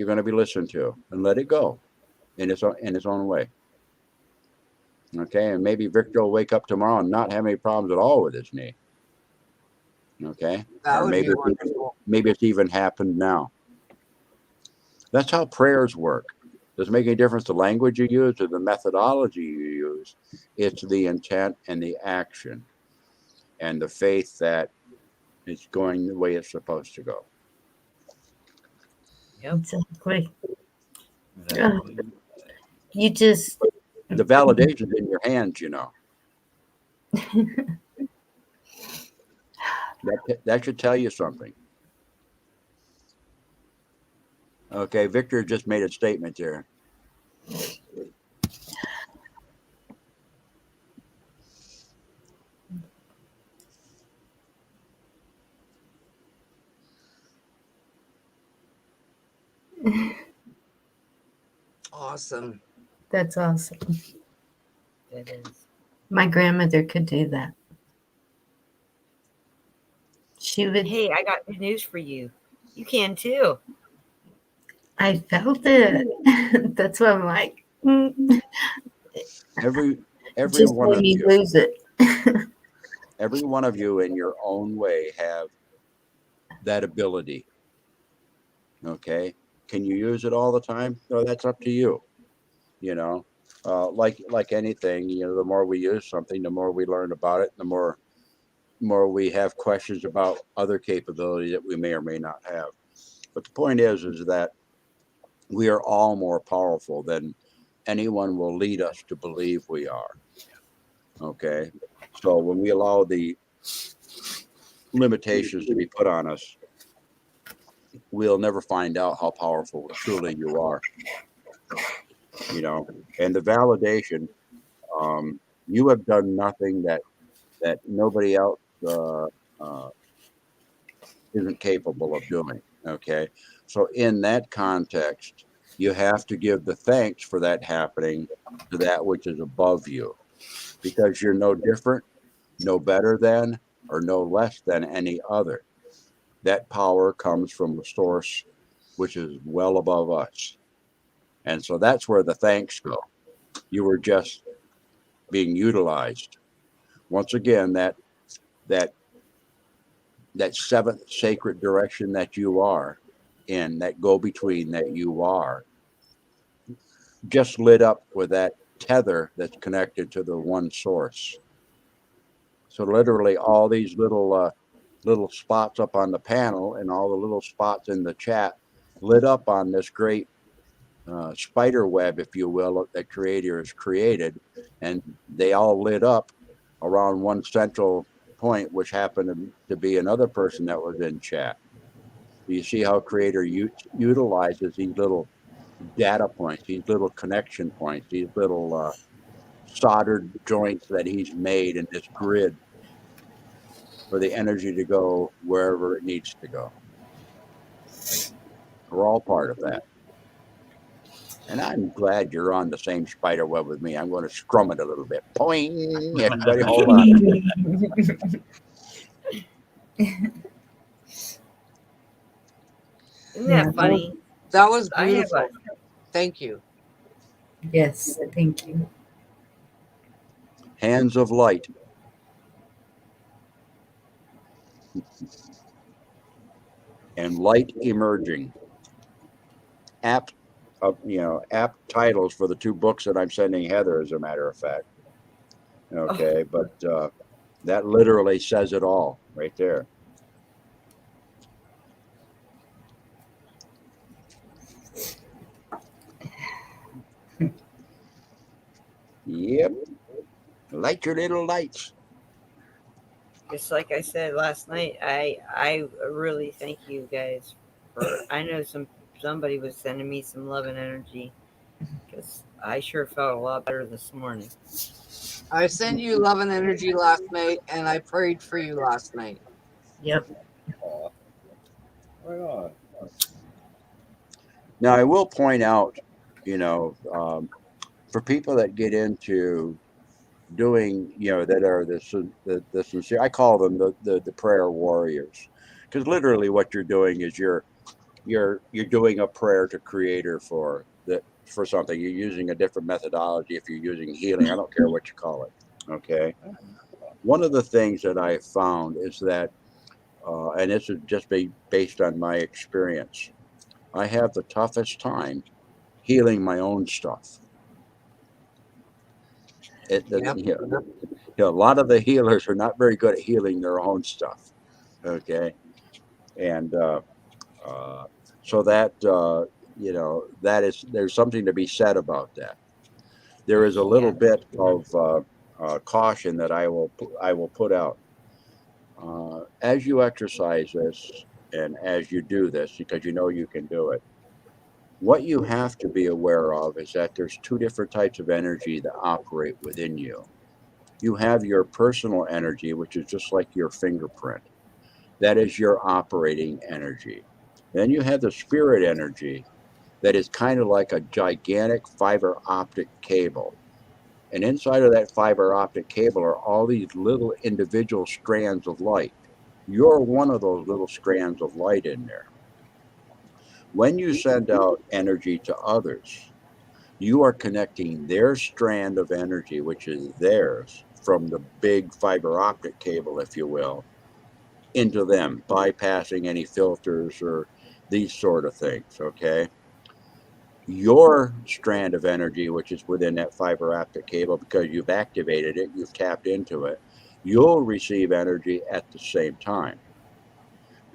[SPEAKER 5] going to be listened to, and let it go in its own way. Okay, and maybe Victor will wake up tomorrow and not have any problems at all with his knee. Okay,
[SPEAKER 2] That
[SPEAKER 5] or
[SPEAKER 2] would be wonderful.
[SPEAKER 5] maybe it's even happened now. That's how prayers work. Does it make any difference the language you use or the methodology you use? It's the intent and the action and the faith that it's going the way it's supposed to go.
[SPEAKER 4] Yep.
[SPEAKER 1] Exactly.
[SPEAKER 3] Exactly.
[SPEAKER 1] You just,
[SPEAKER 5] The validation's in your hands, That should tell you something. Okay, Victor just made a statement there.
[SPEAKER 2] Awesome.
[SPEAKER 1] that's awesome.
[SPEAKER 4] It is.
[SPEAKER 1] My grandmother could do that. She would,
[SPEAKER 4] Hey, I got good news for you. You can too.
[SPEAKER 1] I felt it. That's why I'm like,
[SPEAKER 5] Every
[SPEAKER 1] just
[SPEAKER 5] one
[SPEAKER 1] made
[SPEAKER 5] of
[SPEAKER 1] me
[SPEAKER 5] you,
[SPEAKER 1] lose it.
[SPEAKER 5] every one of you in your own way have that ability. Okay, can you use it all the time? No, that's up to you. Like anything, the more we use something, the more we learn about it, the more we have questions about other capabilities that we may or may not have. But the point is that we are all more powerful than anyone will lead us to believe we are. Okay, so when we allow the limitations to be put on us, we'll never find out how powerful truly you are. And the validation, you have done nothing that nobody else isn't capable of doing. Okay, so in that context, you have to give the thanks for that happening to that which is above you, because you're no different, no better than, or no less than any other. That power comes from the source, which is well above us. And so that's where the thanks go. You were just being utilized. Once again, that seventh sacred direction that you are in, that go-between that you are, just lit up with that tether that's connected to the one source. So literally all these little spots up on the panel and all the little spots in the chat lit up on this great spider web, if you will, that creator has created, and they all lit up around one central point, which happened to be another person that was in chat. You see how creator utilizes these little data points, these little connection points, these little soldered joints that he's made in this grid for the energy to go wherever it needs to go. We're all part of that. And I'm glad you're on the same spider web with me. I'm going to scrum it a little bit. Poing! Everybody hold on.
[SPEAKER 4] Isn't that funny?
[SPEAKER 2] That was
[SPEAKER 4] I have
[SPEAKER 2] beautiful. Thank you.
[SPEAKER 1] Yes, thank you.
[SPEAKER 5] Hands of light. And light emerging. Apt titles for the two books that I'm sending Heather, as a matter of fact. Okay, but that literally says it all right there. Light your little lights.
[SPEAKER 4] Just like I said last night, I really thank you guys for. I know somebody was sending me some love and energy because I sure felt a lot better this morning.
[SPEAKER 2] I sent you love and energy last night, and I prayed for you last night.
[SPEAKER 4] Yep.
[SPEAKER 5] Right on. Now, I will point out, for people that get into doing, that are the sincere, I call them the prayer warriors, because literally what you're doing is you're doing a prayer to Creator for something. You're using a different methodology. If you're using healing, I don't care what you call it. Okay. One of the things that I found is that, and this is just based on my experience, I have the toughest time healing my own stuff.
[SPEAKER 2] Yep.
[SPEAKER 5] A lot of the healers are not very good at healing their own stuff. Okay. And so that, there's something to be said about that. There is a little bit of caution that I will put out. As you exercise this and as you do this, because you can do it, what you have to be aware of is that there's two different types of energy that operate within you. You have your personal energy, which is just like your fingerprint. That is your operating energy. Then you have the spirit energy that is kind of like a gigantic fiber optic cable. And inside of that fiber optic cable are all these little individual strands of light. You're one of those little strands of light in there. When you send out energy to others, you are connecting their strand of energy, which is theirs, from the big fiber optic cable, if you will, into them, bypassing any filters or these sort of things. Okay. Your strand of energy, which is within that fiber optic cable, because you've activated it, you've tapped into it, you'll receive energy at the same time.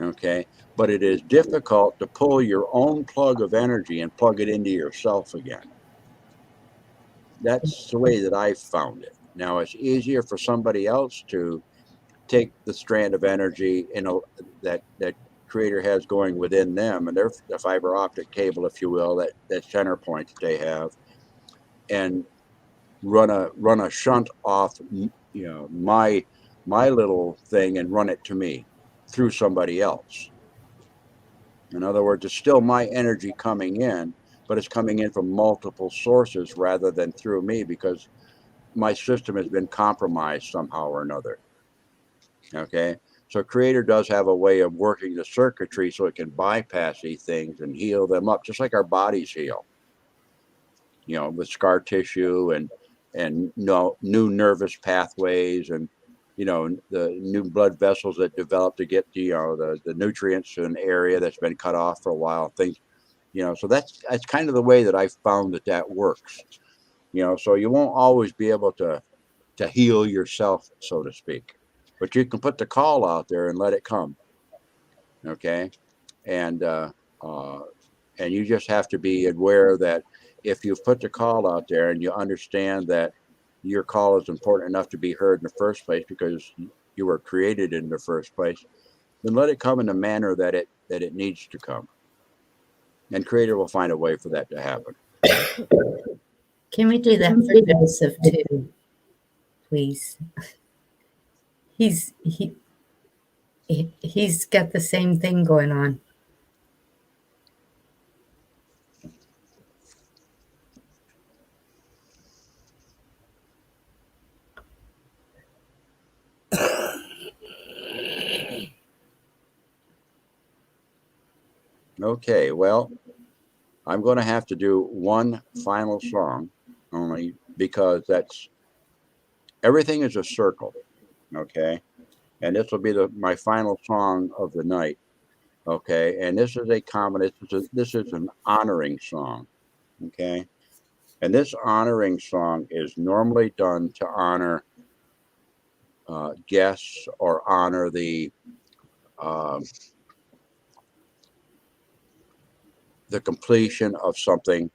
[SPEAKER 5] Okay. But it is difficult to pull your own plug of energy and plug it into yourself again. That's the way that I found it. Now, it's easier for somebody else to take the strand of energy that Creator has going within them and the fiber optic cable, if you will, that center point that they have, and run a shunt off, my little thing and run it to me through somebody else. In other words, it's still my energy coming in, but it's coming in from multiple sources rather than through me, because my system has been compromised somehow or another. Okay. So Creator does have a way of working the circuitry so it can bypass these things and heal them up, just like our bodies heal, with scar tissue and new nervous pathways and, the new blood vessels that develop to get, the nutrients to an area that's been cut off for a while, things, so that's kind of the way that I found that works, so you won't always be able to heal yourself, so to speak. But you can put the call out there and let it come. Okay. And you just have to be aware that if you've put the call out there and you understand that your call is important enough to be heard in the first place because you were created in the first place, then let it come in the manner that it needs to come. And Creator will find a way for that to happen.
[SPEAKER 1] Can we do that for Joseph too, please? He's got the same thing going on.
[SPEAKER 5] Okay, well, I'm going to have to do one final song only because everything is a circle. Okay. And this will be my final song of the night. Okay. And this is this is an honoring song. Okay. And this honoring song is normally done to honor guests or honor the completion of something,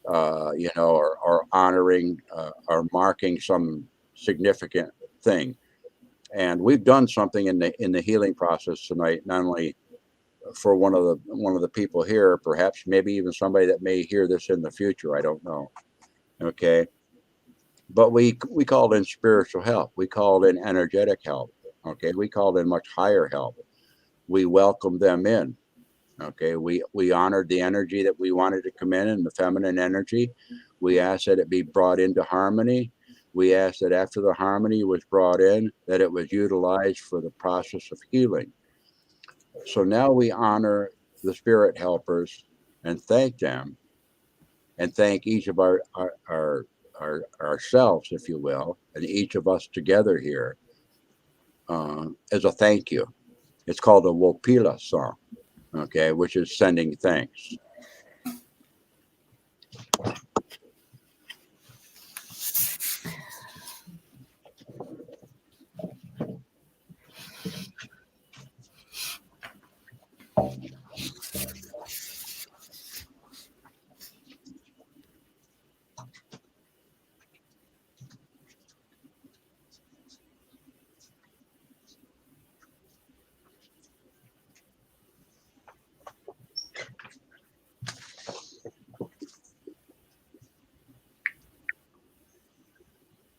[SPEAKER 5] or honoring or marking some significant thing. And we've done something in the healing process tonight, not only for one of the people here, perhaps maybe even somebody that may hear this in the future. I don't know. Okay. But we called in spiritual help. We called in energetic help. Okay. We called in much higher help. We welcomed them in. Okay. We honored the energy that we wanted to come in, the feminine energy. We asked that it be brought into harmony. We asked that after the harmony was brought in, that it was utilized for the process of healing. So now we honor the spirit helpers and thank them, and thank each of ourselves, if you will, and each of us together here as a thank you. It's called a Lopila Song, okay, which is sending thanks.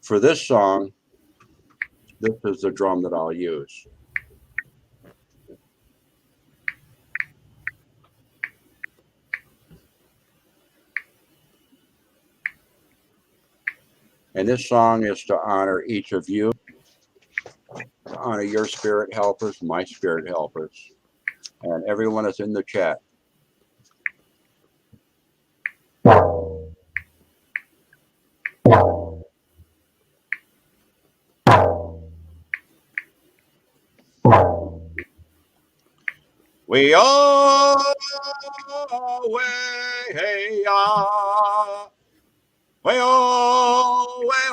[SPEAKER 5] For this song, this is the drum that I'll use. And this song is to honor each of you, to honor your spirit helpers, my spirit helpers, and everyone that's in the chat. We all way up. We all way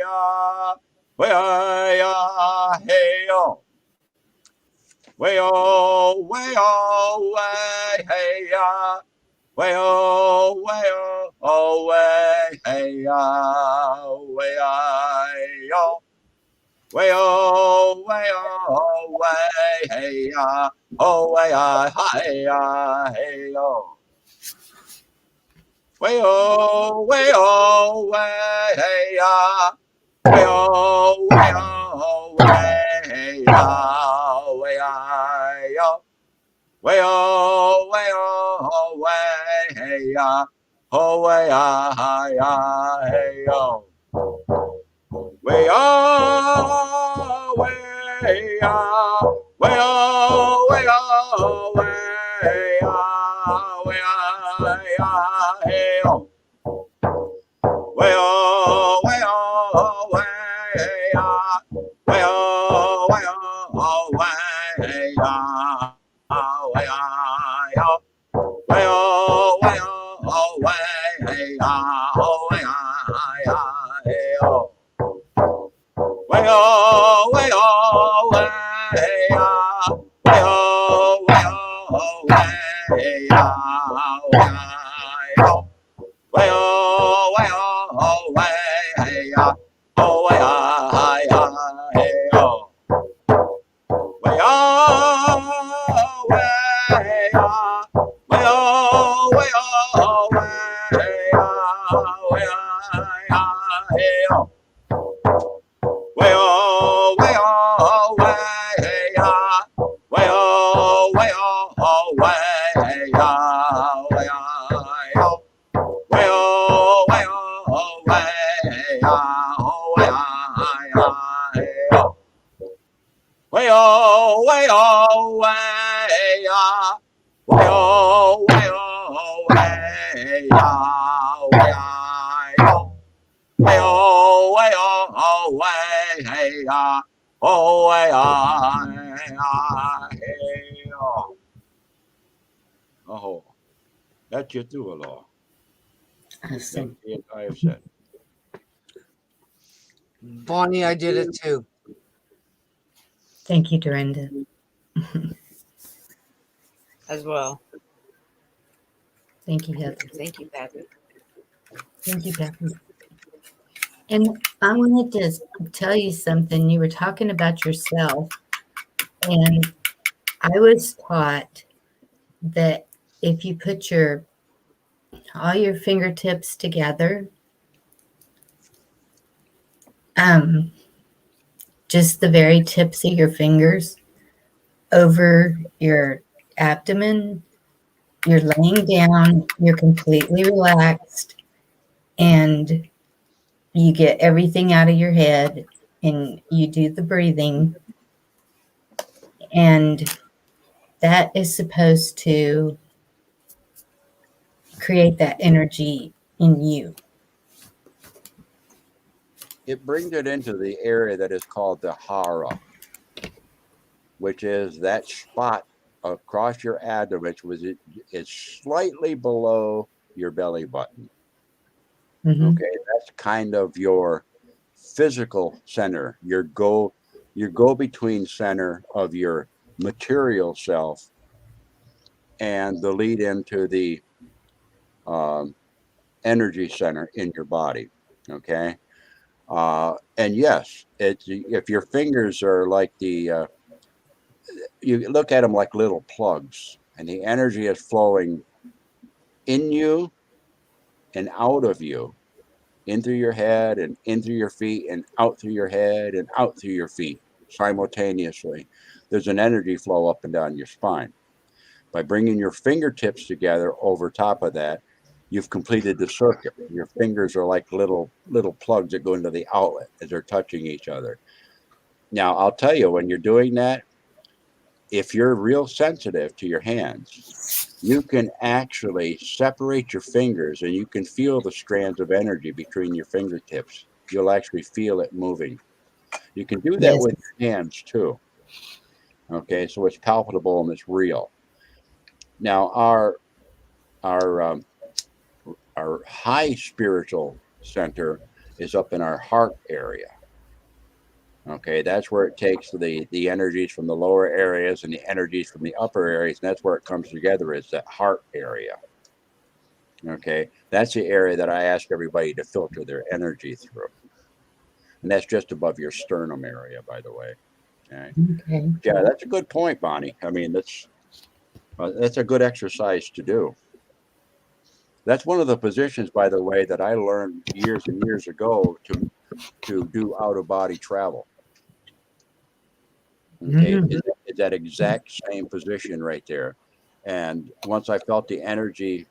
[SPEAKER 5] up. We are hey yo. We all way up. We all way hey yo. We are yo. Way oh hey ya, oh way hey ya, hey yo. Way oh hey ya, way oh hey ya, way yo. Way oh hey ya, oh way hey yo. Way oh, way oh, way oh, way oh, way oh, way oh, hey oh. Way oh, way oh, way oh, way oh, way oh, way oh, way oh. Way oh, way oh, way oh, way oh. Way oh, way oh, way ah, way oh, way oh, way ah, way oh, way oh, way ah, oh way ah, hey oh, way oh, way ah, way oh, way oh, way ah, hey oh. Way oh, way oh, way ah, way oh, way oh, way ah, way oh, way oh, way oh, way ah, oh way ah, way oh, way oh, way ah, way oh, way oh, way ah, way ah. Way oh, way oh, way hey oh, way hey oh. That's you too, Aloe.
[SPEAKER 1] Awesome.
[SPEAKER 5] I have said.
[SPEAKER 2] Bonnie, I did it too.
[SPEAKER 1] Thank you, Dorinda.
[SPEAKER 4] as well.
[SPEAKER 1] Thank you, Heather.
[SPEAKER 4] Thank you, Patrick.
[SPEAKER 1] Thank you, Pepper. And I wanted to tell you something. You were talking about yourself, and I was taught that if you put all your fingertips together, um, just the very tips of your fingers over your abdomen, you're laying down, you're completely relaxed, and you get everything out of your head, and you do the breathing, and that is supposed to create that energy in you.
[SPEAKER 5] It brings it into the area that is called the hara, which is that spot across your abdomen, which is slightly below your belly button.
[SPEAKER 1] Mm-hmm.
[SPEAKER 5] Okay, that's kind of your physical center, your go between center of your material self, and the lead into the energy center in your body. Okay, and yes, if your fingers are like you look at them like little plugs, and the energy is flowing in you and out of you, in through your head and in through your feet and out through your head and out through your feet simultaneously. There's an energy flow up and down your spine. By bringing your fingertips together over top of that, you've completed the circuit. Your fingers are like little plugs that go into the outlet as they're touching each other. Now, I'll tell you, when you're doing that, if you're real sensitive to your hands, you can actually separate your fingers and you can feel the strands of energy between your fingertips. You'll actually feel it moving. You can do that
[SPEAKER 1] Yes.
[SPEAKER 5] with your hands too. Okay, so it's palpable and it's real. Now, our high spiritual center is up in our heart area. Okay, that's where it takes the energies from the lower areas and the energies from the upper areas, and that's where it comes together, is that heart area. Okay, that's the area that I ask everybody to filter their energy through, and that's just above your sternum area, by the way. Okay,
[SPEAKER 1] Okay.
[SPEAKER 5] yeah, that's a good point, Bonnie. I mean, that's a good exercise to do. That's one of the positions, by the way, that I learned years and years ago to do out of body travel. Okay,
[SPEAKER 1] Mm-hmm.
[SPEAKER 5] is that exact same position right there. And once I felt the energy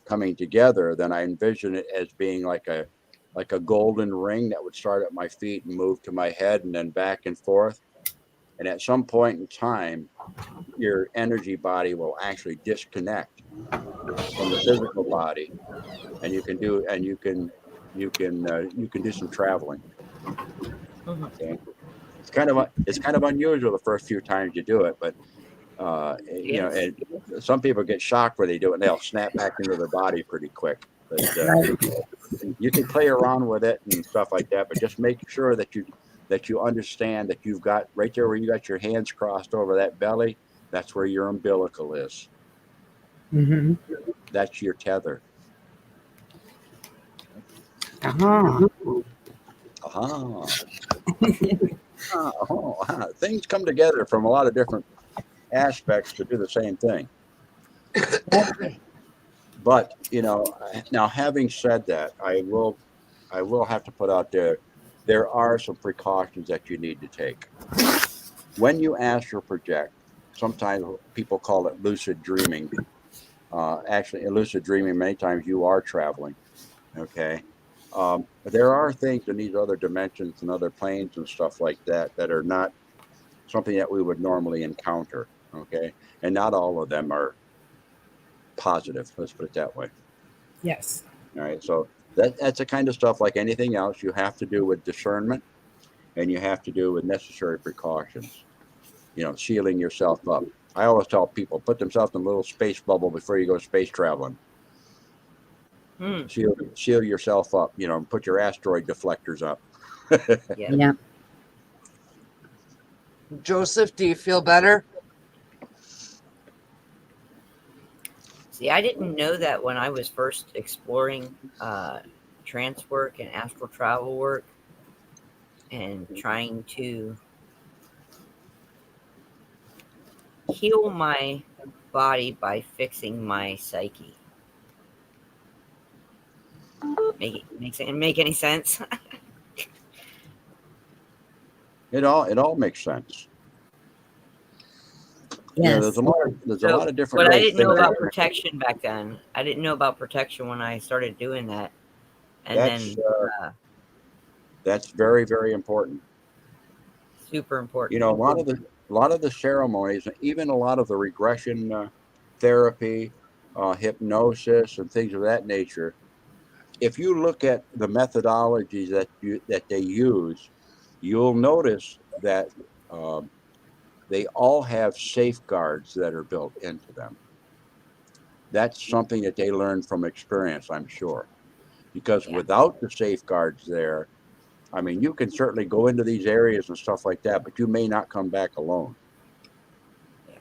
[SPEAKER 5] coming together, then I envisioned it as being like a golden ring that would start at my feet and move to my head and then back and forth. And at some point in time, your energy body will actually disconnect from the physical body, and you can do some traveling.
[SPEAKER 4] Mhm.
[SPEAKER 5] Okay, it's kind of unusual the first few times you do it, but
[SPEAKER 4] Yes.
[SPEAKER 5] and some people get shocked when they do it and they'll snap back into their body pretty quick. But you can play around with it and stuff like that, but just make sure that you understand that you've got right there where you got your hands crossed over that belly. That's where your umbilical is.
[SPEAKER 1] Mm-hmm.
[SPEAKER 5] That's your tether.
[SPEAKER 1] Uh-huh.
[SPEAKER 5] Aha. Things come together from a lot of different aspects to do the same thing. But now having said that, I will have to put out there are some precautions that you need to take when you astral project. Sometimes people call it lucid dreaming. Actually, in lucid dreaming, many times you are traveling. Okay, there are things in these other dimensions and other planes and stuff like that that are not something that we would normally encounter. Okay, and not all of them are positive. Let's put it that way.
[SPEAKER 1] Yes.
[SPEAKER 5] All right, so that's the kind of stuff, like anything else, you have to do with discernment, and you have to do with necessary precautions. Sealing yourself up. I always tell people, put themselves in a little space bubble before you go space traveling.
[SPEAKER 4] Hmm.
[SPEAKER 5] Seal yourself up. And put your asteroid deflectors up.
[SPEAKER 4] Yeah.
[SPEAKER 1] Yeah.
[SPEAKER 2] Joseph, do you feel better?
[SPEAKER 4] See, I didn't know that when I was first exploring trance work and astral travel work, and trying to heal my body by fixing my psyche. Make any sense?
[SPEAKER 5] It all makes sense. Yeah,
[SPEAKER 1] Yes.
[SPEAKER 5] there's a lot of different
[SPEAKER 4] But I
[SPEAKER 5] ways
[SPEAKER 4] didn't know
[SPEAKER 5] things
[SPEAKER 4] about
[SPEAKER 5] happen.
[SPEAKER 4] protection back then. I didn't know about protection when I started doing that. And
[SPEAKER 5] That's
[SPEAKER 4] then
[SPEAKER 5] that's very, very important.
[SPEAKER 4] super important.
[SPEAKER 5] You know, a lot of the ceremonies, even a lot of the regression therapy, hypnosis, and things of that nature. If you look at the methodologies that they use, you'll notice that um, they all have safeguards that are built into them. That's something that they learn from experience, I'm sure. Because
[SPEAKER 4] Yeah.
[SPEAKER 5] without the safeguards there, I mean, you can certainly go into these areas and stuff like that, but you may not come back alone.
[SPEAKER 4] Yeah.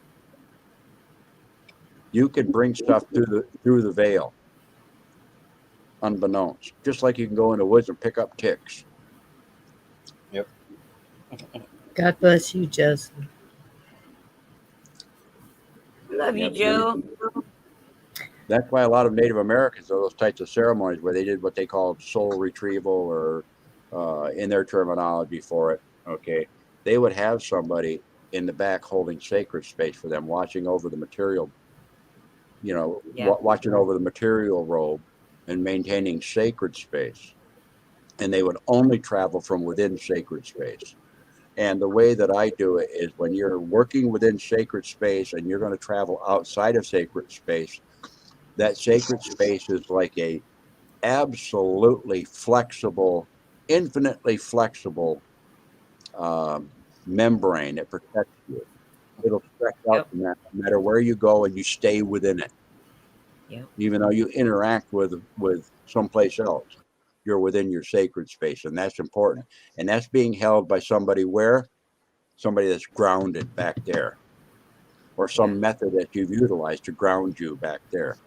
[SPEAKER 5] You can bring stuff through the veil, unbeknownst. Just like you can go into woods and pick up ticks.
[SPEAKER 3] Yep.
[SPEAKER 1] God bless you, Joseph.
[SPEAKER 4] Love you,
[SPEAKER 5] Yep.
[SPEAKER 4] Joe.
[SPEAKER 5] That's why a lot of Native Americans are those types of ceremonies where they did what they called soul retrieval, or in their terminology for it, okay, they would have somebody in the back holding sacred space for them, watching over the material,
[SPEAKER 4] Yeah.
[SPEAKER 5] watching over the material robe and maintaining sacred space. And they would only travel from within sacred space. And the way that I do it is when you're working within sacred space and you're going to travel outside of sacred space, that sacred space is like a absolutely flexible, infinitely flexible membrane that protects you. It'll stretch out
[SPEAKER 4] Yep.
[SPEAKER 5] no matter where you go, and you stay within it.
[SPEAKER 4] Yep.
[SPEAKER 5] Even though you interact with someplace else, you're within your sacred space, and that's important. And that's being held by somebody that's grounded back there, or some method that you've utilized to ground you back there.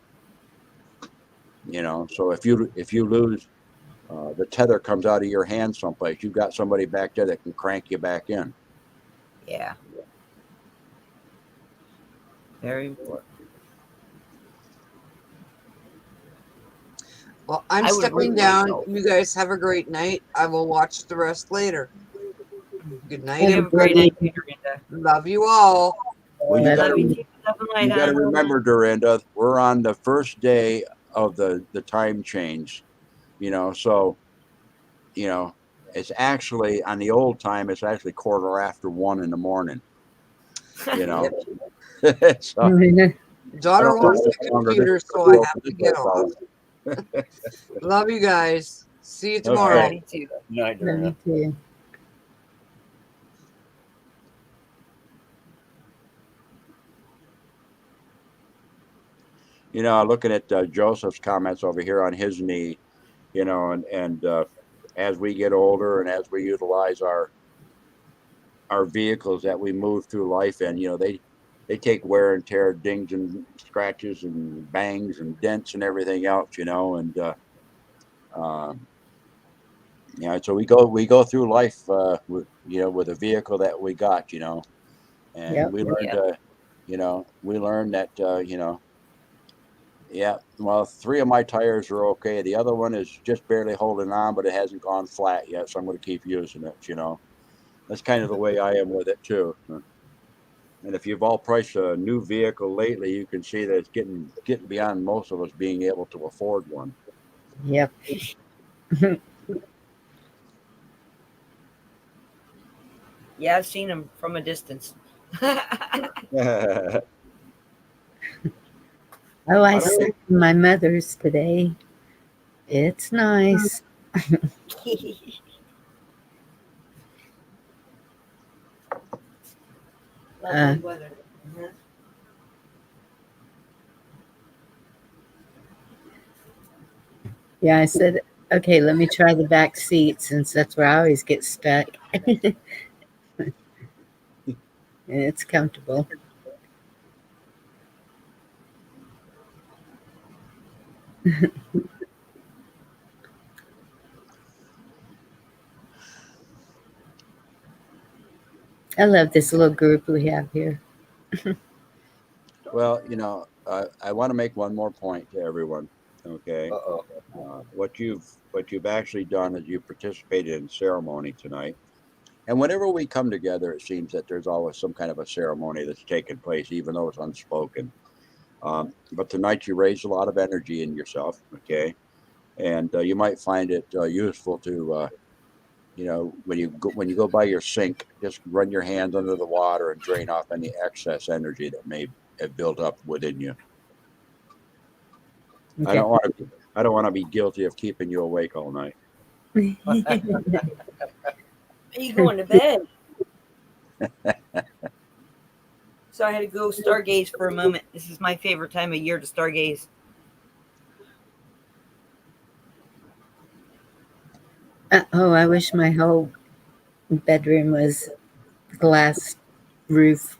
[SPEAKER 5] So if you lose, the tether comes out of your hand someplace, you've got somebody back there that can crank you back in.
[SPEAKER 4] Yeah. Very important.
[SPEAKER 2] Well, I'm
[SPEAKER 4] I would
[SPEAKER 2] stepping
[SPEAKER 4] really
[SPEAKER 2] down.
[SPEAKER 4] like
[SPEAKER 2] You guys have a great night. I will watch the rest later. Good night.
[SPEAKER 1] Have
[SPEAKER 4] You
[SPEAKER 1] a
[SPEAKER 4] have a great
[SPEAKER 1] great
[SPEAKER 4] night, Dorinda.
[SPEAKER 2] Love you all.
[SPEAKER 5] Well, you
[SPEAKER 1] Love
[SPEAKER 5] got
[SPEAKER 4] Love you
[SPEAKER 5] to
[SPEAKER 4] too. Love and light,
[SPEAKER 5] you got to
[SPEAKER 4] hon.
[SPEAKER 5] remember, Dorinda, we're on the first day of the time change. So it's actually on the old time. It's actually 1:15 in the morning. So
[SPEAKER 2] Daughter
[SPEAKER 5] don't know
[SPEAKER 2] wants
[SPEAKER 5] how
[SPEAKER 2] the
[SPEAKER 5] longer this
[SPEAKER 2] computer,
[SPEAKER 5] is
[SPEAKER 2] so
[SPEAKER 5] gonna
[SPEAKER 2] I
[SPEAKER 5] go
[SPEAKER 2] have
[SPEAKER 5] for
[SPEAKER 2] to
[SPEAKER 5] this
[SPEAKER 2] get
[SPEAKER 5] whole
[SPEAKER 2] off.
[SPEAKER 5] time.
[SPEAKER 2] Love you guys. See you
[SPEAKER 4] All
[SPEAKER 2] tomorrow.
[SPEAKER 4] right, you too.
[SPEAKER 3] Night,
[SPEAKER 1] Love
[SPEAKER 3] Darna.
[SPEAKER 1] you too.
[SPEAKER 5] Looking at Joseph's comments over here on his knee, and as we get older and as we utilize our vehicles that we move through life in, they take wear and tear, dings and scratches and bangs and dents and everything else, and so we go through life with a vehicle that we got, and
[SPEAKER 1] Yep.
[SPEAKER 5] we learned
[SPEAKER 4] Yeah.
[SPEAKER 5] we learned that yeah, well, 3 of my tires are okay. The other one is just barely holding on, but it hasn't gone flat yet, so I'm going to keep using it. That's kind of the way I am with it too. And if you've all priced a new vehicle lately, you can see that it's getting beyond most of us being able to afford one.
[SPEAKER 1] Yep.
[SPEAKER 4] Yeah, I've seen him from a distance.
[SPEAKER 1] Oh, I sent my mother's today. It's nice.
[SPEAKER 4] Lovely weather.
[SPEAKER 1] Yeah, I said, okay, let me try the back seat since that's where I always get stuck. And it's comfortable. I love this little group we have here.
[SPEAKER 5] Well, I want to make one more point to everyone. Okay,
[SPEAKER 3] Uh-oh.
[SPEAKER 5] what you've actually done is you participated in ceremony tonight. And whenever we come together, it seems that there's always some kind of a ceremony that's taking place, even though it's unspoken. But tonight you raised a lot of energy in yourself, okay? And you might find it useful to, when you go by your sink, just run your hand under the water and drain off any excess energy that may have built up within you. I
[SPEAKER 1] Okay.
[SPEAKER 5] don't want to be guilty of keeping you awake all night.
[SPEAKER 4] Are you going to bed? So I had to go stargaze for a moment. This is my favorite time of year to stargaze.
[SPEAKER 1] Oh, I wish my whole bedroom was glass roof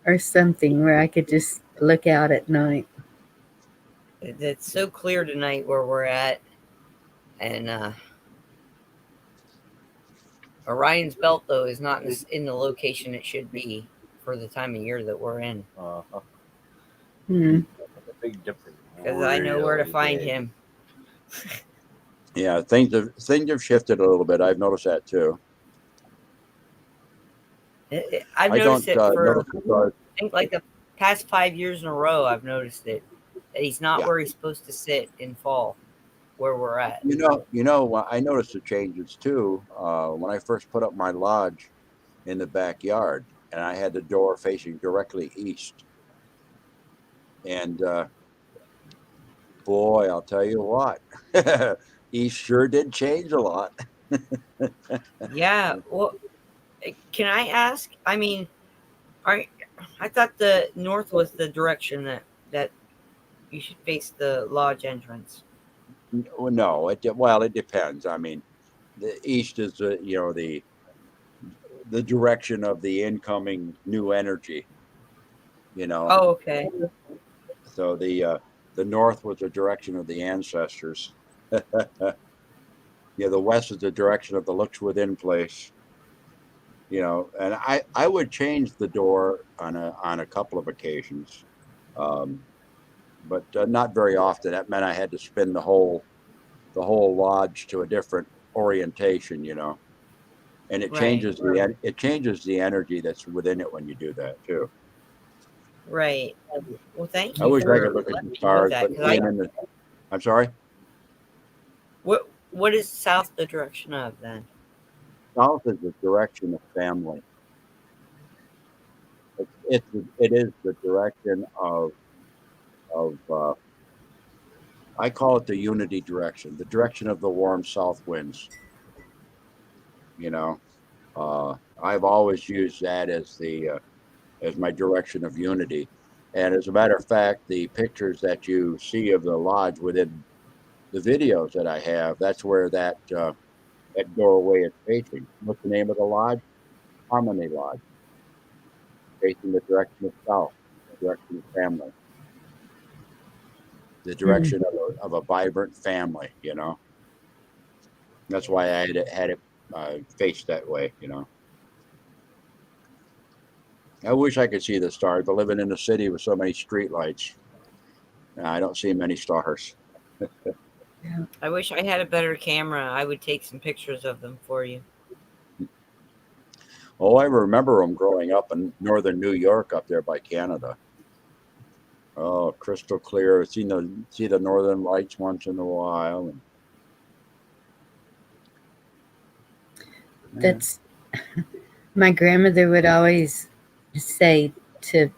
[SPEAKER 1] or something where I could just look out at night.
[SPEAKER 4] It's so clear tonight where we're at. And Orion's belt, though, is not in the location it should be for the time of year that we're in.
[SPEAKER 1] Hmm.
[SPEAKER 3] That's a big difference.
[SPEAKER 4] Because I know where to find
[SPEAKER 3] Really
[SPEAKER 4] him.
[SPEAKER 5] Yeah, things have shifted a little bit. I've noticed that too.
[SPEAKER 4] I've
[SPEAKER 5] I
[SPEAKER 4] noticed
[SPEAKER 5] don't
[SPEAKER 4] it for,
[SPEAKER 5] notice the stars.
[SPEAKER 4] I think, like the past 5 years in a row. I've noticed it. That he's not
[SPEAKER 5] Yeah.
[SPEAKER 4] where he's supposed to sit in fall, where we're at.
[SPEAKER 5] I noticed the changes too when I first put up my lodge in the backyard, and I had the door facing directly east. And boy, I'll tell you what, east sure did change a lot.
[SPEAKER 4] Yeah. Well, can I ask? I mean, I thought the north was the direction that you should face the lodge entrance.
[SPEAKER 5] No, it depends. I mean, the east is the direction of the incoming new energy.
[SPEAKER 4] Oh, okay.
[SPEAKER 5] So the north was the direction of the ancestors. Yeah, the west is the direction of the looks within place. And I would change the door on a couple of occasions, um, but not very often. That meant I had to spin the whole lodge to a different orientation, and it
[SPEAKER 4] Right.
[SPEAKER 5] changes the energy that's within it when you do that too.
[SPEAKER 4] Right. Well, thank
[SPEAKER 5] I
[SPEAKER 4] you
[SPEAKER 5] wish I
[SPEAKER 4] for
[SPEAKER 5] could look at
[SPEAKER 4] letting
[SPEAKER 5] the
[SPEAKER 4] me know
[SPEAKER 5] stars,
[SPEAKER 4] that.
[SPEAKER 5] but being in the I'm sorry.
[SPEAKER 4] What is south the direction of then?
[SPEAKER 5] South is the direction of family. It is the direction of I call it the unity direction, the direction of the warm south winds. You know, I've always used that as my direction of unity. And as a matter of fact, the pictures that you see of the lodge within the videos that I have, that's where that doorway is facing. What's the name of the lodge? Harmony Lodge, facing the direction of south, the direction of family, the direction of a vibrant family. That's why I had it faced that way. I wish I could see the stars, but living in a city with so many streetlights, I don't see many stars.
[SPEAKER 4] I wish I had a better camera. I would take some pictures of them for you.
[SPEAKER 5] Oh, I remember them growing up in northern New York, up there by Canada. Oh, crystal clear. See the northern lights once in a while. And,
[SPEAKER 1] That's my grandmother would always say to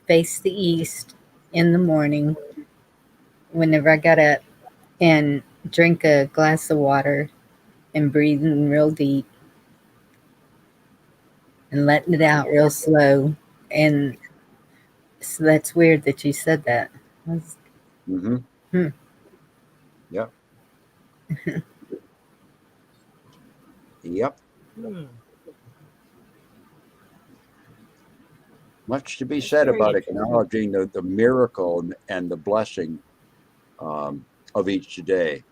[SPEAKER 1] face the east in the morning whenever I got up and drink a glass of water and breathe in real deep and letting it out real slow. And so that's weird that you said that.
[SPEAKER 5] mm-hmm.
[SPEAKER 1] Hmm.
[SPEAKER 5] Yep. Yep.
[SPEAKER 4] Hmm.
[SPEAKER 5] Much to be
[SPEAKER 4] That's
[SPEAKER 5] said
[SPEAKER 4] very
[SPEAKER 5] about
[SPEAKER 4] interesting.
[SPEAKER 5] acknowledging the miracle and the blessing of each day,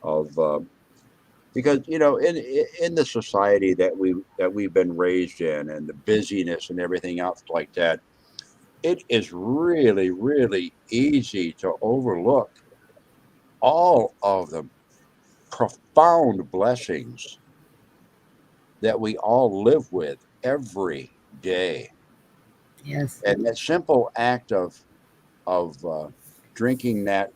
[SPEAKER 5] of because in the society that we've been raised in, and the busyness and everything else like that, it is really, really easy to overlook all of the profound blessings that we all live with every day.
[SPEAKER 1] Yes.
[SPEAKER 5] And that simple act of drinking that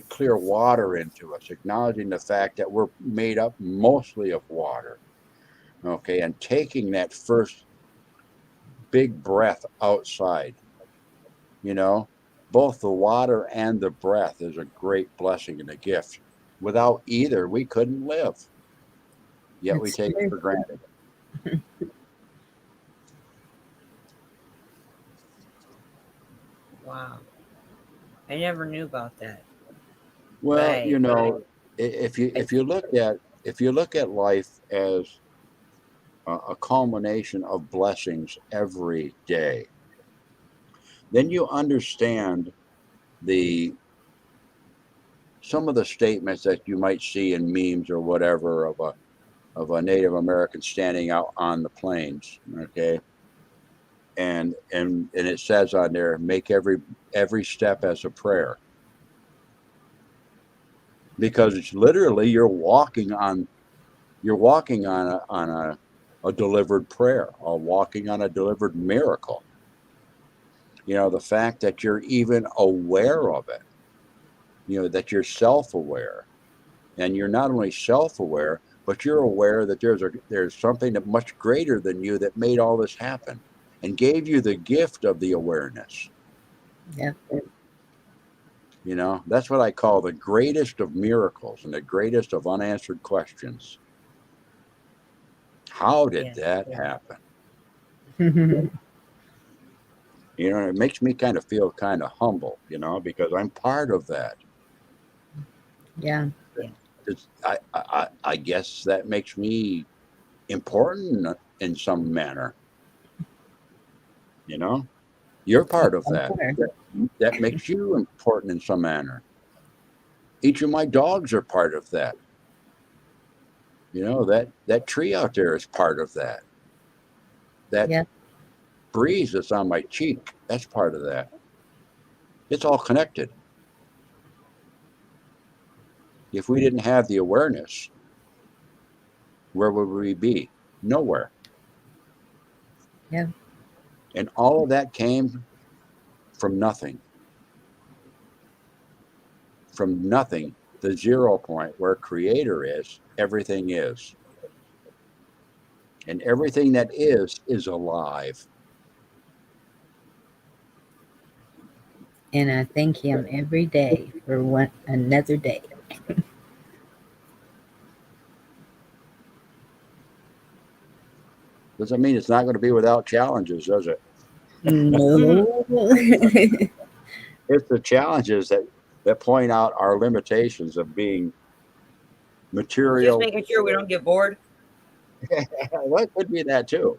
[SPEAKER 5] clear water into us, acknowledging the fact that we're made up mostly of water, okay, and taking that first big breath outside, you know, both the water and the breath is a great blessing and a gift. Without either, we couldn't live. Yet we
[SPEAKER 1] That's
[SPEAKER 5] take it
[SPEAKER 1] true.
[SPEAKER 5] for granted.
[SPEAKER 4] Wow. I never knew about that.
[SPEAKER 5] Well,
[SPEAKER 4] Right.
[SPEAKER 5] if you look at life as a culmination of blessings every day, then you understand the some of the statements that you might see in memes or whatever of a Native American standing out on the plains, okay, and it says on there, make every step as a prayer, because it's literally you're walking on a delivered prayer, or walking on a delivered miracle. The fact that you're even aware of it, that you're self-aware, and you're not only self-aware, but you're aware that there's something that much greater than you that made all this happen and gave you the gift of the awareness.
[SPEAKER 1] Yeah.
[SPEAKER 5] That's what I call the greatest of miracles and the greatest of unanswered questions. How did
[SPEAKER 4] Yes.
[SPEAKER 5] that happen? It makes me kind of feel kind of humble, because I'm part of that.
[SPEAKER 1] Yeah.
[SPEAKER 5] I guess that makes me important in some manner. You're part of that.
[SPEAKER 1] Somewhere.
[SPEAKER 5] That makes you important in some manner. Each of my dogs are part of that. That tree out there is part of that. That
[SPEAKER 1] Yeah.
[SPEAKER 5] breeze that's on my cheek, that's part of that. It's all connected. If we didn't have the awareness, where would we be? Nowhere.
[SPEAKER 1] Yeah.
[SPEAKER 5] And all of that came from nothing. From nothing, the 0 point where creator is, everything is. And everything that is alive.
[SPEAKER 1] And I thank him every day for another day.
[SPEAKER 5] Doesn't mean it's not going to be without challenges, does it?
[SPEAKER 1] No.
[SPEAKER 5] It's the challenges that point out our limitations of being
[SPEAKER 4] Just
[SPEAKER 5] material.
[SPEAKER 4] making sure we don't get bored.
[SPEAKER 5] Well, it could be that too.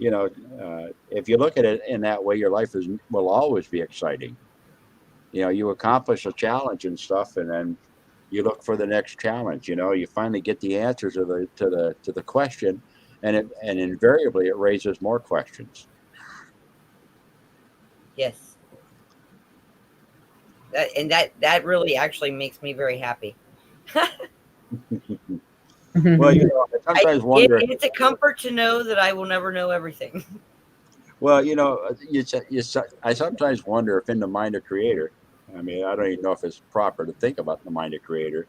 [SPEAKER 5] If you look at it in that way, your life will always be exciting. You accomplish a challenge and stuff, and then you look for the next challenge. You finally get the answer to the question, and invariably it raises more questions.
[SPEAKER 4] Yes. That really actually makes me very happy.
[SPEAKER 5] Well, I sometimes wonder.
[SPEAKER 4] It's a comfort to know that I will never know everything.
[SPEAKER 5] Well, I sometimes wonder if in the mind of creator, I mean, I don't even know if it's proper to think about the mind of creator,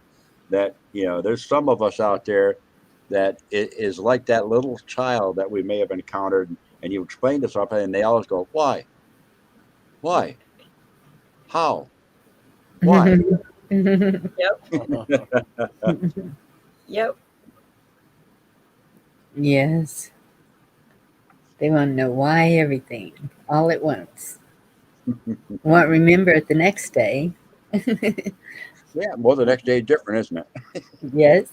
[SPEAKER 5] that, there's some of us out there that it is like that little child that we may have encountered, and you explain to something and they always go, why? Why? How? Why?
[SPEAKER 4] Yep. Yep.
[SPEAKER 1] Yes. They want to know why everything all at once. Won't remember it the next day.
[SPEAKER 5] Yeah, well, the next day is different, isn't it?
[SPEAKER 1] Yes.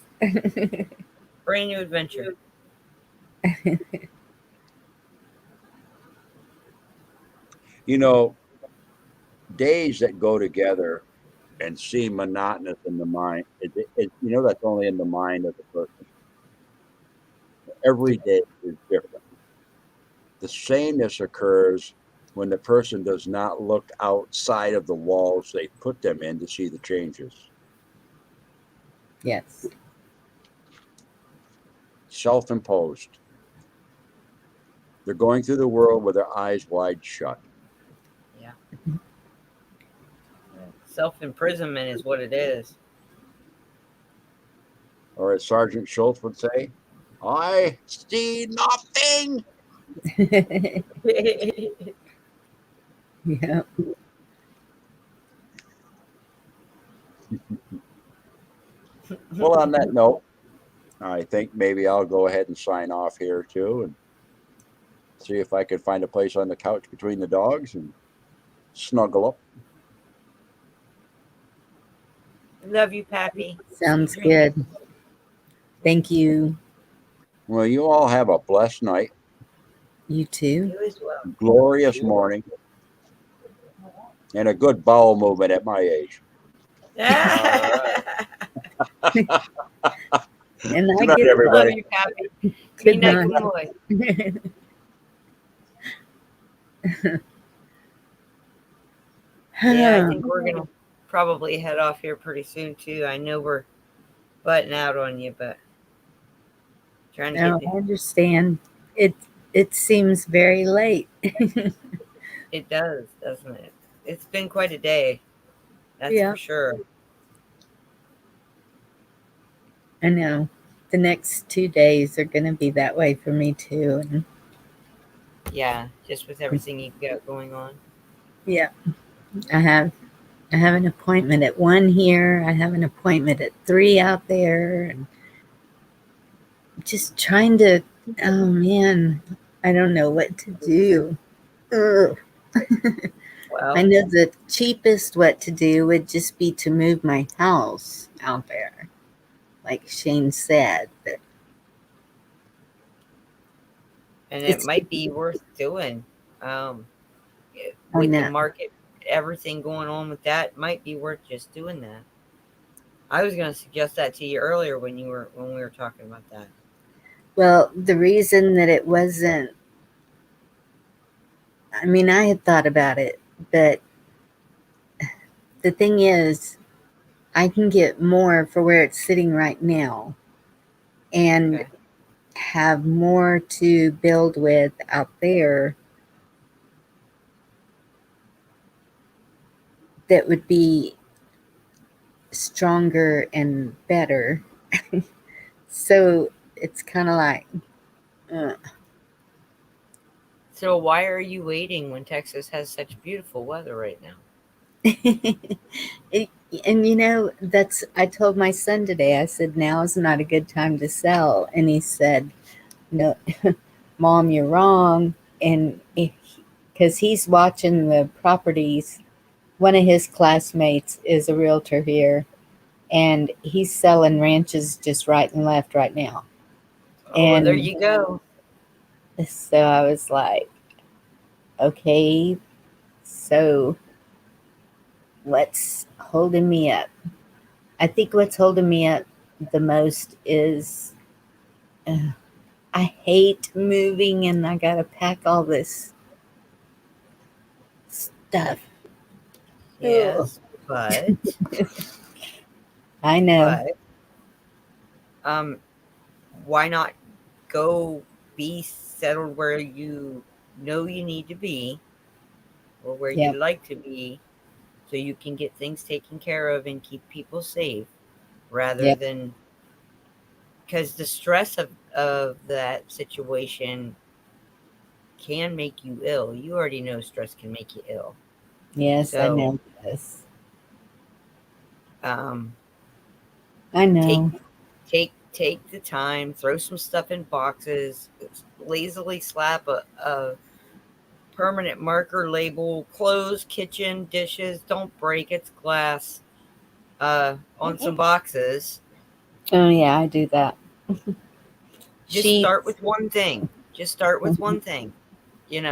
[SPEAKER 4] Brand new adventure.
[SPEAKER 5] Days that go together and seem monotonous in the mind. That's only in the mind of the person. Every day is different. The sameness occurs when the person does not look outside of the walls they put them in to see the changes.
[SPEAKER 1] Yes.
[SPEAKER 5] Self-imposed. They're going through the world with their eyes wide shut.
[SPEAKER 4] Yeah. Self-imprisonment is what it is.
[SPEAKER 5] Or as Sergeant Schultz would say, I see nothing.
[SPEAKER 1] Yeah.
[SPEAKER 5] Well, on that note, I think maybe I'll go ahead and sign off here too and see if I could find a place on the couch between the dogs and snuggle up.
[SPEAKER 4] Love you, Pappy.
[SPEAKER 1] Sounds
[SPEAKER 4] Sweet dreams.
[SPEAKER 1] good. Thank you.
[SPEAKER 5] Well, you all have a blessed night,
[SPEAKER 1] You too.
[SPEAKER 4] You as well.
[SPEAKER 5] glorious morning, and a good bowel movement at my age.
[SPEAKER 1] And I
[SPEAKER 5] Good night,
[SPEAKER 1] get
[SPEAKER 4] Love
[SPEAKER 5] everybody.
[SPEAKER 4] you, Pappy.
[SPEAKER 1] Good
[SPEAKER 4] Night,
[SPEAKER 1] night.
[SPEAKER 4] boy. Yeah, I think we're gonna probably head off here pretty soon too. I know we're butting out on you, but trying to
[SPEAKER 1] No,
[SPEAKER 4] get
[SPEAKER 1] I understand. It seems very late.
[SPEAKER 4] it does, doesn't it? It's been quite a day. That's
[SPEAKER 1] Yeah.
[SPEAKER 4] for sure.
[SPEAKER 1] I know. The next 2 days are going to be that way for me too. And
[SPEAKER 4] Yeah, just with everything you've got going on.
[SPEAKER 1] yeah, I have an appointment at 1 here. I have an appointment at 3 out there, and just trying to. Oh man, I don't know what to do. Ugh.
[SPEAKER 4] Well,
[SPEAKER 1] I know the cheapest what to do would just be to move my house out there, like Shane said. But
[SPEAKER 4] and it
[SPEAKER 1] it's-
[SPEAKER 4] might be worth doing.
[SPEAKER 1] I
[SPEAKER 4] With the
[SPEAKER 1] know.
[SPEAKER 4] market, everything going on with that, might be worth just doing that. I was going to suggest that to you earlier when we were talking about that.
[SPEAKER 1] Well, the reason that it wasn't, I mean, I had thought about it, but the thing is, I can get more for where it's sitting right now and
[SPEAKER 4] Okay.
[SPEAKER 1] have more to build with out there that would be stronger and better. So it's kind of like,
[SPEAKER 4] So why are you waiting when Texas has such beautiful weather right now?
[SPEAKER 1] and I told my son today, I said, now is not a good time to sell. And he said, no, Mom, you're wrong. And because he's watching the properties, one of his classmates is a realtor here, and he's selling ranches just right and left right now.
[SPEAKER 4] Oh, well, there you go.
[SPEAKER 1] So I was like, okay, so what's holding me up? I think what's holding me up the most is I hate moving and I gotta pack all this stuff.
[SPEAKER 4] Yes, but
[SPEAKER 1] I know.
[SPEAKER 4] But why not go be settled where you know you need to be, or where
[SPEAKER 1] Yep.
[SPEAKER 4] you'd like to be, so you can get things taken care of and keep people safe, rather
[SPEAKER 1] Yep.
[SPEAKER 4] than, because the stress of that situation can make you ill. You already know stress can make you ill.
[SPEAKER 1] Yes, I
[SPEAKER 4] So,
[SPEAKER 1] know this.
[SPEAKER 4] um,
[SPEAKER 1] I know.
[SPEAKER 4] take the time, throw some stuff in boxes, lazily slap a permanent marker label, clothes, kitchen, dishes, don't break, it's glass, on some boxes.
[SPEAKER 1] Oh yeah, I do that.
[SPEAKER 4] Just start with one thing. Just start with one thing, and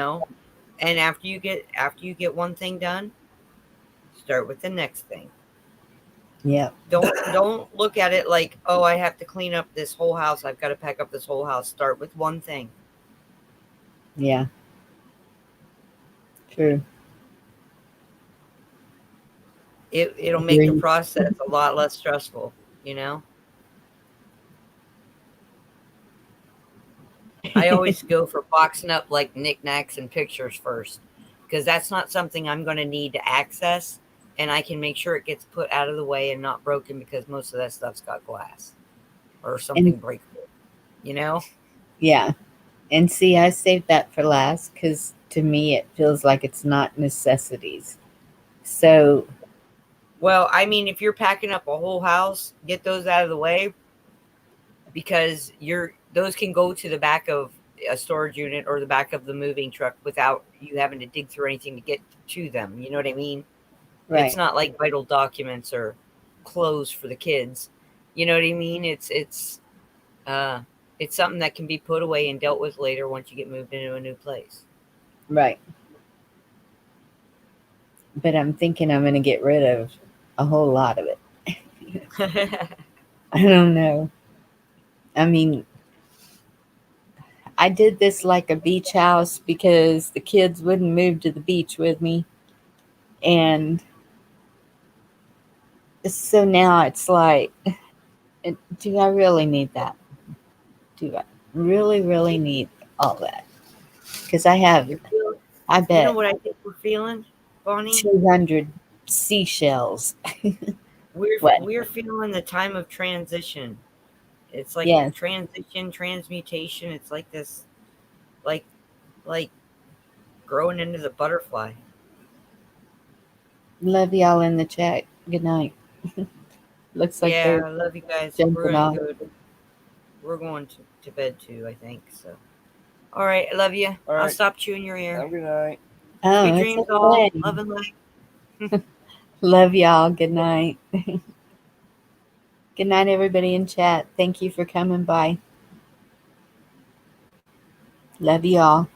[SPEAKER 4] after you get one thing done, start with the next thing.
[SPEAKER 1] Yeah.
[SPEAKER 4] Don't look at it like, oh, I have to clean up this whole house. I've got to pack up this whole house. Start with one thing.
[SPEAKER 1] Yeah. True.
[SPEAKER 4] It'll make the process a lot less stressful, you know? I always go for boxing up like knickknacks and pictures first, because that's not something I'm going to need to access, and I can make sure it gets put out of the way and not broken, because most of that stuff's got glass or something breakable, you know?
[SPEAKER 1] Yeah. And see, I saved that for last because to me it feels like it's not necessities. So,
[SPEAKER 4] Well, I mean, if you're packing up a whole house, get those out of the way, because those can go to the back of a storage unit or the back of the moving truck without you having to dig through anything to get to them. You know what I mean?
[SPEAKER 1] right.
[SPEAKER 4] It's not like vital documents or clothes for the kids. You know what I mean? It's something that can be put away and dealt with later once you get moved into a new place.
[SPEAKER 1] Right. But I'm thinking I'm going to get rid of a whole lot of it. I don't know. I mean, I did this like a beach house because the kids wouldn't move to the beach with me. And so now it's like, do I really need that? Do I really, really need all that? Because I have, I bet,
[SPEAKER 4] You know what I think we're feeling, Bonnie?
[SPEAKER 1] 200 seashells.
[SPEAKER 4] We're feeling the time of transition. It's like
[SPEAKER 1] Yes.
[SPEAKER 4] transition, transmutation. It's like this, like growing into the butterfly.
[SPEAKER 1] Love y'all in the chat. Good night. Looks like
[SPEAKER 4] Yeah, I love you guys.
[SPEAKER 1] jumping off.
[SPEAKER 4] We're going to bed too, I think. So, all right, I love you.
[SPEAKER 3] All
[SPEAKER 4] I'll
[SPEAKER 3] right.
[SPEAKER 4] stop chewing your ear.
[SPEAKER 3] Have a good night.
[SPEAKER 1] Oh,
[SPEAKER 4] Sweet
[SPEAKER 1] that's
[SPEAKER 4] dreams,
[SPEAKER 1] okay.
[SPEAKER 4] all. Love and light.
[SPEAKER 1] Love y'all. Good night. Good night, everybody in chat. Thank you for coming by. Love y'all.